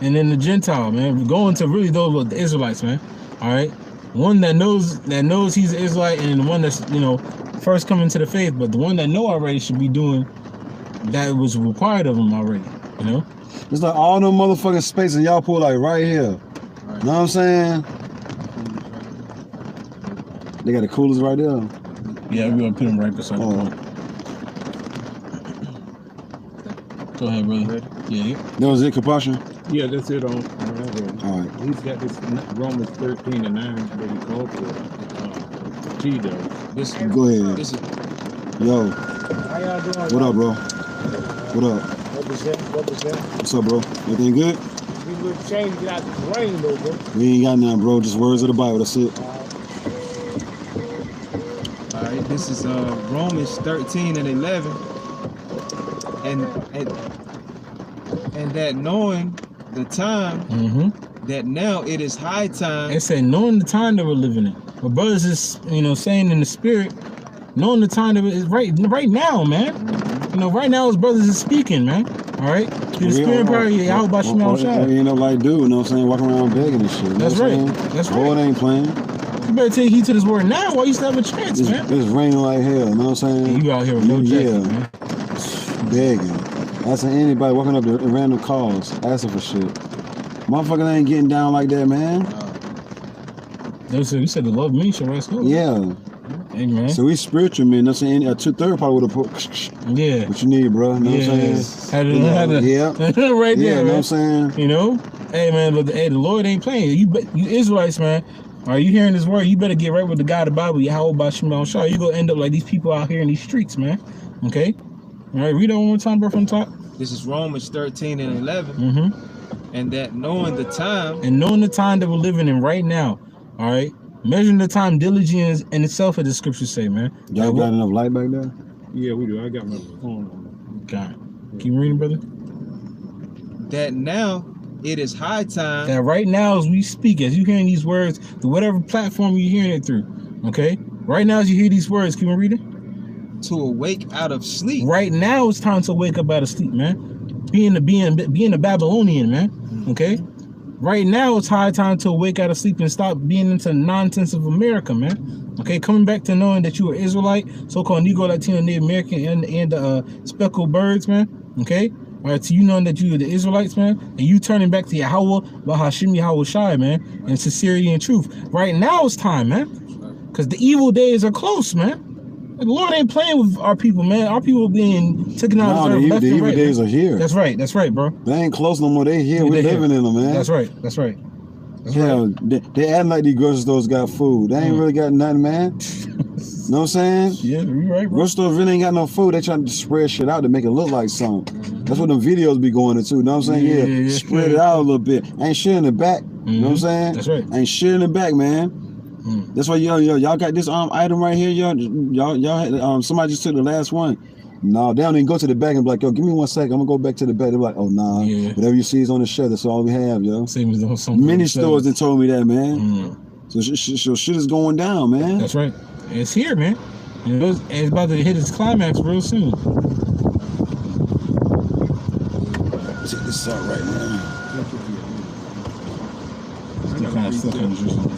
and then the Gentile, man. We're going to really those with the Israelites, man. All right, one that knows he's an Israelite, and the one that's first coming to the faith. But the one that know already should be doing that was required of him already. You know. It's like all them motherfucking spaces y'all put like right here. Right. Know what I'm saying? They got the coolers right there. Yeah, we're gonna put them right beside the point. Go ahead, brother. Yeah. That was it, Compassion? Yeah, that's it on all right. He's got this Romans 13 and 9 that he called for. G does. Go ahead. Yo. How y'all doing? What up, bro? What up? What's up, bro? Everything good? We would change to get out the rain, though, bro. We ain't got nothing, bro. Just words of the Bible. That's it. All right, this is Romans 13 and 11. And that knowing the time, that now it is high time. It said knowing the time that we're living in. But brothers is saying in the spirit, knowing the time that is right now, man. Right now his brothers is speaking, man. All right. The spirit party, how about you know? Ain't no like dude, you know what I'm saying? Walking around begging and shit. That's right. That's right. Lord ain't playing. You better take heed to this word now while you still have a chance, man. It's raining like hell, you know what I'm saying? And you out here with no jacket, man. Begging. Asking anybody walking up to random calls, asking for shit. Motherfucker ain't getting down like that, man. You said to love me, so rest up. Yeah. Amen. So we spiritual, man. That's saying a third part would have put. Yeah. What you need, bro? You know what I'm saying? Yeah. Right there, yeah, you know man. what I'm saying? Hey, man, but the Lord ain't playing. You Israelites, man. Are you hearing this word? You better get right with the God of the Bible. Yahweh Bashim Shah. You gonna end up like these people out here in these streets, man. Okay. All right, read that one more time, bro, from the top. This is Romans 13 and 11. Mm-hmm. And that knowing the time. And knowing the time that we're living in right now, all right? Measuring the time, diligence in itself, as the scriptures say, man. Y'all got enough light back there? Yeah, we do. I got my phone on. Got it. Keep reading, brother. That now it is high time. That right now as we speak, as you hearing these words, through whatever platform you're hearing it through, okay? Right now as you hear these words, keep on reading. To awake out of sleep. Right now it's time to wake up out of sleep, man. Being a Babylonian, man, okay? Right now it's high time to wake out of sleep and stop being into the nonsense of America, man. Okay, coming back to knowing that you are Israelite, so-called Negro, Latino, Native American, and speckled birds, man. Okay, all right. So you knowing that you are the Israelites, man, and you turning back to Yahweh, Bahashim Yahweh Shai, man, and sincerity and truth. Right now it's time, man, because the evil days are close, man. The Lord ain't playing with our people, man. Our people being taken out of the evil right, days man. are here. That's right, bro. They ain't close no more. They here. We're living in them, man. That's right. That's right. They acting like these grocery stores got food. They ain't really got nothing, man. Know what I'm saying? Yeah, you're right, bro. Grocery stores really ain't got no food. They trying to spread shit out to make it look like something. That's what the videos be going into. Know what I'm saying? Yeah, spread it out a little bit. Ain't shit in the back. Know what I'm saying? That's right. Ain't shit in the back, man. That's why y'all got this item right here, y'all somebody just took the last one. No, they don't even go to the back and be like, yo, give me 1 second. I'm gonna go back to the back. They're like, oh nah, whatever you see is on the shelf. That's all we have, yo. Same as something. Many stores that told me that, man. So shit is going down, man. That's right. It's here, man. And it's about to hit its climax real soon. Check this out right now. Still kind of drizzling.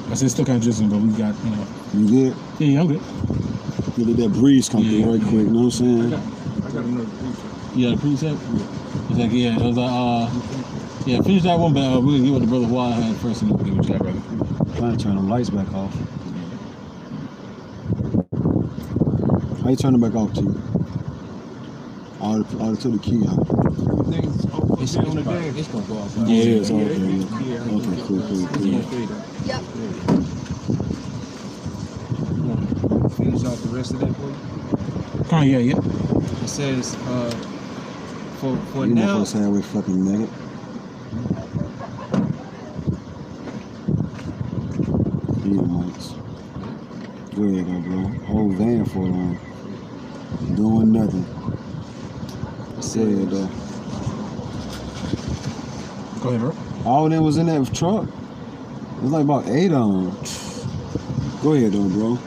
I said still kind of drizzling, but we got, you know. You good? Yeah, I'm good. Let that breeze come through right quick, you know what I'm saying? I got another preset. Yeah, the preset? It's like, yeah, it was like, yeah, finish that one, but we're gonna get what the brother Wild had first and we'll get what you got, brother. I'm trying to turn them lights back off. How you turn them back off, T? All to the key, huh? It's on the day. It's gonna go off. Yeah, it's okay. Yeah. Okay, cool. Yep. Finish off the rest of that for you. Oh, yeah. It says, for you now. You halfway fucking nugget. Yeah, mics. Go ahead, bro. Whole van for long. Doing nothing. Say it, though. Go ahead, bro. All of them was in that truck. It was like about 8 of them. Go ahead, though, bro.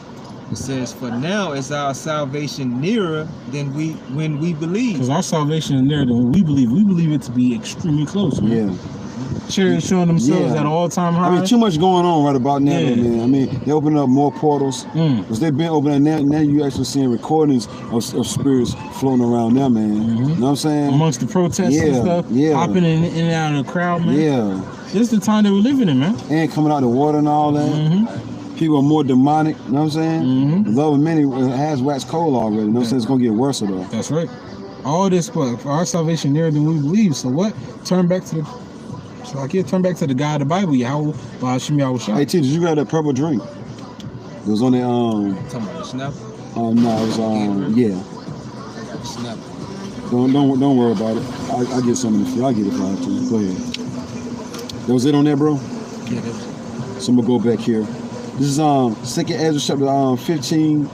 It says, for now is our salvation nearer than when we believe. Because our salvation is nearer than when we believe. We believe it to be extremely close, man. Yeah. Chariots showing themselves at an all-time high. I mean, too much going on right about now, man. I mean, they're opening up more portals. Because they've been opening now. Now you actually seeing recordings of spirits floating around there, man. You know what I'm saying? Amongst the protests and stuff. Hopping in and out of the crowd, man. Yeah. This is the time that we're living in, man. And coming out the water and all that. People are more demonic, you know what I'm saying? The love of many has waxed cold already, you know what I'm saying? It's going to get worse, though. That's right. All this, but for our salvation nearer than we believe. So what? Turn back to the... So I can't turn back to the God of the Bible, Yahweh, Bahashim Yahweh Shai. Hey, T, did you grab that purple drink? It was on the, Talking about the snap? no, it was, yeah. Snap. Don't worry about it. I'll get some of the I'll get it for you, too. Go ahead. That was it on there, bro? Yeah, that was. So I'm going to go back here. This is 2nd Ezra chapter 15,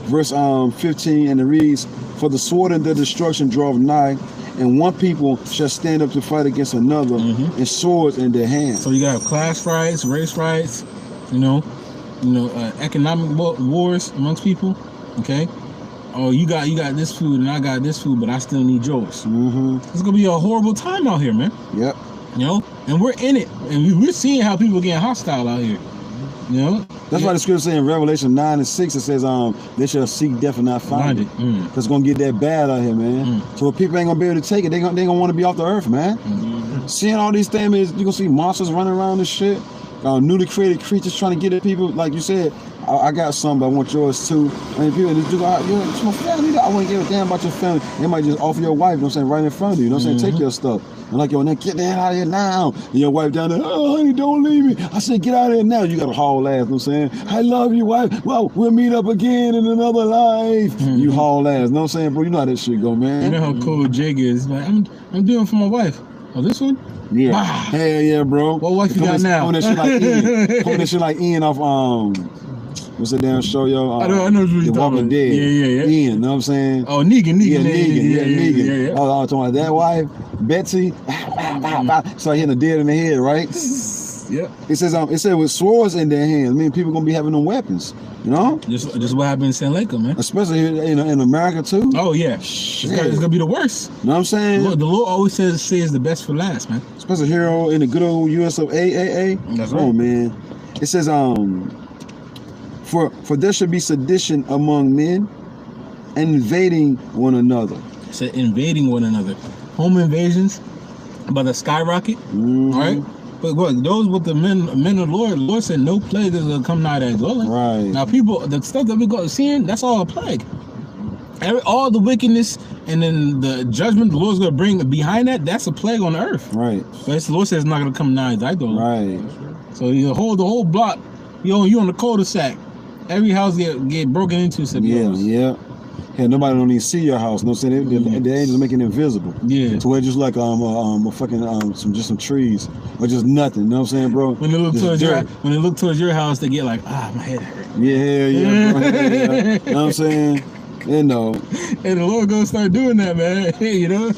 verse 15, and it reads, for the sword and the destruction draweth nigh, and one people shall stand up to fight against another, and swords in their hands. So you got class riots, race riots, economic wars amongst people. Okay. Oh, you got this food and I got this food, but I still need yours. It's gonna be a horrible time out here, man. Yep. You know, and we're in it, and we're seeing how people getting hostile out here. You know, that's why the scripture says in Revelation 9 and 6 it says they shall seek death and not find it. Because it's gonna get that bad out here, man. So if people ain't gonna be able to take it, they gonna want to be off the earth, man. Seeing all these things, you gonna see monsters running around and shit. Newly created creatures trying to get at people, like you said. I got some, but I want yours too. I mean, people just do, it's my family. I wouldn't give a damn about your family. They might just offer your wife, you know what I'm saying, right in front of you. You know what I'm saying? Take your stuff. I'm like, yo, now get the hell out of here now. And your wife down there, oh, honey, don't leave me. I said, get out of here now. You got to haul ass, you know what I'm saying? I love you, wife. Well, we'll meet up again in another life. You haul ass, you know what I'm saying, bro? You know how that shit go, man. You know how cool Jig is. Like, I'm doing it for my wife. Oh, this one? Yeah. Wow. Hell yeah, bro. What wife you got now? Coming that shit like Ian. Coming that shit like Ian off, what's that damn show, yo? I know what you're The talking Walking about. Dead. Yeah. Ian, you know what I'm saying? Oh, Negan. Yeah, Negan. Yeah. I was talking about that wife, Betsy. So hitting the dead in the head, right? Yep. It said with swords in their hands. I mean, people gonna be having them weapons, you know? Just what happened in San Lake, man. Especially here in America too. Oh yeah. Shit. It's gonna be the worst. You know what I'm saying? Look, the Lord always says the best for last, man. Especially here in the good old US of AAA. That's Oh right. man. It says for there should be sedition among men and invading one another. It said invading one another. Home invasions about to skyrocket. All right. But what those with the men of the Lord said no plague is gonna come nigh that dwelling. Right. Now people, the stuff that we got seeing, that's all a plague. All the wickedness and then the judgment the Lord's gonna bring behind that, that's a plague on the earth. Right. But the Lord says it's not gonna come nigh thy dwelling. Right. So you hold the whole block. You on the cul-de-sac. Every house get broken into. Yeah. Yeah, nobody don't even see your house. No, saying the angels making it invisible. Yeah. So it's just like a fucking some trees or just nothing. You know what I'm saying, bro? When they look towards your house, they get like, my head hurt. Yeah, bro. Yeah. You know what I'm saying? You know. And the Lord gonna start doing that, man. You know.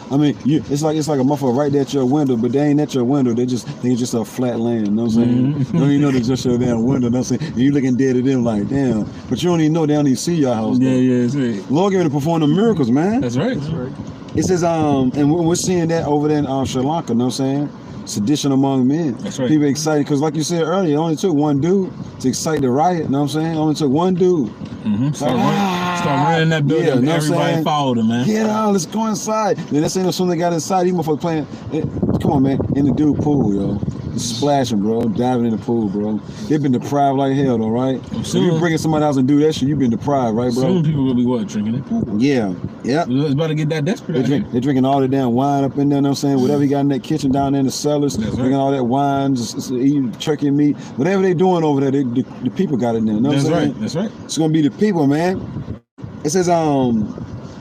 I mean, it's like a motherfucker right there at your window, but they ain't at your window. They just a flat land. You know what I'm saying? You don't even know they just your damn window. You know what I'm saying? And you looking dead at them like, damn. But you don't even know they don't even see your house. Yeah, that's right. Lord giving to perform the miracles, man. That's right. It says, and we're seeing that over there in Sri Lanka. You know what I'm saying? Sedition among men. That's right. People excited because, like you said earlier, it only took one dude to excite the riot. You know what I'm saying? It only took one dude. Start running that building. Yeah, you know everybody followed him, man. Get out, let's go inside. Then that's as soon as they got inside, these motherfuckers playing. Come on, man, in the dude pool, yo. Splashing, bro. Diving in the pool, bro. They've been deprived like hell, though, right? If you bringing somebody else and do that shit, you've been deprived, right, bro? Soon people will be what, drinking it? Yeah. It's about to get that desperate. They're drinking all the damn wine up in there, you know what I'm saying? Whatever you got in that kitchen down there in the cellars, drinking all that wine, just eating turkey meat. Whatever they doing over there, the people got it in there. You know what I'm saying? That's right. It's gonna be the people, man. It says,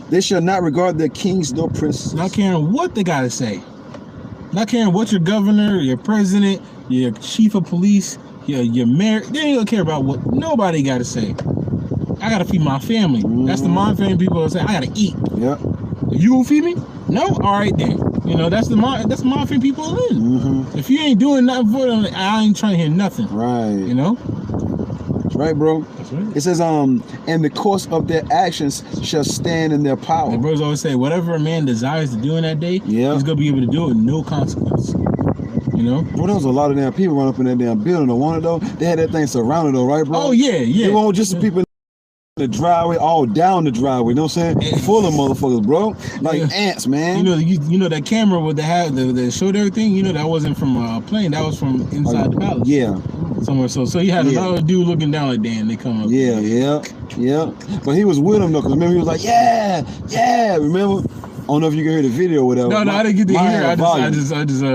they shall not regard their kings nor princes. Not caring what they gotta say. Not caring what your governor, your president, your chief of police, your mayor, they ain't gonna care about what nobody gotta say. I gotta feed my family. That's the mind-frame people that say, I gotta eat. Yeah. You gonna feed me? No? Alright then. You know, that's the mind-frame people are in. If you ain't doing nothing for them, I ain't trying to hear nothing. Right. You know? That's right, bro. That's right. It says, and the course of their actions shall stand in their power. The brothers always say, whatever a man desires to do in that day, he's gonna be able to do it with no consequence. You know? Bro, there was a lot of damn people run up in that damn building. The one though, they had that thing surrounded though, right, bro? Oh yeah. They weren't just the people in the driveway, all down the driveway. You know what I'm saying? Full of motherfuckers, bro. Like ants, man. You know that camera with that showed everything. You know that wasn't from a plane. That was from inside the palace. Yeah. Somewhere. So he had another dude looking down like, damn, they come up. Yeah. But he was with him though, because remember he was like, yeah. Remember? I don't know if you can hear the video or whatever. No, I didn't get to hear. I just.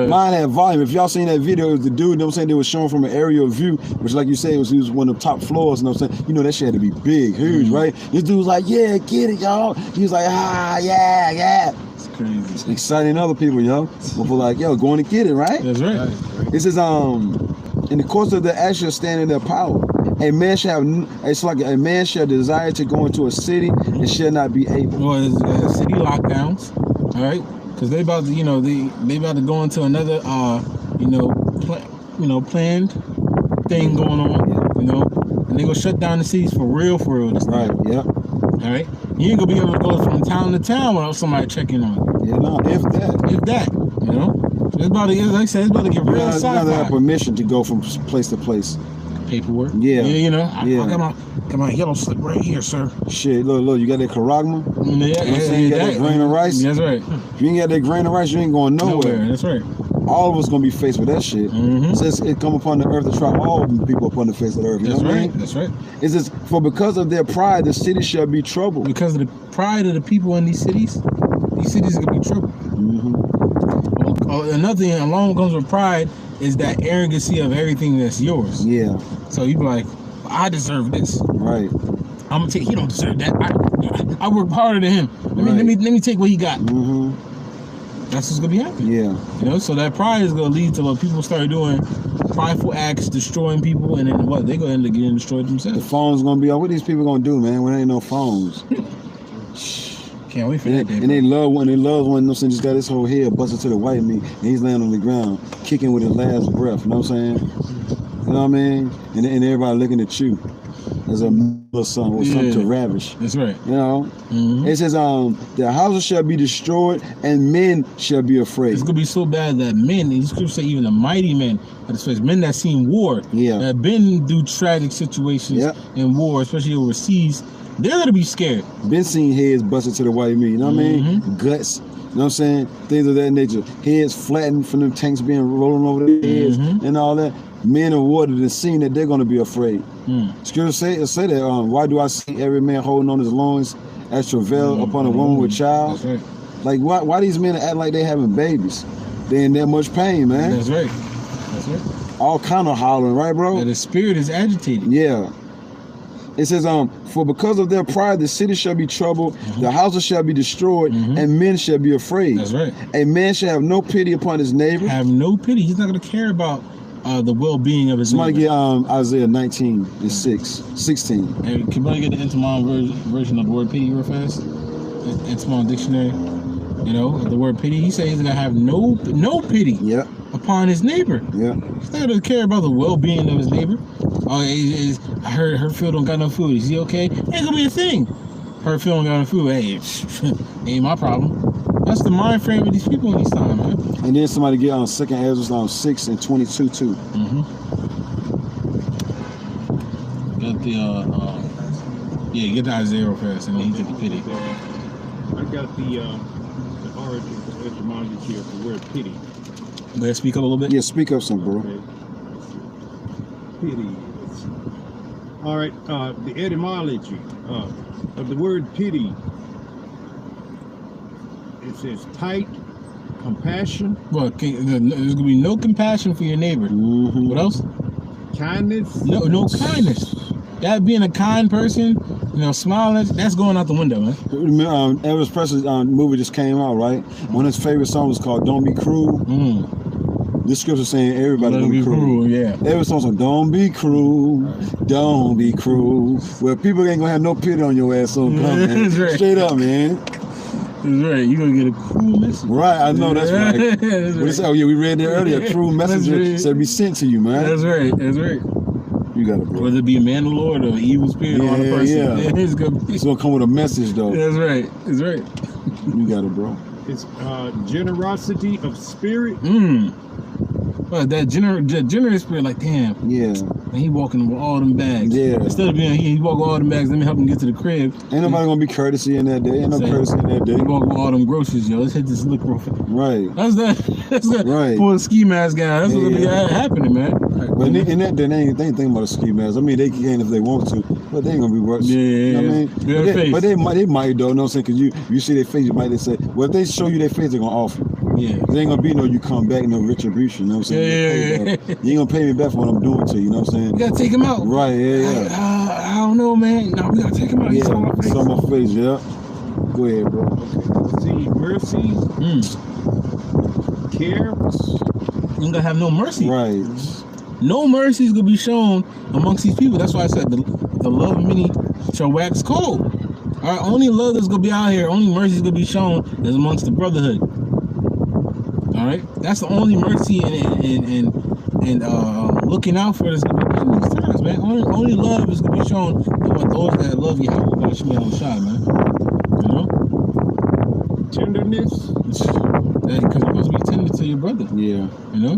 Mine had volume. If y'all seen that video, it was the dude. You know what I'm saying? They was showing from an aerial view, which, like you said, he was one of the top floors. You know what I'm saying? You know that shit had to be big, huge, right? This dude was like, yeah, get it, y'all. He was like, yeah. It's crazy. It's exciting other people, yo. People like, yo, going to get it, right? That's right. It says, in the course of the action stand in their power. A man shall desire to go into a city and shall not be able. Well, it's city lockdowns, all right? Because they about to, they about to go into another, planned thing going on, and they gonna shut down the cities for real this time. Right. Yeah. All right. You ain't gonna be able to go from town to town without somebody checking on you. Yeah, no, if that. It's about to, like I said, it's about to get real sci-fi. You gotta have permission to go from place to place. Paperwork. Yeah. I got my yellow slip right here, sir. Shit, look, you got that karagma? Yeah, you got that grain of rice? That's right. If you ain't got that grain of rice, you ain't going nowhere. That's right. All of us gonna be faced with that shit. It says it come upon the earth to try all the people upon the face of the earth. That's right. That's right. It says, for because of their pride, the city shall be troubled. Because of the pride of the people in these cities are gonna be troubled. Oh, another thing along comes with pride is that arrogancy of everything that's yours. Yeah. So you be like, I deserve this. Right. I'm gonna take. He don't deserve that. I work harder than him. Let me take what he got. Mm-hmm. That's what's gonna be happening. Yeah. You know, so that pride is gonna lead to what people start doing, prideful acts, destroying people, and then what? They're gonna end up getting destroyed The themselves. phone's gonna be on. What these people gonna do, man? When there ain't no phones. Can't wait for that day. And they love one. They love one. No saying, just got his whole head busted to the white meat, and he's laying on the ground, kicking with his last breath. You know what I'm saying? You know what I mean? And everybody looking at you as a or something, or something to ravish. That's right. You know? Mm-hmm. It says, the houses shall be destroyed, and men shall be afraid. It's gonna be so bad that men, these scriptures say even the mighty men, men that seen war, Yeah. that have been through tragic situations in war, especially overseas, they're gonna be scared. Been seeing heads busted to the white meat, you know what I mean? Guts, you know what I'm saying? Things of that nature. Heads flattened from them tanks being rolling over their heads and all that. Men of war that have seen that they're gonna be afraid. Scripture say that, why do I see every man holding on his loins as travail upon a woman with child? That's right. Like why these men act like they having babies? They in that much pain, man. That's right. That's right. All kind of hollering, right, bro? And the spirit is agitated. Yeah. It says, for because of their pride, the city shall be troubled, the houses shall be destroyed, and men shall be afraid. That's right. A man shall have no pity upon his neighbor. Have no pity. He's not going to care about the well-being of his Somebody neighbor. get Isaiah 19:16. Hey, can I get the Entomology version of the word pity real fast? Entomology dictionary. You know, the word pity. He says he's going to have no pity upon his neighbor. Yeah. He's not going to care about the well-being of his neighbor. Oh, I heard her Phil don't got no food. Is he okay? Ain't gonna be a thing. Her Phil don't got no food. Hey, ain't my problem. That's the mind frame of these people in these times, man. And then somebody get on 2 Ezra 6:22 too. Got the get the Isaiah real fast, and then he get the pity. I got the origin etymology here for the word pity. Let's speak up a little bit. Yeah, speak up some, bro. Okay. Pity. All right, the etymology of the word pity. It says tight, compassion. Well, there's gonna be no compassion for your neighbor. What else? Kindness. No kindness. That being a kind person, smiling, that's going out the window, man. Elvis Presley's movie just came out, right? One of his favorite songs was called "Don't Be Cruel." This scripture saying everybody don't be cruel. Yeah. Every song's like, don't be cruel, don't be cruel. Well, people ain't gonna have no pity on your ass, so come, man. Right. Straight up, man. That's right. You're gonna get a cruel message. Right, I know, that's right. That's right. Oh yeah, we read that earlier. A cruel messenger said be sent to you, man. That's right. That's right. You got it, bro. Whether it be a man of the Lord or an evil spirit on a person, it's gonna come with a message, though. That's right. That's right. You got it, bro. It's generosity of spirit. Well, that generous spirit, like, damn. Yeah. And he walking with all them bags. Yeah. Instead of being he walk with all them bags, let me help him get to the crib. Ain't nobody gonna be courtesy in that day. Ain't no courtesy in that day. He walk with all them groceries, yo. Let's hit this lick real fast. Right. That's that. Right. Pull a ski mask down. That's what's gonna be happening, man. But in that day, they ain't thinking about a ski mask. I mean, they can if they want to, but they ain't gonna be worse. Yeah. You know what I mean? But they might though. You know what I'm saying? Because you see their face, you might say, well, if they show you their face, they're gonna offer. Yeah. There ain't gonna be no you come back, no retribution. You know what I'm saying? Yeah. You ain't gonna pay me back for what I'm doing to you. You know what I'm saying? You gotta take him out. Right. Yeah. I don't know, man. No, we gotta take him out. Yeah. It's on my face. Yeah. Go ahead, bro. Okay. See, mercy. Care. You ain't gonna have no mercy. Right. No mercy is gonna be shown amongst these people. That's why I said the love of many shall wax cold. All right, only love that's gonna be out here, only mercy is gonna be shown is amongst the brotherhood. All right, that's the only mercy and looking out for this in these times, man. Only love is gonna be shown with those that love you. How about you on shot, man? You know, tenderness. Because you're supposed to be tender to your brother. Yeah. You know,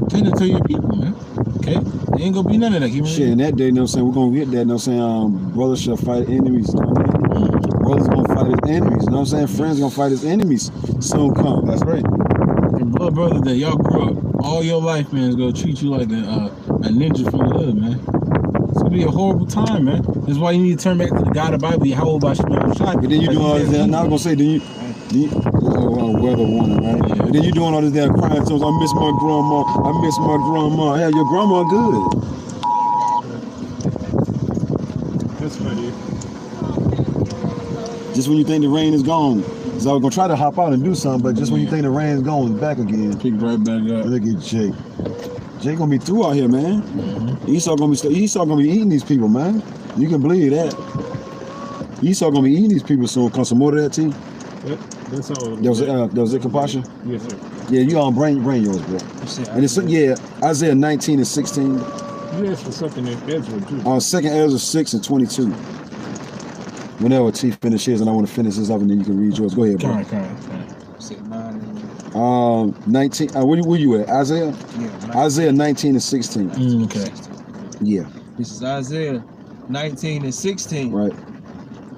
tender to your people, man. Okay, there ain't gonna be none of that. Shit, in that day, you know what I'm saying, we're gonna get that, you know what I'm saying, brothers shall fight enemies. You know what I mean? Brothers gonna fight his enemies, you know what I'm saying? Friends gonna fight his enemies. Soon come. That's right. Your blood brother that y'all grew up all your life, man, is gonna treat you like a ninja from the hood, man. It's gonna be a horrible time, man. That's why you need to turn back to the God of the Bible, Yahweh Bashim Shai. But then you do all this, now I'm gonna say, then you weather warning, right? Yeah. And then you doing all this damn crying songs. I miss my grandma. I miss my grandma. Hell, your grandma good. That's funny. Just when you think the rain is gone. So I was gonna try to hop out and do something, but just when you think the rain's gone, it's back again. Pick right back up. Look at Jake. Jake gonna be through out here, man. Esau gonna be eating these people, man. You can believe that. Esau gonna be eating these people soon. Come some more of that tea. Yep, that's all. That was it, compassion. Yes, sir. Yeah, you all bring yours, bro. And it's Isaiah 19 and 16. You asked for something in Ezra too. On 2nd Ezra 6 and 22. Whenever T finishes, and I want to finish this up, and then you can read yours. Go ahead, bro. Say 9 and 19. Where you at? Isaiah? yeah, Isaiah 19 and 16. Okay. Yeah. This is Isaiah 19 and 16. Right.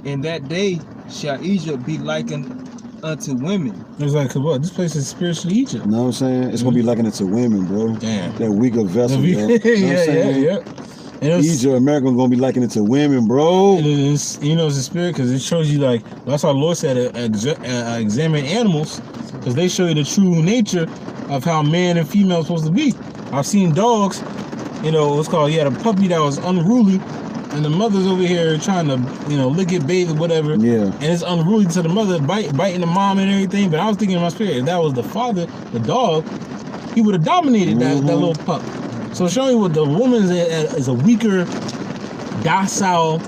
In that day shall Egypt be likened unto women. It's like, what? This place is spiritually Egypt. You know what I'm saying? It's gonna be likened to women, bro. Damn. That weaker vessel, bro. You know what I'm saying? yeah. And it's, Egypt, America gonna be likened to women, bro. it's, you know, it's a spirit because it shows you, like, that's how the Lord said, examine animals because they show you the true nature of how man and female are supposed to be. I've seen dogs, you know, what's called, you had a puppy that was unruly and the mother's over here trying to, you know, lick it, bathe it, whatever. Yeah. And it's unruly to the mother, biting the mom and everything. But I was thinking in my spirit, if that was the father, the dog, he would have dominated that little pup. So showing you what the woman is a weaker, docile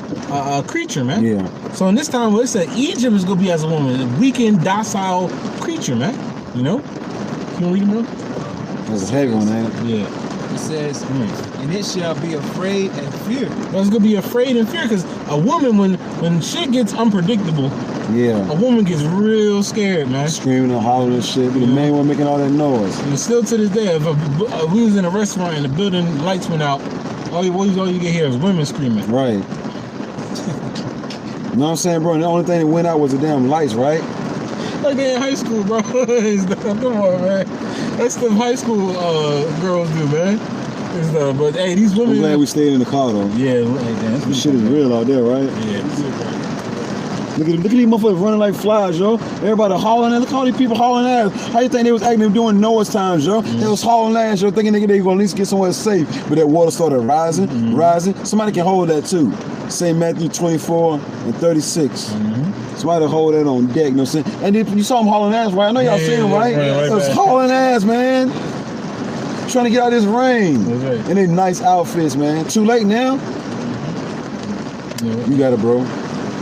creature, man. Yeah. So in this time, well, it said Egypt is gonna be as a woman, a weakened, docile creature, man. You know? Can you read it, bro? That's a heavy one, ain't it? It says, and it shall be afraid and fear. That's gonna be afraid and fear because a woman, when shit gets unpredictable, Yeah. a woman gets real scared, man. Screaming and hollering and shit. Be the main one making all that noise. And still to this day, if we was in a restaurant and the building lights went out, all you can hear is women screaming. Right. You know what I'm saying, bro? And the only thing that went out was the damn lights, right? Like they in high school, bro. Come on, man. That's the high school girls do, man. But hey, these women. I'm glad we stayed in the car though. Yeah, hey, This shit is real out there, right? Yeah. Look at these motherfuckers running like flies, yo. Everybody hauling ass. Look at all these people hauling ass. How you think they was acting during Noah's times, yo? They was hauling ass, yo, thinking they gonna at least get somewhere safe. But that water started rising, rising. Somebody can hold that too. Say Matthew 24 and 36. Somebody hold that on deck, you know what I'm saying? And you saw them hauling ass, right? I know y'all seen them, right? It was hauling ass, man. Trying to get out of this rain. Right. And they nice outfits, man. Too late now? Yeah. You got it, bro.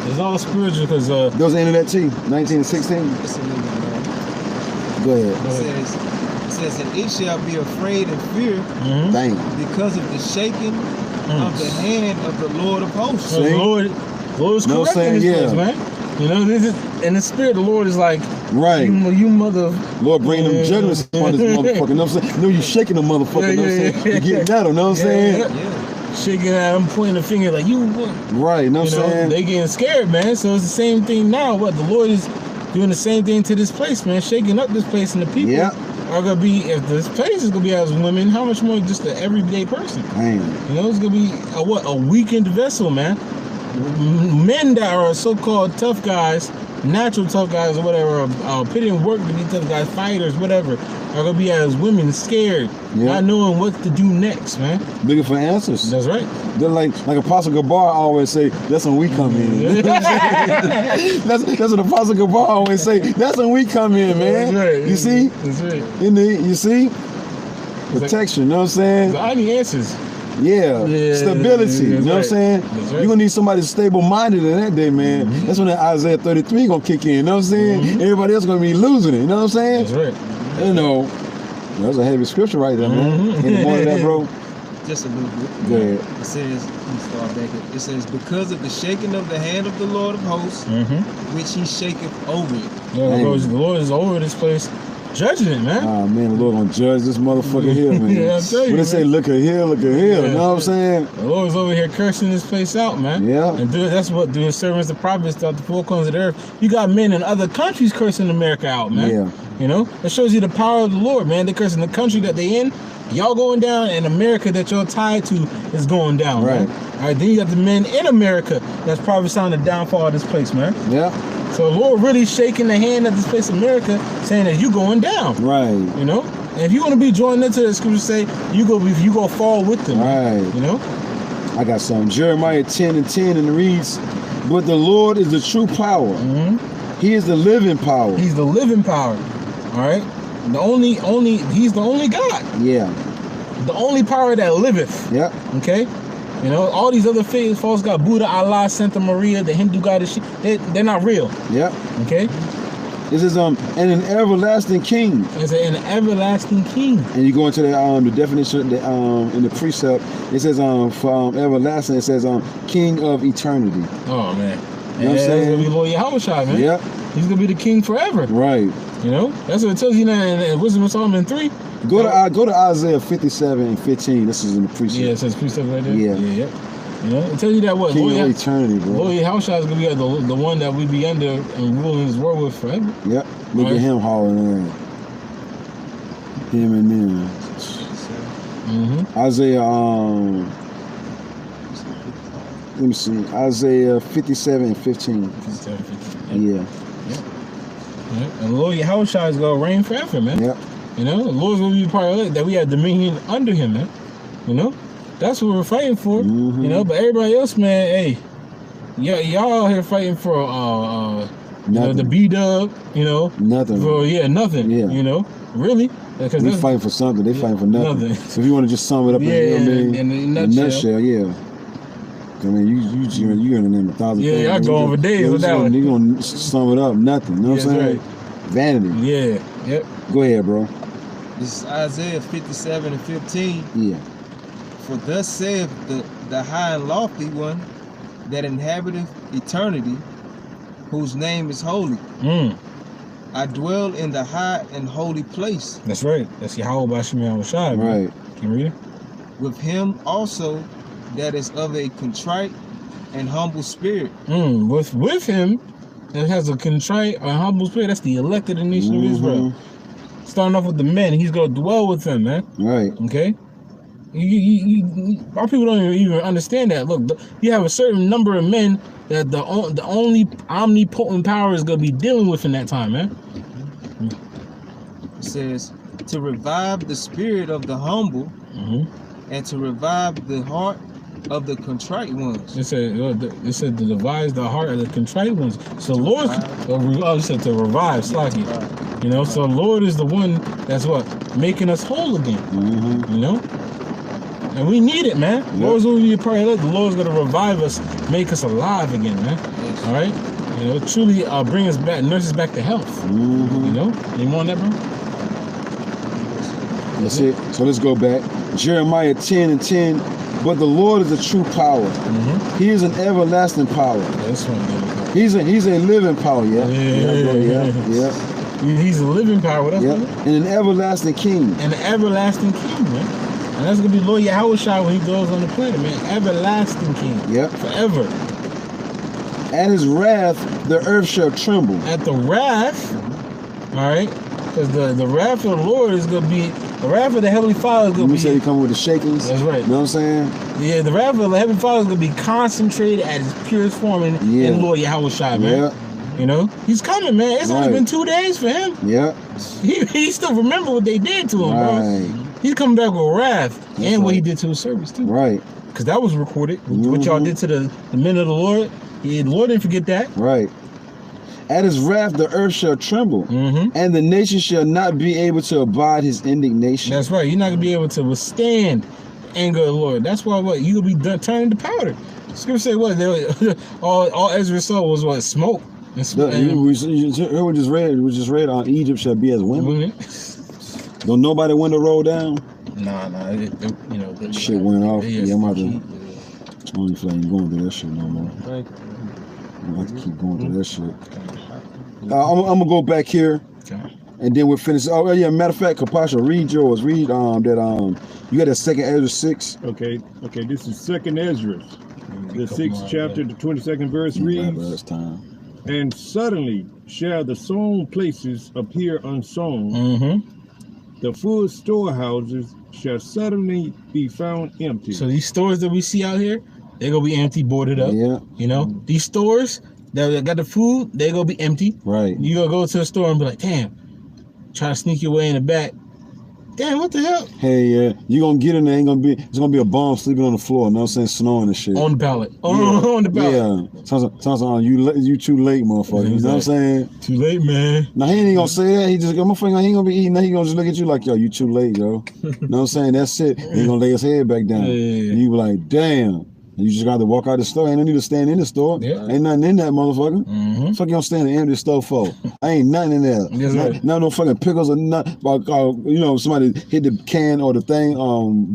It's all spiritual because Those are internet T, 19 and 16. It's a little bit, man. Go ahead. It says, and it shall be afraid and fear Dang. because of the shaking of the hand of the Lord of hosts. the Lord's No correcting saying, this place, man. You know, this is in the spirit. The Lord is like, Right. you mother. Lord, bring them judgments upon this motherfucker. You know what I'm saying? No, you shaking the motherfucker. You know what I'm saying? You getting at him. You know what I'm saying? Yeah. Shaking at him, pointing the finger like you. Right. You know what I'm saying? They getting scared, man. So it's the same thing now. What the Lord is doing the same thing to this place, man. Shaking up this place, and the people are gonna be. If this place is gonna be as women, how much more just an everyday person? Damn. You know, it's gonna be a weakened vessel, man. Men that are so-called tough guys, natural tough guys or whatever, put in work to be tough guys, fighters, whatever, are gonna be as women scared, not knowing what to do next, man. Looking for answers. That's right. They're like Apostle Gabar always say, that's when we come in. that's what Apostle Gabar always say. That's when we come in, man. That's right. You see? That's right. You see? Protection, you know what I'm saying? I need answers. Yeah, stability. You know what I'm saying? Right. You're gonna need somebody stable-minded in that day, man. That's when that Isaiah 33 gonna kick in. You know what I'm saying? Everybody else gonna be losing it. You know what I'm saying? That's right. You know, that's a heavy scripture right there, man. Any more of that, bro? Just a little bit. Go ahead. It says, let me start back. It says, because of the shaking of the hand of the Lord of hosts, which he shaketh over it. Yeah, the Lord is over this place, judging it, man. Oh man, the Lord gonna judge this motherfucker here, man. Yeah, I'll tell you, When they say, look at here, look at here. You know what I'm saying? The Lord's over here cursing this place out, man. Yeah. And that's what doing servants, the prophets, throughout the four corners of the earth. You got men in other countries cursing America out, man. Yeah. You know, it shows you the power of the Lord, man. They're cursing the country that they in. Y'all going down, and America that you're tied to is going down, right? Man. All right, then you got the men in America that's probably sounding the downfall of this place, man. Yeah. So the Lord really shaking the hand of this place America, saying that you going down. Right. You know? And if you want to be joined into the scripture, say you go fall with them. Right. You know? I got some Jeremiah 10:10, and it reads, "But the Lord is the true power. He is the living power." He's the living power. All right? He's the only God. Yeah. The only power that liveth. Yep. Okay? You know, all these other false gods, Buddha, Allah, Santa Maria, the Hindu goddess, they're not real. Yep. Okay? This is and an everlasting king. It's an everlasting king. And you go into the definition in the precept. It says for everlasting. It says king of eternity. Oh man, You know what I'm saying? That's gonna be Lord Yahushua, man. Yep. He's gonna be the king forever. Right. You know, that's what it tells you now in Wisdom of Solomon 3. Go to Isaiah 57:15. This is in the precept. Yeah, it says precept right there. Yeah. Yeah. You know, it tells you that what King Lord of eternity, bro. Lord Yahushua is gonna be the one that we be under and ruling His world with forever. Yep. Look at him hauling in. Him and them. Isaiah, let me see. Isaiah 57:15. 57:15. Yeah. And Lord Yahushua is gonna reign forever, man. Yep. You know, the Lord's gonna be a part of it, that we have dominion under Him, man. You know, that's what we're fighting for. You know, but everybody else, man, hey, y'all out here fighting for you know, the B-dub, you know. Nothing. For, nothing. Yeah. You know, really. Because we fighting for something. They fighting for nothing. So if you want to just sum it up in a nutshell, yeah. I mean, you're in a thousand things. Yeah, I go over days with that one. You're going to sum it up, nothing. You know what I'm saying? Right. Vanity. Yeah, yep. Go ahead, bro. This is Isaiah 57:15. Yeah. For thus saith the high and lofty one that inhabiteth eternity, whose name is holy. I dwell in the high and holy place. That's right. That's Yahweh Bashim Yahushua. Right. Can you read it? With him also that is of a contrite and humble spirit. With him that has a contrite and humble spirit. That's the elected nation of Israel. Starting off with the men, he's gonna dwell with them, man. Right. Okay. Our people don't even understand that. Look, you have a certain number of men that the only omnipotent power is gonna be dealing with in that time, man. It says to revive the spirit of the humble, and to revive the heart of the contrite ones. It said to devise the heart of the contrite ones. So Lord, it said to revive, Slaki. You know, so Lord is the one that's what making us whole again. You know. And we need it, man. Lord's gonna be a part of it. The Lord's gonna revive us, make us alive again, man. All right, you know, truly bring us back, nurse us back to health. You know, any more on that, bro? That's it. So let's go back. Jeremiah 10:10. But the Lord is a true power. He is an everlasting power. That's one. He's a living power. Yeah. He's a living power. That's and an everlasting king. And an everlasting king, man. And that's gonna be Lord Yahushua when He goes on the planet, man. Everlasting king. Yep. Forever. At His wrath, the earth shall tremble. At the wrath, all right, because the wrath of the Lord is gonna be the wrath of the Heavenly Father is gonna be. You said He come with the shakings. That's right. You know what I'm saying? Yeah, the wrath of the Heavenly Father is gonna be concentrated at its purest form in Lord Yahushua, man. Yeah. You know, He's coming, man. It's only been 2 days for Him. Yeah. He still remember what they did to Him, bro. He's coming back with wrath and what He did to His servants too. Right. Because that was recorded. What y'all did to the men of the Lord. The Lord didn't forget that. Right. At His wrath, the earth shall tremble, and the nation shall not be able to abide His indignation. That's right. You're not gonna be able to withstand the anger of the Lord. That's why you gonna be done turning to powder. Scripture say what? All Ezra saw was what? Smoke. We just read on Egypt shall be as women. Don't nobody window roll down? Nah. You know, shit went off. Yeah, I'm about to. I don't feel like going through that shit no more. I'm about to keep going through that shit. I'm gonna go back here, and then we'll finish. Oh yeah, matter of fact, Kapasha, read yours. Read that you got that 2nd Ezra 6. Okay. This is 2nd Ezra, the 6th chapter, the 22nd verse reads. And suddenly shall the sown places appear unsown. The full storehouses shall suddenly be found empty. So these stores that we see out here, they're gonna be empty, boarded up. Yeah. You know, these stores, that got the food, they gonna be empty. Right. You gonna go to the store and be like, damn, try to sneak your way in the back. Damn, what the hell? Hey, yeah, you gonna get in there? It's gonna be a bum sleeping on the floor. You know what I'm saying? Snoring and shit. On the pallet. On the pallet. Yeah. Sounds like you too late, motherfucker. You know what I'm saying? Too late, man. Now he ain't gonna say that. He just got my finger. He ain't gonna be eating that. He gonna just look at you like, yo, you too late, yo. You know what I'm saying? That's it. He gonna lay his head back down. Yeah. And you be like, damn. And you just got to walk out the store. Ain't no need to stand in the store. Yeah. Ain't nothing in that motherfucker. Fuck you don't stand in the empty store for? Ain't nothing in there. That's right. No fucking pickles or nothing. You know, somebody hit the can or the thing,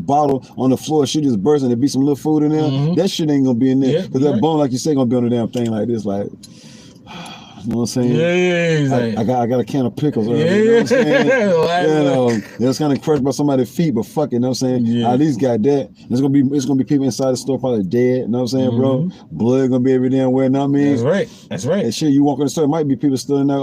bottle on the floor. She just burst and there be some little food in there. That shit ain't gonna be in there. Yeah, Because that bone, like you say, gonna be on the damn thing like this, like. You know what I'm saying? Yeah. I got a can of pickles. Yeah. You know what I'm saying? It's kind of crushed by somebody's feet, but fuck it. You know what I'm saying? Yeah. I at least got that. It's gonna be people inside the store probably dead. You know what I'm saying, bro? Blood gonna be every damn where. You know what I mean? That's right. And shit, you walk in the store, it might be people still in there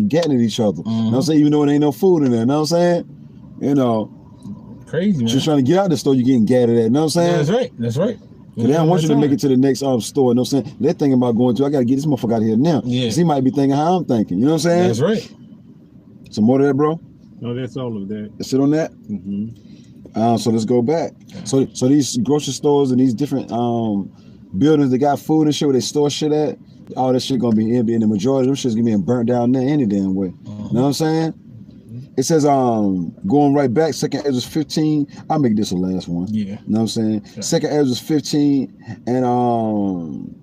getting at each other. You know what I'm saying? Even though there ain't no food in there. You know what I'm saying? You know. Crazy, man. Just trying to get out the store, you getting gathered at. You know what I'm saying? Yeah, that's right. They don't want you to make it to the next store. You know what I'm saying? They're thinking about going to, I got to get this motherfucker out of here now. Yeah. 'Cause he might be thinking how I'm thinking. You know what I'm saying? That's right. Some more of that, bro? No, that's all of that. That's it on that? So let's go back. So these grocery stores and these different buildings that got food and shit where they store shit at, all that shit gonna be empty, and the majority of them shit's gonna be burnt down there any damn way. You know what I'm saying? It says going right back, 2nd Ezra 15. I'll make this the last one. Yeah. You know what I'm saying? Sure. 2nd Ezra 15 and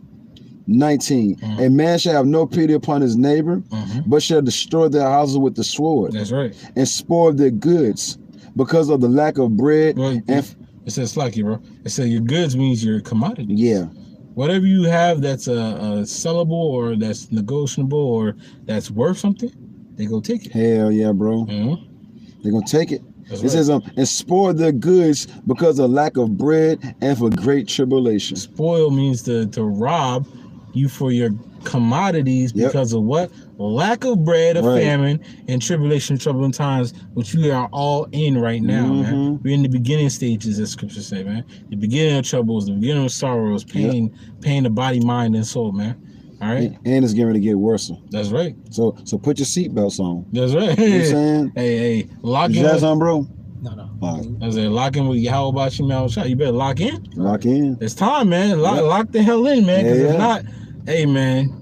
19. A man shall have no pity upon his neighbor, but shall destroy their houses with the sword. That's right. And spoil their goods because of the lack of bread. Well, and it says slacky, bro. It says your goods means your commodity. yeah. Whatever you have that's sellable or that's negotiable or that's worth something, they go take it. Hell yeah, bro. They're gonna take it. That's It says and spoil their goods because of lack of bread and for great tribulation. Spoil means to rob you for your commodities because of what? Lack of bread, of famine, and tribulation, troubling times, which we are all in right now, man. We're in the beginning stages, as scripture say, man. The beginning of troubles, the beginning of sorrows, pain, the body, mind, and soul, man. All right. And it's getting ready to get worse. That's right. So put your seatbelts on. That's right. You know what I'm saying? Hey, lock in. Is that something, bro? No. All right. I said, lock in with how about you, man? You better lock in. Lock in. It's time, man. Lock the hell in, man. Because if not, hey, man,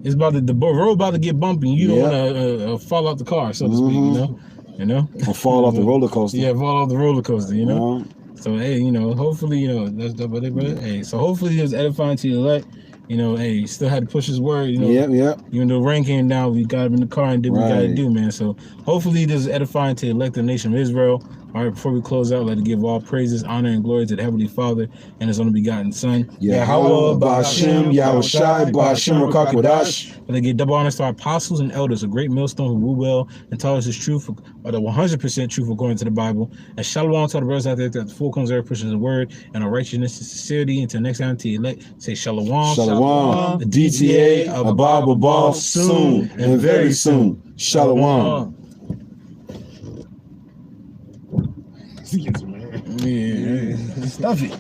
it's about the road about to get bumpy. You don't want to fall out the car, so to speak. You know. Or fall off the roller coaster. Yeah, fall off the roller coaster. You know. So hey, hopefully, that's but hey, so hopefully it was edifying to the elect. Hey, still had to push his word. Even though rain came down, we got him in the car and did what we got to do, man. So hopefully this is edifying to the elect the nation of Israel. All right, before we close out, let us give all praises, honor, and glory to the Heavenly Father and His only begotten Son. Yahweh, Ba'ashem, Yahushai, Ba'ashem, Rakak Wadash. Let us give double honors to our apostles and elders, a great millstone who rule well and taught us His truth, or the 100% truth according to the Bible. And shalom to the brothers out there that the full comes every pushing the word and our righteousness and sincerity. Until next time, to elect, say shalom. Shalom. The DTA, Abba, soon and very soon. Shalom. See you, man. Yeah. Stuff it.